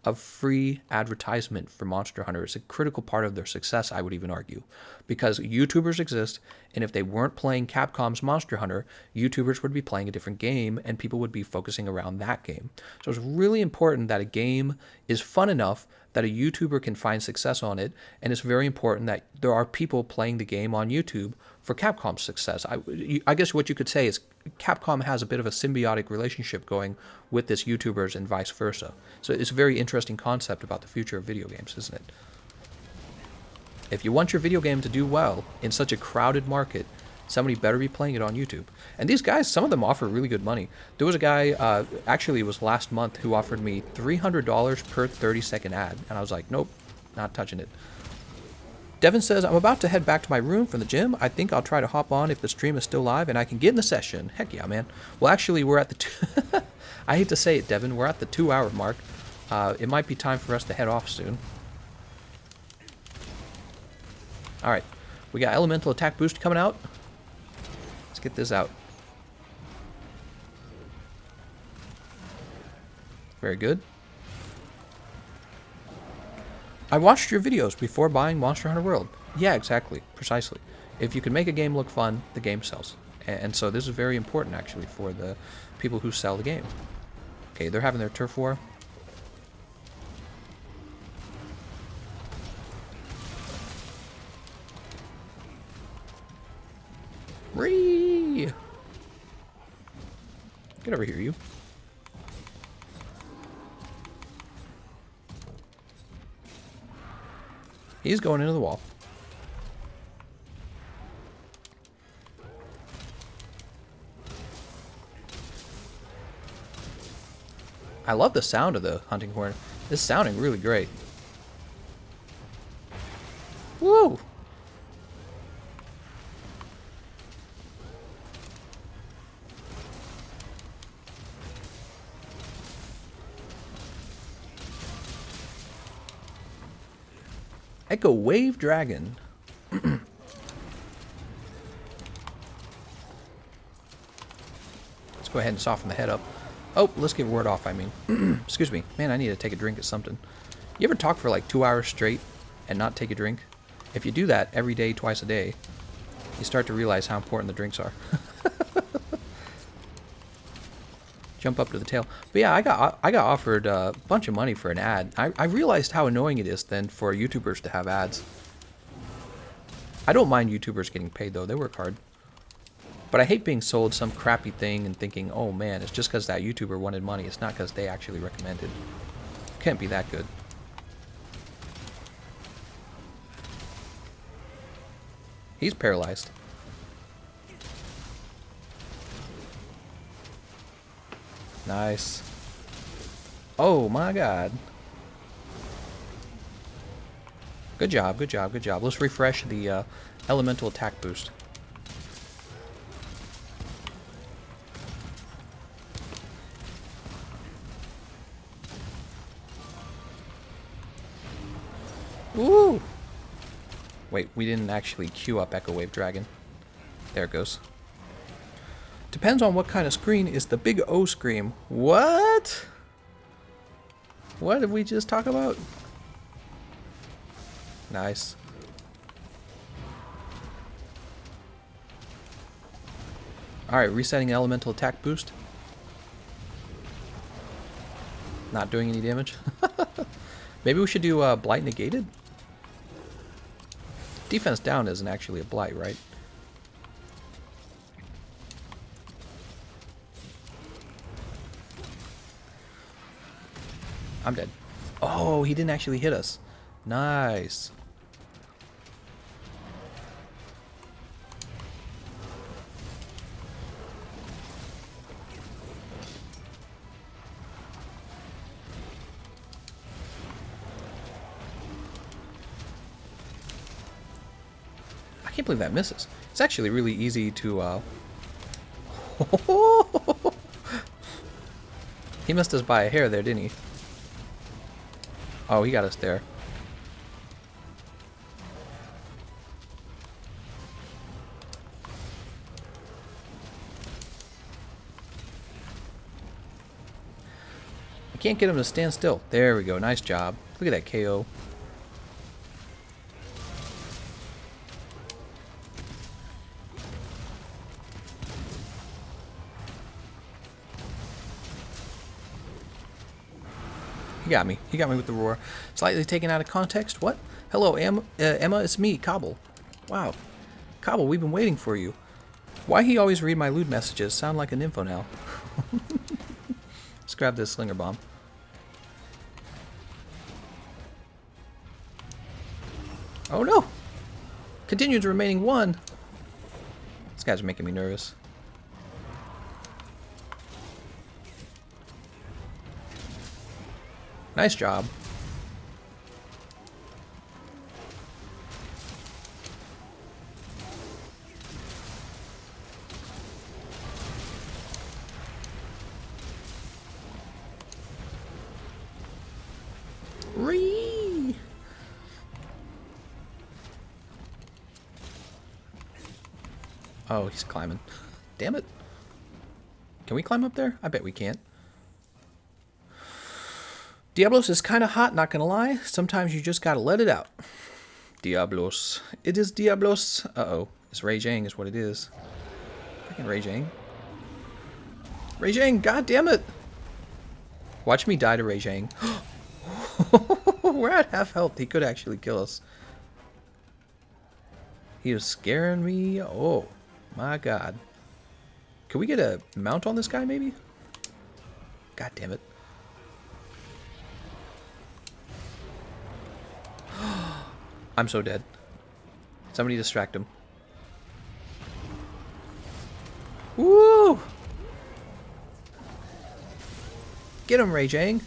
of free advertisement for Monster Hunter. It's a critical part of their success, I would even argue, because YouTubers exist, and if they weren't playing Capcom's Monster Hunter, YouTubers would be playing a different game, and people would be focusing around that game. So it's really important that a game is fun enough that a YouTuber can find success on it, and it's very important that there are people playing the game on YouTube for Capcom's success. I guess what you could say is Capcom has a bit of a symbiotic relationship going with this YouTubers and vice versa. So it's a very interesting concept about the future of video games, isn't it? If you want your video game to do well in such a crowded market, somebody better be playing it on YouTube. And these guys, some of them offer really good money. There was a guy, actually it was last month, who offered me $300 per 30-second ad. And I was like, nope, not touching it. Devin says, I'm about to head back to my room from the gym. I think I'll try to hop on if the stream is still live and I can get in the session. Heck yeah, man. Well, actually, we're at the... I hate to say it, Devin. We're at the 2-hour mark. It might be time for us to head off soon. Alright. We got elemental attack boost coming out. Let's get this out. Very good. I watched your videos before buying Monster Hunter World. Yeah, exactly. Precisely. If you can make a game look fun, the game sells. And so this is very important, actually, for the people who sell the game. Okay, they're having their turf war. Ree! Get over here, you. He's going into the wall. I love the sound of the hunting horn. It's sounding really great. Woo! Echo Wave Dragon. Let's go ahead and soften the head up. Oh, let's get word off, I mean. Excuse me. Man, I need to take a drink of something. You ever talk for like 2 hours straight and not take a drink? If you do that every day, twice a day, you start to realize how important the drinks are. Jump up to the tail. But yeah, I got offered a bunch of money for an ad. I realized how annoying it is then for YouTubers to have ads. I don't mind YouTubers getting paid though. They work hard. But I hate being sold some crappy thing and thinking, oh man, it's just because that YouTuber wanted money. It's not because they actually recommended. Can't be that good. He's paralyzed. Nice. Oh my god. Good job, good job, good job. Let's refresh the elemental attack boost. Woo! Wait, we didn't actually queue up Echo Wave Dragon. There it goes. Depends on what kind of screen is the big O scream. What? What did we just talk about? Nice. Alright, resetting elemental attack boost. Not doing any damage. Maybe we should do Blight Negated? Defense down isn't actually a blight, right? I'm dead. Oh, he didn't actually hit us. Nice. I can't believe that misses. It's actually really easy to... He missed us by a hair there, didn't he? Oh, he got us there. I can't get him to stand still. There we go. Nice job. Look at that KO. He got me. He got me with the roar. Slightly taken out of context. What? Hello, Emma, it's me, Cobble. Wow. Cobble, we've been waiting for you. Why he always read my lewd messages? Sound like an info now. Let's grab this slinger bomb. Oh no! Continues remaining one. guy's making me nervous. Nice job. Ree! Oh, he's climbing. Damn it. Can we climb up there? I bet we can't. Diablos is kind of hot, not gonna lie. Sometimes you just gotta let it out. Diablos. It is Diablos. Uh-oh. It's Raging is what it is. Freaking Raging. Raging, god damn it! Watch me die to Raging. We're at half health. He could actually kill us. He was scaring me. Oh, my god. Can we get a mount on this guy, maybe? God damn it. I'm so dead. Somebody distract him. Woo! Get him, Raging.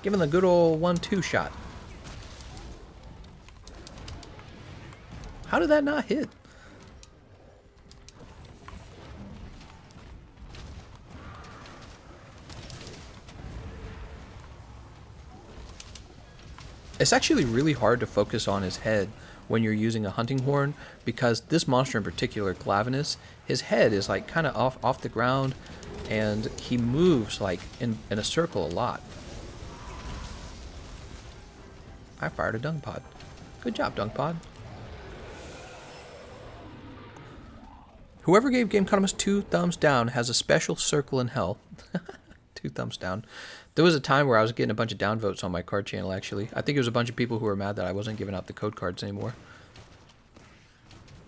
Give him the good old 1-2 shot. How did that not hit? It's actually really hard to focus on his head when you're using a hunting horn, because this monster in particular, Glavenus, his head is like kind of off the ground, and he moves like in a circle a lot. I fired a dung pod. Good job, dung pod. Whoever gave Gameconomist 2 thumbs down has a special circle in hell. 2 thumbs down. There was a time where I was getting a bunch of downvotes on my card channel, actually. I think it was a bunch of people who were mad that I wasn't giving out the code cards anymore.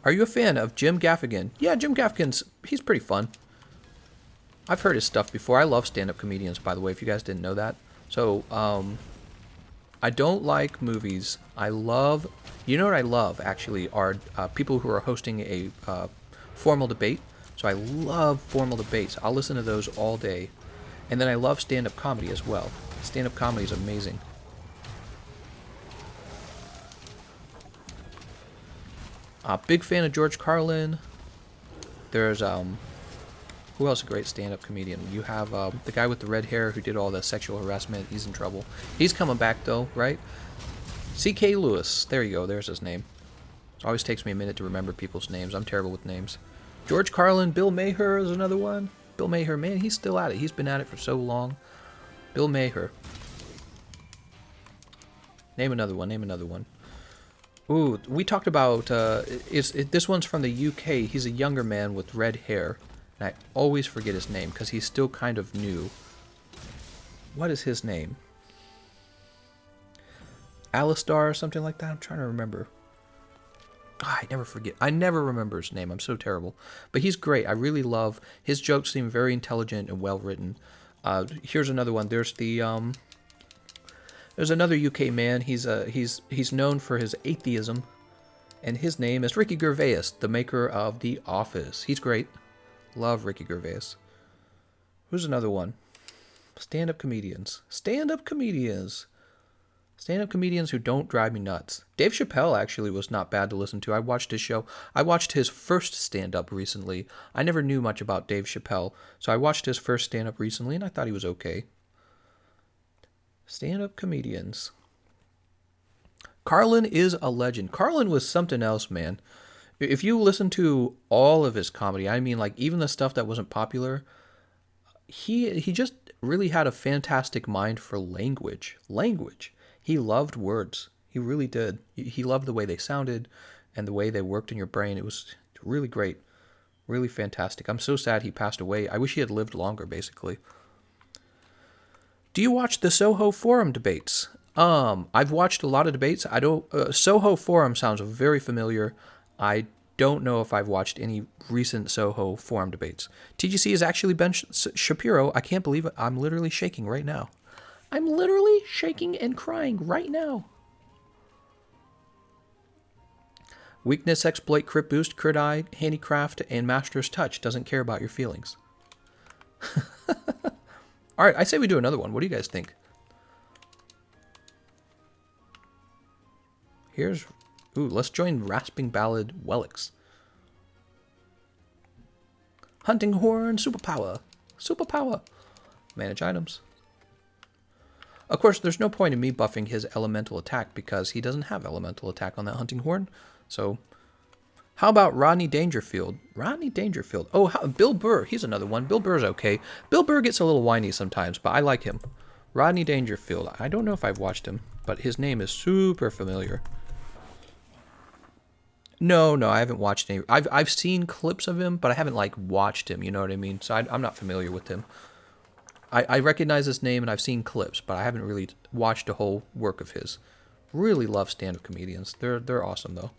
Are you a fan of Jim Gaffigan? Yeah, Jim Gaffigan's, he's pretty fun. I've heard his stuff before. I love stand-up comedians, by the way, if you guys didn't know that. So, I don't like movies. I love, you know what I love, actually, are people who are hosting a formal debate. So I love formal debates. I'll listen to those all day. And then I love stand-up comedy as well. Stand-up comedy is amazing. Big fan of George Carlin. There's, who else is a great stand-up comedian? You have the guy with the red hair who did all the sexual harassment. He's in trouble. He's coming back, though, right? C.K. Lewis. There you go. There's his name. It always takes me a minute to remember people's names. I'm terrible with names. George Carlin. Bill Maher is another one. Bill Maher, man, he's still at it. He's been at it for so long. Bill Maher. Name another one. Name another one. Ooh, we talked about, this one's from the UK. He's a younger man with red hair. And I always forget his name because he's still kind of new. What is his name? Alistar or something like that? I'm trying to remember. I never forget. I never remember his name. I'm so terrible. But he's great. I really love his jokes. Seem very intelligent and well written. Here's another one. There's another UK man. He's known for his atheism, and his name is Ricky Gervais, the maker of The Office. He's great. Love Ricky Gervais. Who's another one? Stand-up comedians. Stand-up comedians. Stand-up comedians who don't drive me nuts. Dave Chappelle actually was not bad to listen to. I watched his show. I watched his first stand-up recently. I never knew much about Dave Chappelle, so I watched his first stand-up recently, and I thought he was okay. Stand-up comedians. Carlin is a legend. Carlin was something else, man. If you listen to all of his comedy, I mean, like, even the stuff that wasn't popular, he just really had a fantastic mind for language. He loved words. He really did. He loved the way they sounded and the way they worked in your brain. It was really great. Really fantastic. I'm so sad he passed away. I wish he had lived longer, basically. Do you watch the Soho Forum debates? I've watched a lot of debates. I don't. Soho Forum sounds very familiar. I don't know if I've watched any recent Soho Forum debates. TGC is actually Ben Shapiro. I can't believe it. I'm literally shaking right now. I'm literally shaking and crying right now. Weakness, exploit, crit boost, crit eye, handicraft, and master's touch. Doesn't care about your feelings. Alright, I say we do another one. What do you guys think? Here's... Ooh, let's join Rasping Ballad Wellix. Hunting Horn, Superpower. Superpower. Manage items. Of course, there's no point in me buffing his elemental attack because he doesn't have elemental attack on that Hunting Horn. So, how about Rodney Dangerfield? Rodney Dangerfield. Oh, Bill Burr. He's another one. Bill Burr's okay. Bill Burr gets a little whiny sometimes, but I like him. Rodney Dangerfield. I don't know if I've watched him, but his name is super familiar. No, I haven't watched any. I've seen clips of him, but I haven't, like, watched him, you know what I mean? So I'm not familiar with him. I recognize his name, and I've seen clips, but I haven't really watched a whole work of his. Really love stand-up comedians. They're awesome, though.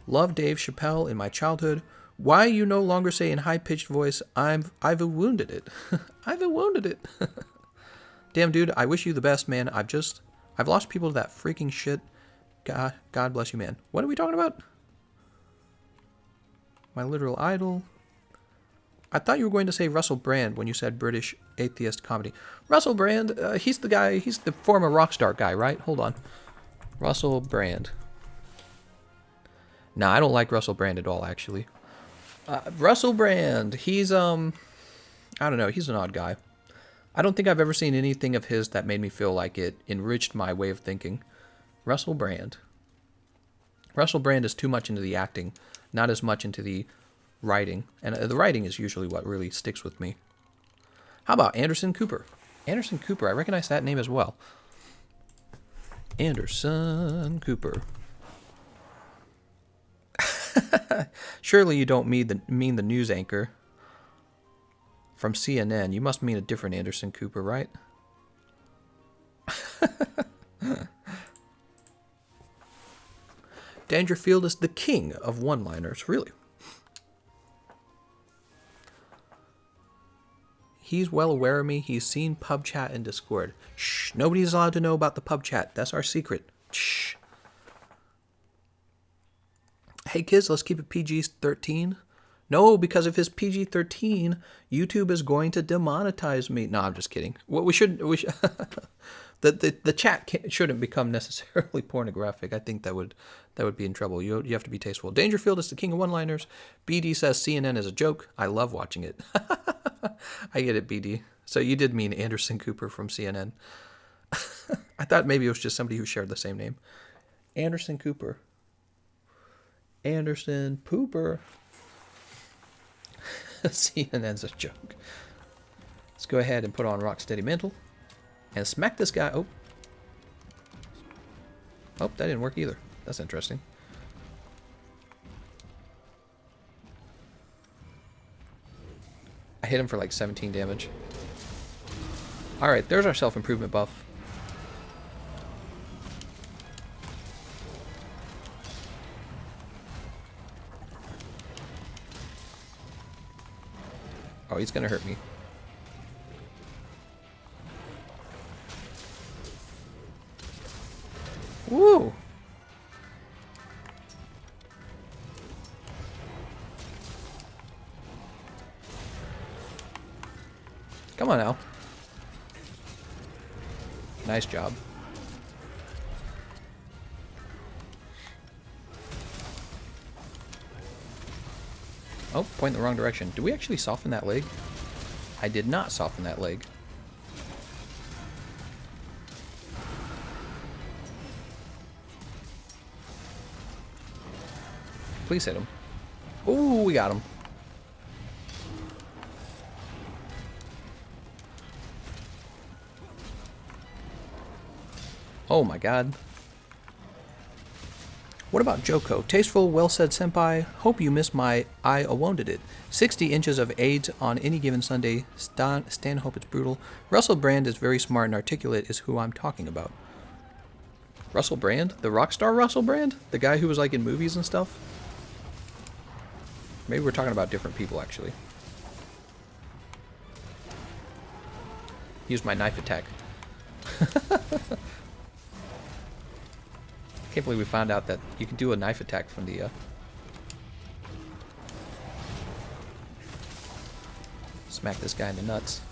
Love Dave Chappelle in my childhood. Why you no longer say in high-pitched voice, I've wounded it. I've wounded it. Damn, dude, I wish you the best, man. I've lost people to that freaking shit. God bless you, man. What are we talking about? My literal idol. I thought you were going to say Russell Brand when you said British atheist comedy. Russell Brand, he's the guy, he's the former Rockstar guy, right? Hold on. Russell Brand. Nah, I don't like Russell Brand at all, actually. Russell Brand, he's, I don't know, he's an odd guy. I don't think I've ever seen anything of his that made me feel like it enriched my way of thinking. Russell Brand. Russell Brand is too much into the acting, not as much into the writing. And the writing is usually what really sticks with me. How about Anderson Cooper? Anderson Cooper, I recognize that name as well. Anderson Cooper. Surely you don't mean the news anchor from CNN. You must mean a different Anderson Cooper, right? Dangerfield is the king of one-liners, really. He's well aware of me. He's seen pub chat and Discord. Shh, nobody's allowed to know about the pub chat. That's our secret. Shh. Hey kids, let's keep it PG-13. No, because if it's PG-13, YouTube is going to demonetize me. No, I'm just kidding. What we should the chat shouldn't become necessarily pornographic. I think that would be in trouble. You have to be tasteful. Dangerfield is the king of one-liners. BD says CNN is a joke. I love watching it. I get it, BD. So you did mean Anderson Cooper from CNN. I thought maybe it was just somebody who shared the same name. Anderson Cooper. Anderson Pooper. CNN's a joke. Let's go ahead and put on Rocksteady Mental. And smack this guy. Oh, that didn't work either. That's interesting. I hit him for like 17 damage. Alright, there's our self-improvement buff. Oh, he's gonna hurt me. Woo! Come on now. Nice job. Oh, point in the wrong direction. Did we actually soften that leg? I did not soften that leg. Please hit him. Ooh, we got him. Oh my god. What about Joko? Tasteful, well said senpai. Hope you missed my I wounded it. 60 inches of AIDS on any given Sunday. Stan hope it's brutal. Russell Brand is very smart and articulate is who I'm talking about. Russell Brand? The rock star Russell Brand? The guy who was like in movies and stuff? Maybe we're talking about different people actually. Use my knife attack. Can't believe we found out that you can do a knife attack from the... Smack this guy in the nuts.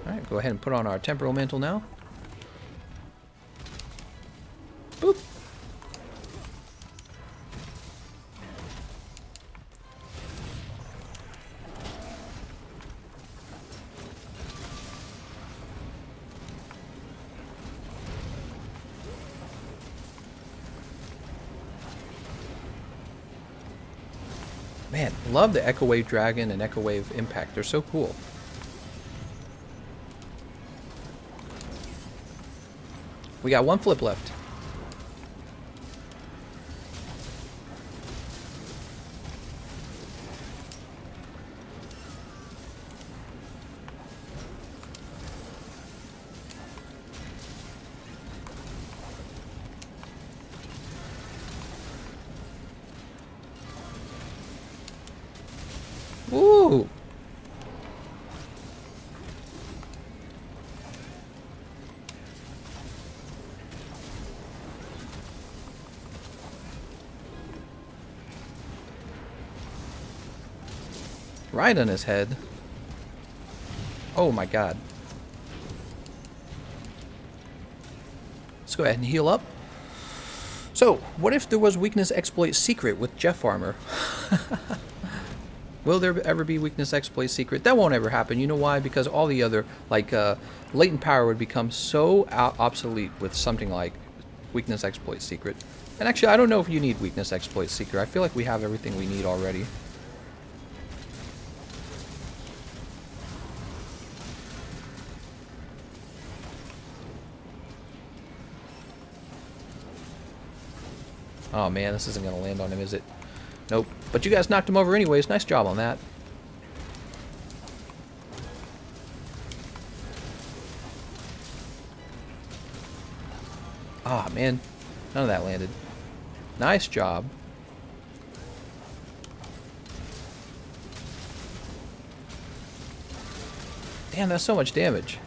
Alright, go ahead and put on our temporal mantle now. Boop! Man, love the Echo Wave Dragon and Echo Wave Impact. They're so cool. We got one flip left. Woo! Right on his head. Oh my god. Let's go ahead and heal up. So, what if there was weakness exploit secret with Jeff armor? Will there ever be weakness exploit secret? That won't ever happen. You know why? Because all the other, like, latent power would become so obsolete with something like weakness exploit secret. And actually, I don't know if you need weakness exploit secret. I feel like we have everything we need already. Oh man, this isn't going to land on him, is it? Nope. But you guys knocked him over anyways. Nice job on that. Ah, man. None of that landed. Nice job. Damn, that's so much damage.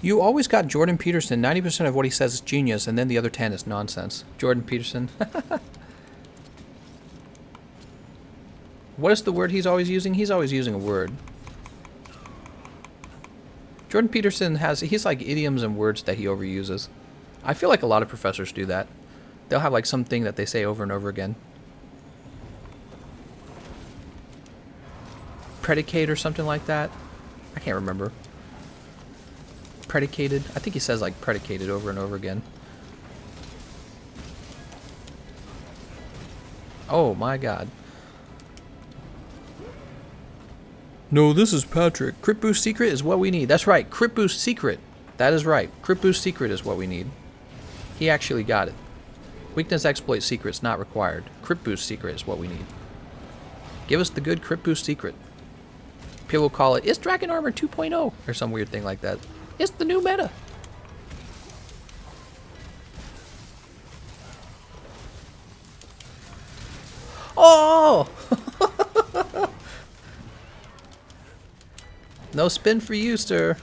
You always got Jordan Peterson. 90% of what he says is genius, and then the other 10 is nonsense. Jordan Peterson. What is the word he's always using? He's always using a word. Jordan Peterson he's like idioms and words that he overuses. I feel like a lot of professors do that. They'll have like something that they say over and over again. Predicate or something like that. I can't remember. Predicated. I think he says like predicated over and over again. Oh my god. No, this is Patrick. Crit Boost Secret is what we need. That's right. Crit Boost Secret. That is right. Crit Boost Secret is what we need. He actually got it. Weakness Exploit Secret's not required. Crit Boost Secret is what we need. Give us the good Crit Boost Secret. People will call it, it's Dragon Armor 2.0 or some weird thing like that. It's the new meta. Oh! No spin for you, sir.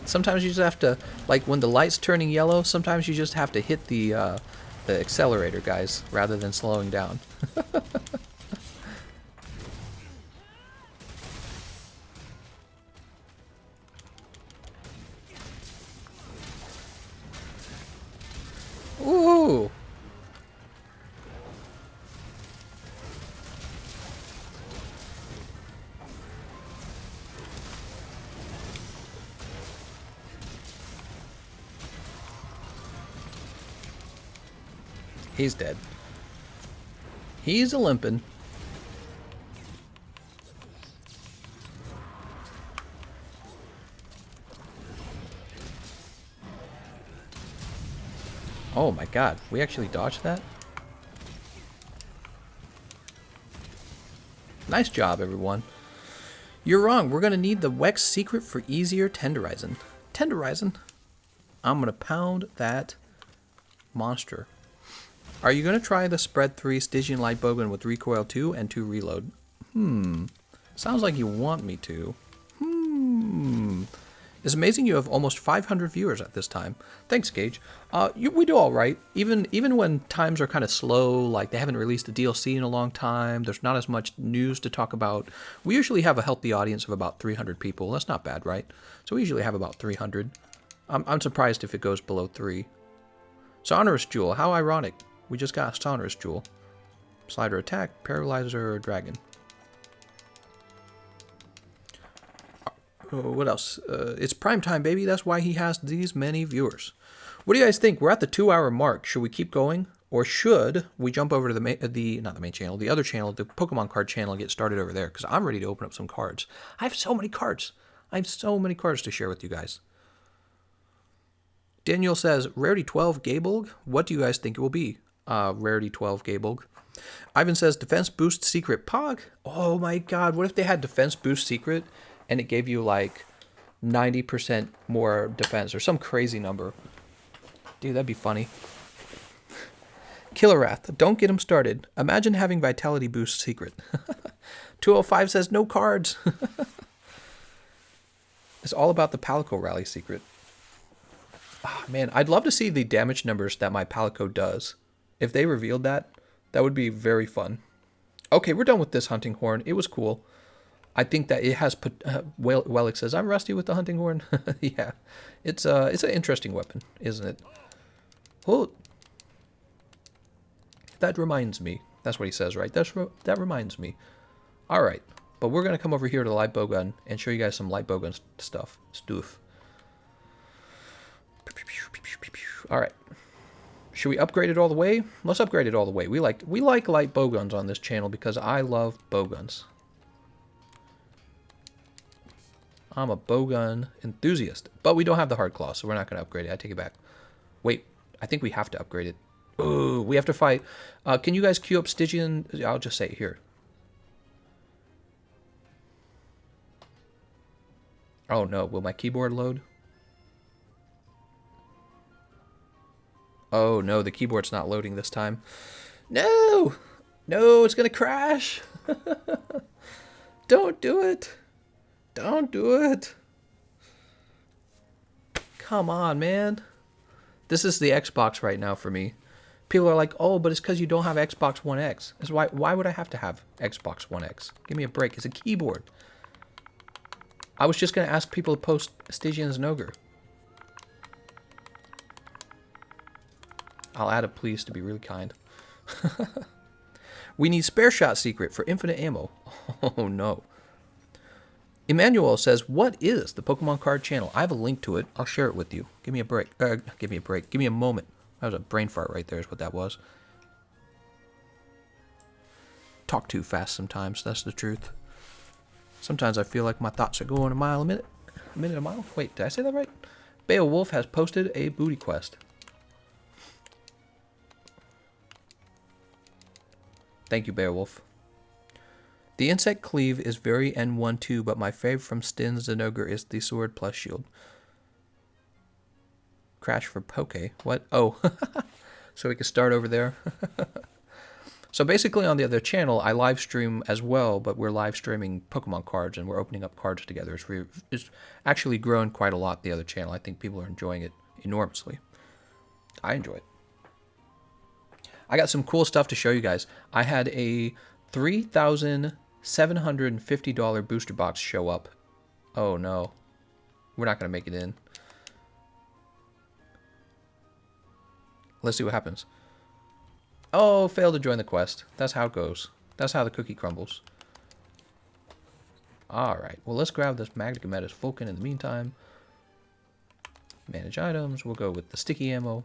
Sometimes you just have to, like when the light's turning yellow, sometimes you just have to hit the accelerator, guys, rather than slowing down. Ooh! He's dead. He's a limpin'. Oh my god, we actually dodged that? Nice job, everyone. You're wrong, we're gonna need the Wex secret for easier tenderizing. Tenderizing? I'm gonna pound that monster. Are you going to try the Spread 3 Stygian Light Bowgun with Recoil 2 and 2 Reload? Sounds like you want me to. It's amazing you have almost 500 viewers at this time. Thanks, Gage. We do all right. Even when times are kind of slow, like they haven't released a DLC in a long time, there's not as much news to talk about. We usually have a healthy audience of about 300 people. That's not bad, right? So we usually have about 300. I'm surprised if it goes below 3. Sonorous Jewel. How ironic. We just got a Sonorous Jewel. Slider Attack, Paralyzer, Dragon. What else? It's prime time, baby. That's why he has these many viewers. What do you guys think? We're at the 2-hour mark. Should we keep going? Or should we jump over to not the main channel, the other channel, the Pokemon card channel, and get started over there? Because I'm ready to open up some cards. I have so many cards. I have so many cards to share with you guys. Daniel says, Rarity 12 Gabolg. What do you guys think it will be? Rarity 12 Gabolg. Ivan says, Defense Boost Secret Pog. Oh my god, what if they had Defense Boost Secret and it gave you like 90% more defense or some crazy number? Dude, that'd be funny. Killer Wrath, don't get him started. Imagine having Vitality Boost Secret. 205 says, no cards. It's all about the Palico Rally Secret. Oh, man, I'd love to see the damage numbers that my Palico does. If they revealed that, that would be very fun. Okay, we're done with this hunting horn. It was cool. I think that it has Wellick says, I'm rusty with the hunting horn. Yeah, it's an interesting weapon, isn't it? Oh, that reminds me. That's what he says, right? That reminds me. All right, but we're going to come over here to the light bowgun and show you guys some light bowgun stuff. All right. Should we upgrade it all the way? Let's upgrade it all the way. We like light bowguns on this channel because I love bowguns. I'm a bowgun enthusiast. But we don't have the hard claw, so we're not going to upgrade it. I take it back. Wait, I think we have to upgrade it. Ooh, we have to fight. Can you guys queue up Stygian? I'll just say it here. Oh no, will my keyboard load? Oh no, the keyboard's not loading this time. No! No, it's gonna crash! Don't do it! Don't do it! Come on, man. This is the Xbox right now for me. People are like, oh, but it's because you don't have Xbox One X. That's why would I have to have Xbox One X? Give me a break. It's a keyboard. I was just going to ask people to post Stygian Zinogre. I'll add a please to be really kind. We need spare shot secret for infinite ammo. Oh no. Emmanuel says, what is the Pokemon card channel? I have a link to it. I'll share it with you. Give me a break. Give me a break. Give me a moment. That was a brain fart right there is what that was. Talk too fast sometimes. That's the truth. Sometimes I feel like my thoughts are going a mile a minute. A minute a mile? Wait, did I say that right? Beowulf has posted a booty quest. Thank you, Beowulf. The insect cleave is very N1 too, but my fave from Stygian Zinogre is the sword plus shield. Crash for Poke. What? Oh. So we can start over there. So basically on the other channel, I live stream as well, but we're live streaming Pokemon cards and we're opening up cards together. It's actually grown quite a lot, the other channel. I think people are enjoying it enormously. I enjoy it. I got some cool stuff to show you guys. I had a $3,750 booster box show up. Oh no. We're not going to make it in. Let's see what happens. Oh, failed to join the quest. That's how it goes. That's how the cookie crumbles. Alright, well let's grab this Magnicometus Vulcan in the meantime. Manage items. We'll go with the sticky ammo.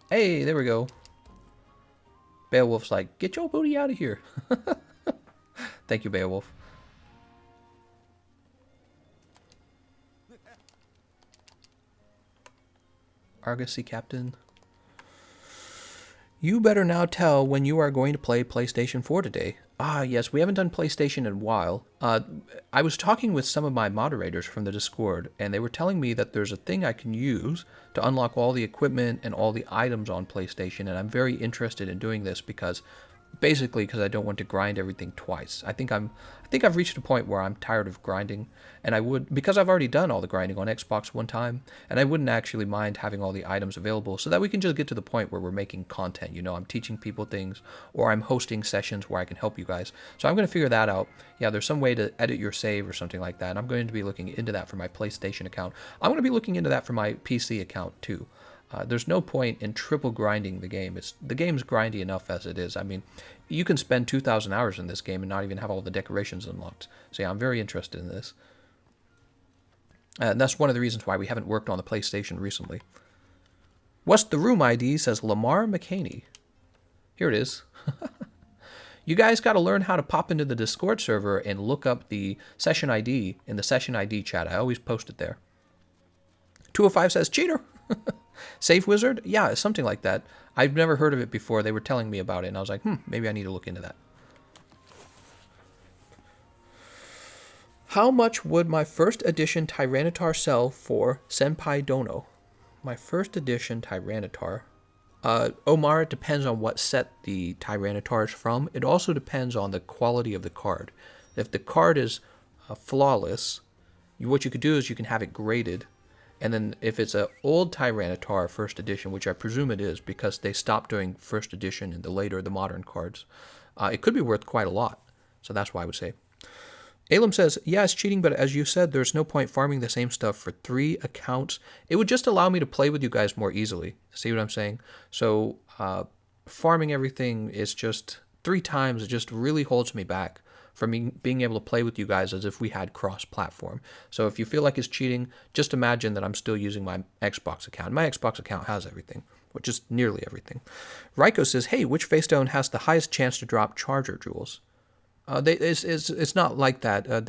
Hey, there we go. Beowulf's like, get your booty out of here. Thank you, Beowulf. Argosy Captain. You better now tell when you are going to play PlayStation 4 today. Ah, yes, we haven't done PlayStation in a while. I was talking with some of my moderators from the Discord, and they were telling me that there's a thing I can use to unlock all the equipment and all the items on PlayStation, and I'm very interested in doing this because basically because I don't want to grind everything twice. I think I've reached a point where I'm tired of grinding, and I would because I've already done all the grinding on Xbox one time, and I wouldn't actually mind having all the items available so that we can just get to the point where we're making content. You know, I'm teaching people things or I'm hosting sessions where I can help you guys. So I'm going to figure that out. Yeah, there's some way to edit your save or something like that. And I'm going to be looking into that for my PlayStation account. I'm going to be looking into that for my PC account too. There's no point in triple grinding the game. The game's grindy enough as it is. I mean, you can spend 2,000 hours in this game and not even have all the decorations unlocked. So yeah, I'm very interested in this. And that's one of the reasons why we haven't worked on the PlayStation recently. What's the room ID? Says Lamar McCaney. Here it is. You guys got to learn how to pop into the Discord server and look up the session ID in the session ID chat. I always post it there. 205 says cheater. Safe Wizard? Yeah, something like that. I've never heard of it before. They were telling me about it, and I was like, maybe I need to look into that. How much would my first edition Tyranitar sell for Senpai Dono? My first edition Tyranitar. Omar, it depends on what set the Tyranitar is from. It also depends on the quality of the card. If the card is flawless, what you could do is you can have it graded. And then if it's an old Tyranitar first edition, which I presume it is because they stopped doing first edition in the modern cards, it could be worth quite a lot. So that's why I would say. Alem says, yeah, it's cheating, but as you said, there's no point farming the same stuff for 3 accounts. It would just allow me to play with you guys more easily. See what I'm saying? So farming everything is just 3 times. It just really holds me back from being able to play with you guys as if we had cross-platform. So if you feel like it's cheating, just imagine that I'm still using my Xbox account. My Xbox account has everything, which is nearly everything. Ryko says, hey, which face stone has the highest chance to drop charger jewels? It's not like that.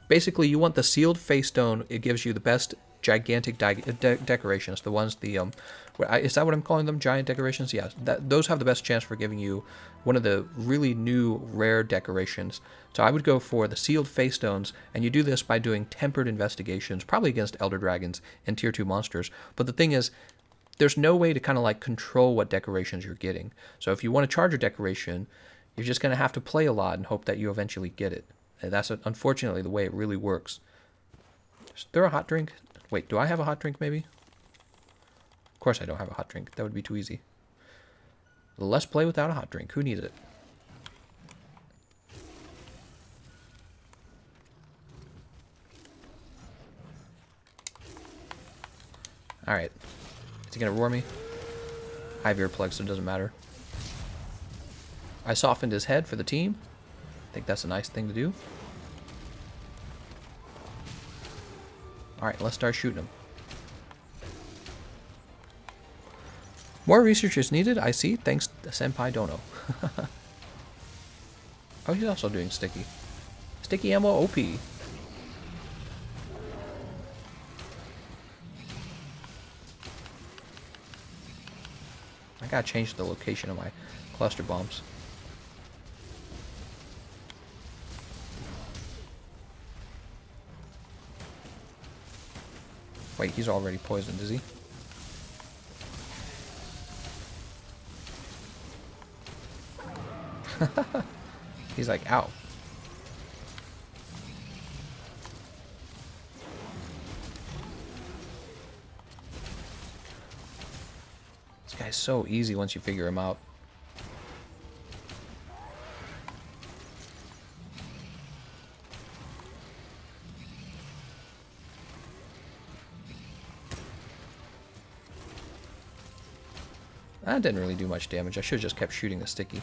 Basically, you want the sealed face stone. It gives you the best gigantic decorations. The ones is that what I'm calling them? Giant decorations? Yeah, those have the best chance for giving you one of the really new rare decorations. So I would go for the sealed face stones, and you do this by doing tempered investigations, probably against elder dragons and tier 2 monsters. But the thing is, there's no way to kind of like control what decorations you're getting. So if you want to charge a decoration, you're just going to have to play a lot and hope that you eventually get it. And that's unfortunately the way it really works. Is there a hot drink? Wait, do I have a hot drink maybe? Of course I don't have a hot drink. That would be too easy. Let's play without a hot drink. Who needs it? Alright. Is he going to roar me? I have earplugs, so it doesn't matter. I softened his head for the team. I think that's a nice thing to do. Alright, let's start shooting him. More research is needed, I see. Thanks, Senpai Dono. Oh, he's also doing sticky. Sticky ammo OP. I gotta change the location of my cluster bombs. Wait, he's already poisoned, is he? He's like, ow. This guy's so easy once you figure him out. That didn't really do much damage. I should have just kept shooting the sticky.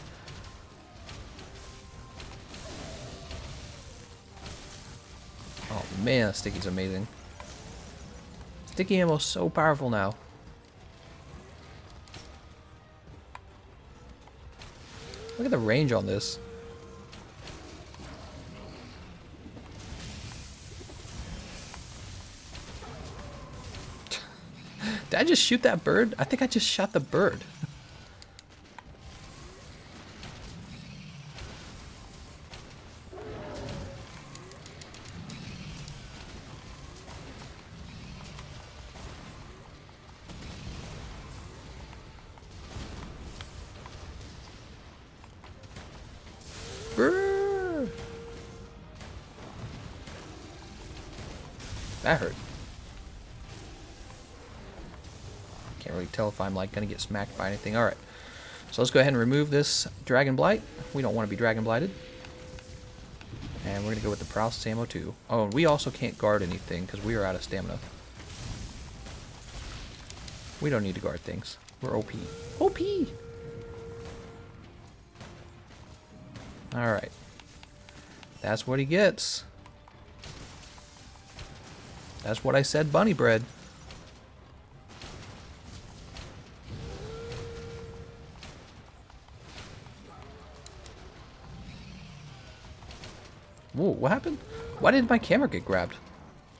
Oh man, that sticky's amazing. Sticky ammo's so powerful now. Look at the range on this. Did I just shoot that bird? I think I just shot the bird. That hurt. Can't really tell if I'm like gonna get smacked by anything. Alright. So let's go ahead and remove this Dragon Blight. We don't want to be Dragon Blighted. And we're gonna go with the Paralysis Ammo too. Oh, and we also can't guard anything because we are out of stamina. We don't need to guard things. We're OP. OP! Alright. That's what he gets. That's what I said, bunny bread. Whoa, what happened? Why did my camera get grabbed?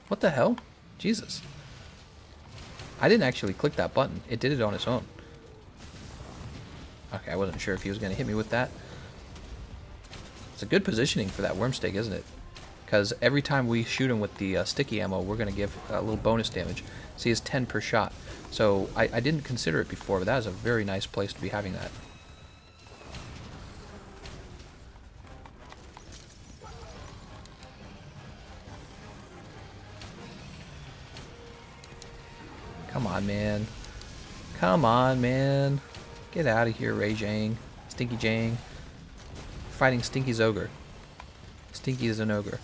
What the hell? Jesus. I didn't actually click that button. It did it on its own. Okay, I wasn't sure if he was going to hit me with that. It's a good positioning for that Wormstake, isn't it? Because every time we shoot him with the sticky ammo, we're going to give a little bonus damage. See, it's 10 per shot. So I didn't consider it before, but that is a very nice place to be having that. Come on, man. Come on, man. Get out of here, Ray Jang. Stinky Jang. Fighting Stinky Zinogre. Stinky Zinogre.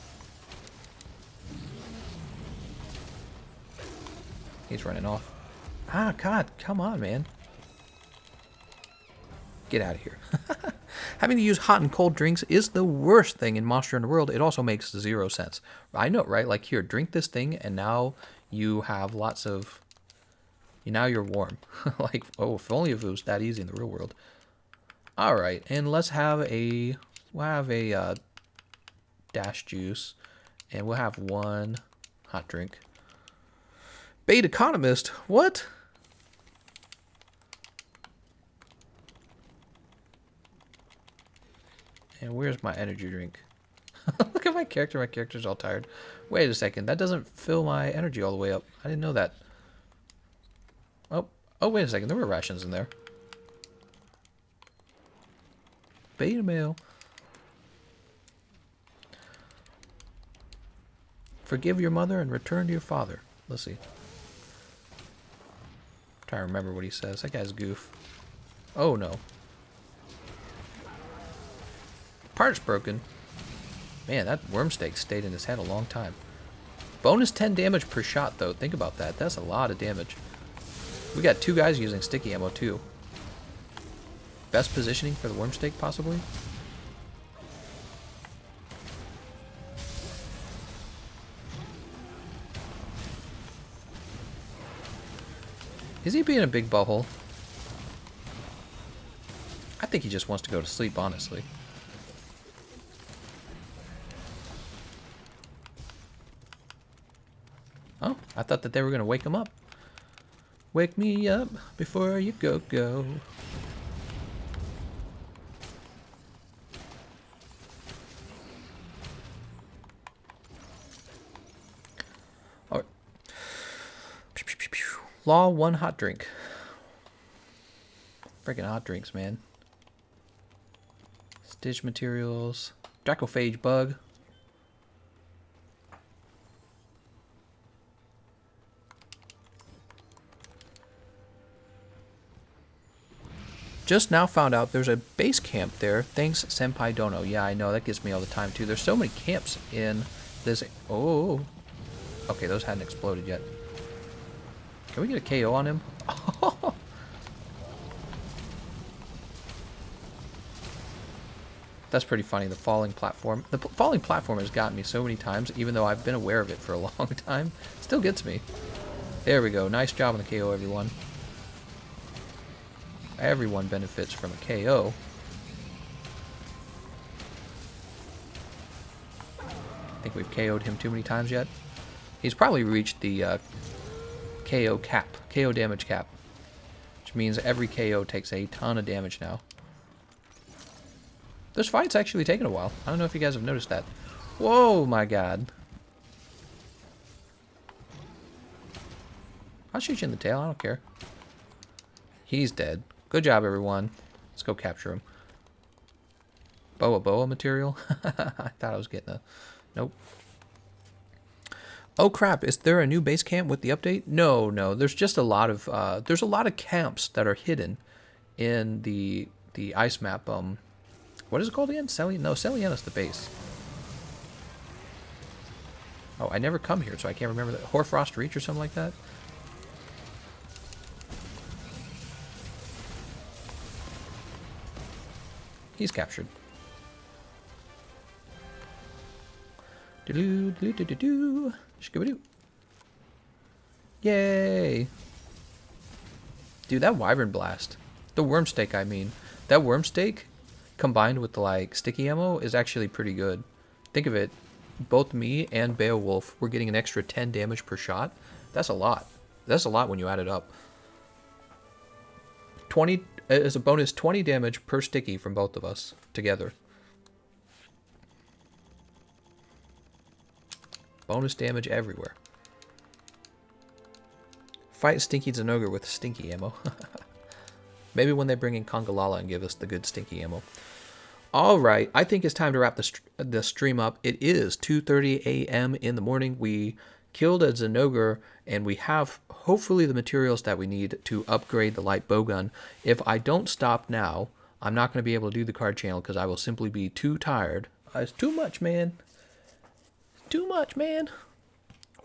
He's running off. Ah, God. Come on, man. Get out of here. Having to use hot and cold drinks is the worst thing in Monster Hunter World. It also makes 0 sense. I know, right? Like, here, drink this thing, and now you have lots of... Now you're warm. Like, oh, if only if it was that easy in the real world. Alright, and let's have a... We'll have a dash juice. And we'll have one hot drink. TheGameconomist? What? And where's my energy drink? Look at my character. My character's all tired. Wait a second. That doesn't fill my energy all the way up. I didn't know that. Oh, wait a second. There were rations in there. Beta mail. Forgive your mother and return to your father. Let's see. Trying to remember what he says. That guy's goof. Oh, no. Part's broken. Man, that Wormstake stayed in his head a long time. Bonus 10 damage per shot, though. Think about that. That's a lot of damage. We got 2 guys using sticky ammo, too. Best positioning for the Wormstake, possibly? Is he being a big butthole? I think he just wants to go to sleep, honestly. Oh, I thought that they were going to wake him up. Wake me up before you go. All right. Law 1 hot drink. Freaking hot drinks, man. Stitch materials. Dracophage bug. Just now found out there's a base camp there. Thanks, Senpai Dono. Yeah, I know. That gets me all the time, too. There's so many camps in this... Oh. Okay, those hadn't exploded yet. Can we get a KO on him? That's pretty funny, the falling platform. The falling platform has gotten me so many times, even though I've been aware of it for a long time. Still gets me. There we go. Nice job on the KO, everyone. Everyone benefits from a KO. I think we've KO'd him too many times yet. He's probably reached the KO cap, KO damage cap, which means every KO takes a ton of damage now. This fight's actually taking a while. I don't know if you guys have noticed that. Whoa, my God. I'll shoot you in the tail. I don't care. He's dead. Good job, everyone. Let's go capture him. Boa material? I thought I was getting a... Nope. Oh crap! Is there a new base camp with the update? No, no. There's just a lot of there's a lot of camps that are hidden in the ice map. What is it called again? No, Celiana's the base. Oh, I never come here, so I can't remember that. Hoarfrost Reach or something like that. He's captured. Do do do do do. Skibadoo. Yay! Dude, that Wyvern Blast. The Worm Stake, I mean. That Worm Stake, combined with the, like, sticky ammo, is actually pretty good. Think of it. Both me and Beowulf were getting an extra 10 damage per shot. That's a lot. That's a lot when you add it up. 20, as a bonus, 20 damage per sticky from both of us together. Bonus damage everywhere. Fight Stinky Zinogre with stinky ammo. Maybe when they bring in Congalala and give us the good stinky ammo. All right, I think it's time to wrap the stream up. It is 2:30 a.m. in the morning. We killed a Zinogre, and we have hopefully the materials that we need to upgrade the light bowgun. If I don't stop now, I'm not going to be able to do the card channel because I will simply be too tired. It's too much, man. Too much, man.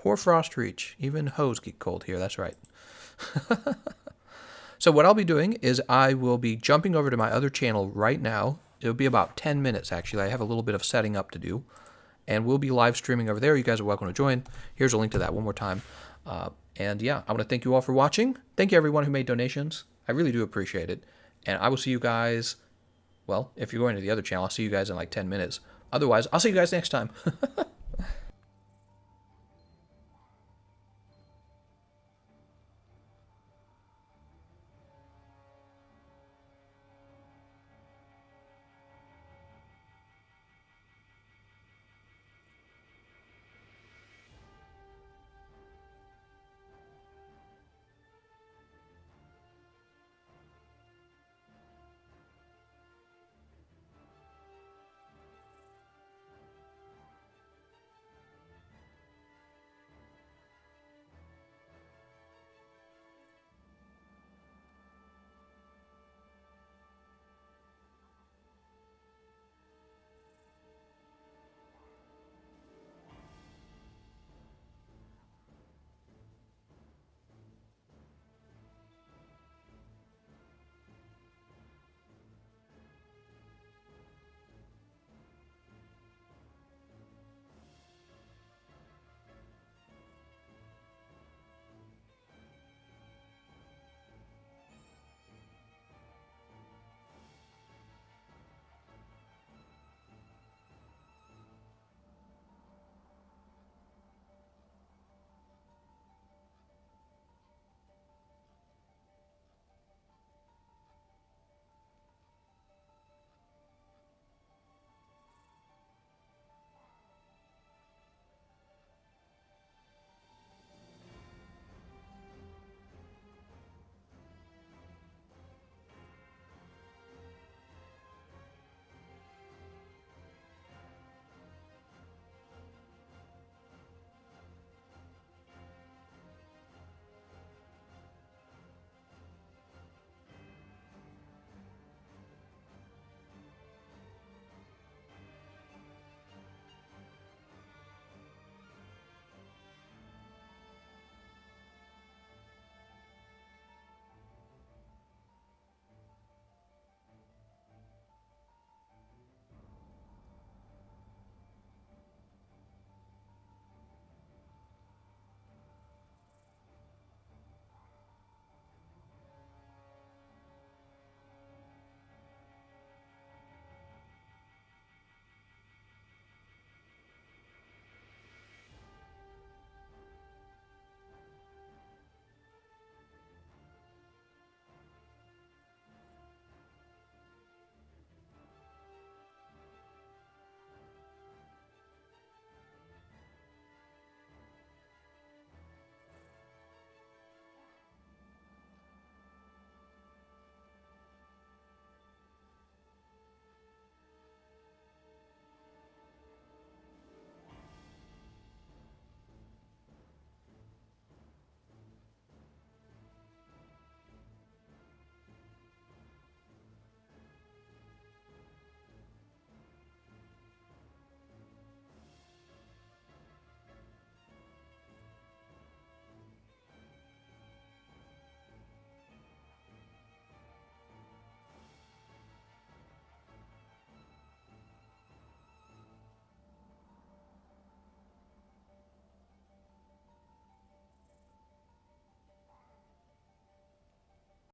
Hoarfrost Reach. Even hoes get cold here. That's right. So what I'll be doing is I will be jumping over to my other channel right now. It'll be about 10 minutes, actually. I have a little bit of setting up to do. And we'll be live streaming over there. You guys are welcome to join. Here's a link to that one more time. And yeah, I want to thank you all for watching. Thank you, everyone who made donations. I really do appreciate it. And I will see you guys, well, if you're going to the other channel, I'll see you guys in like 10 minutes. Otherwise, I'll see you guys next time.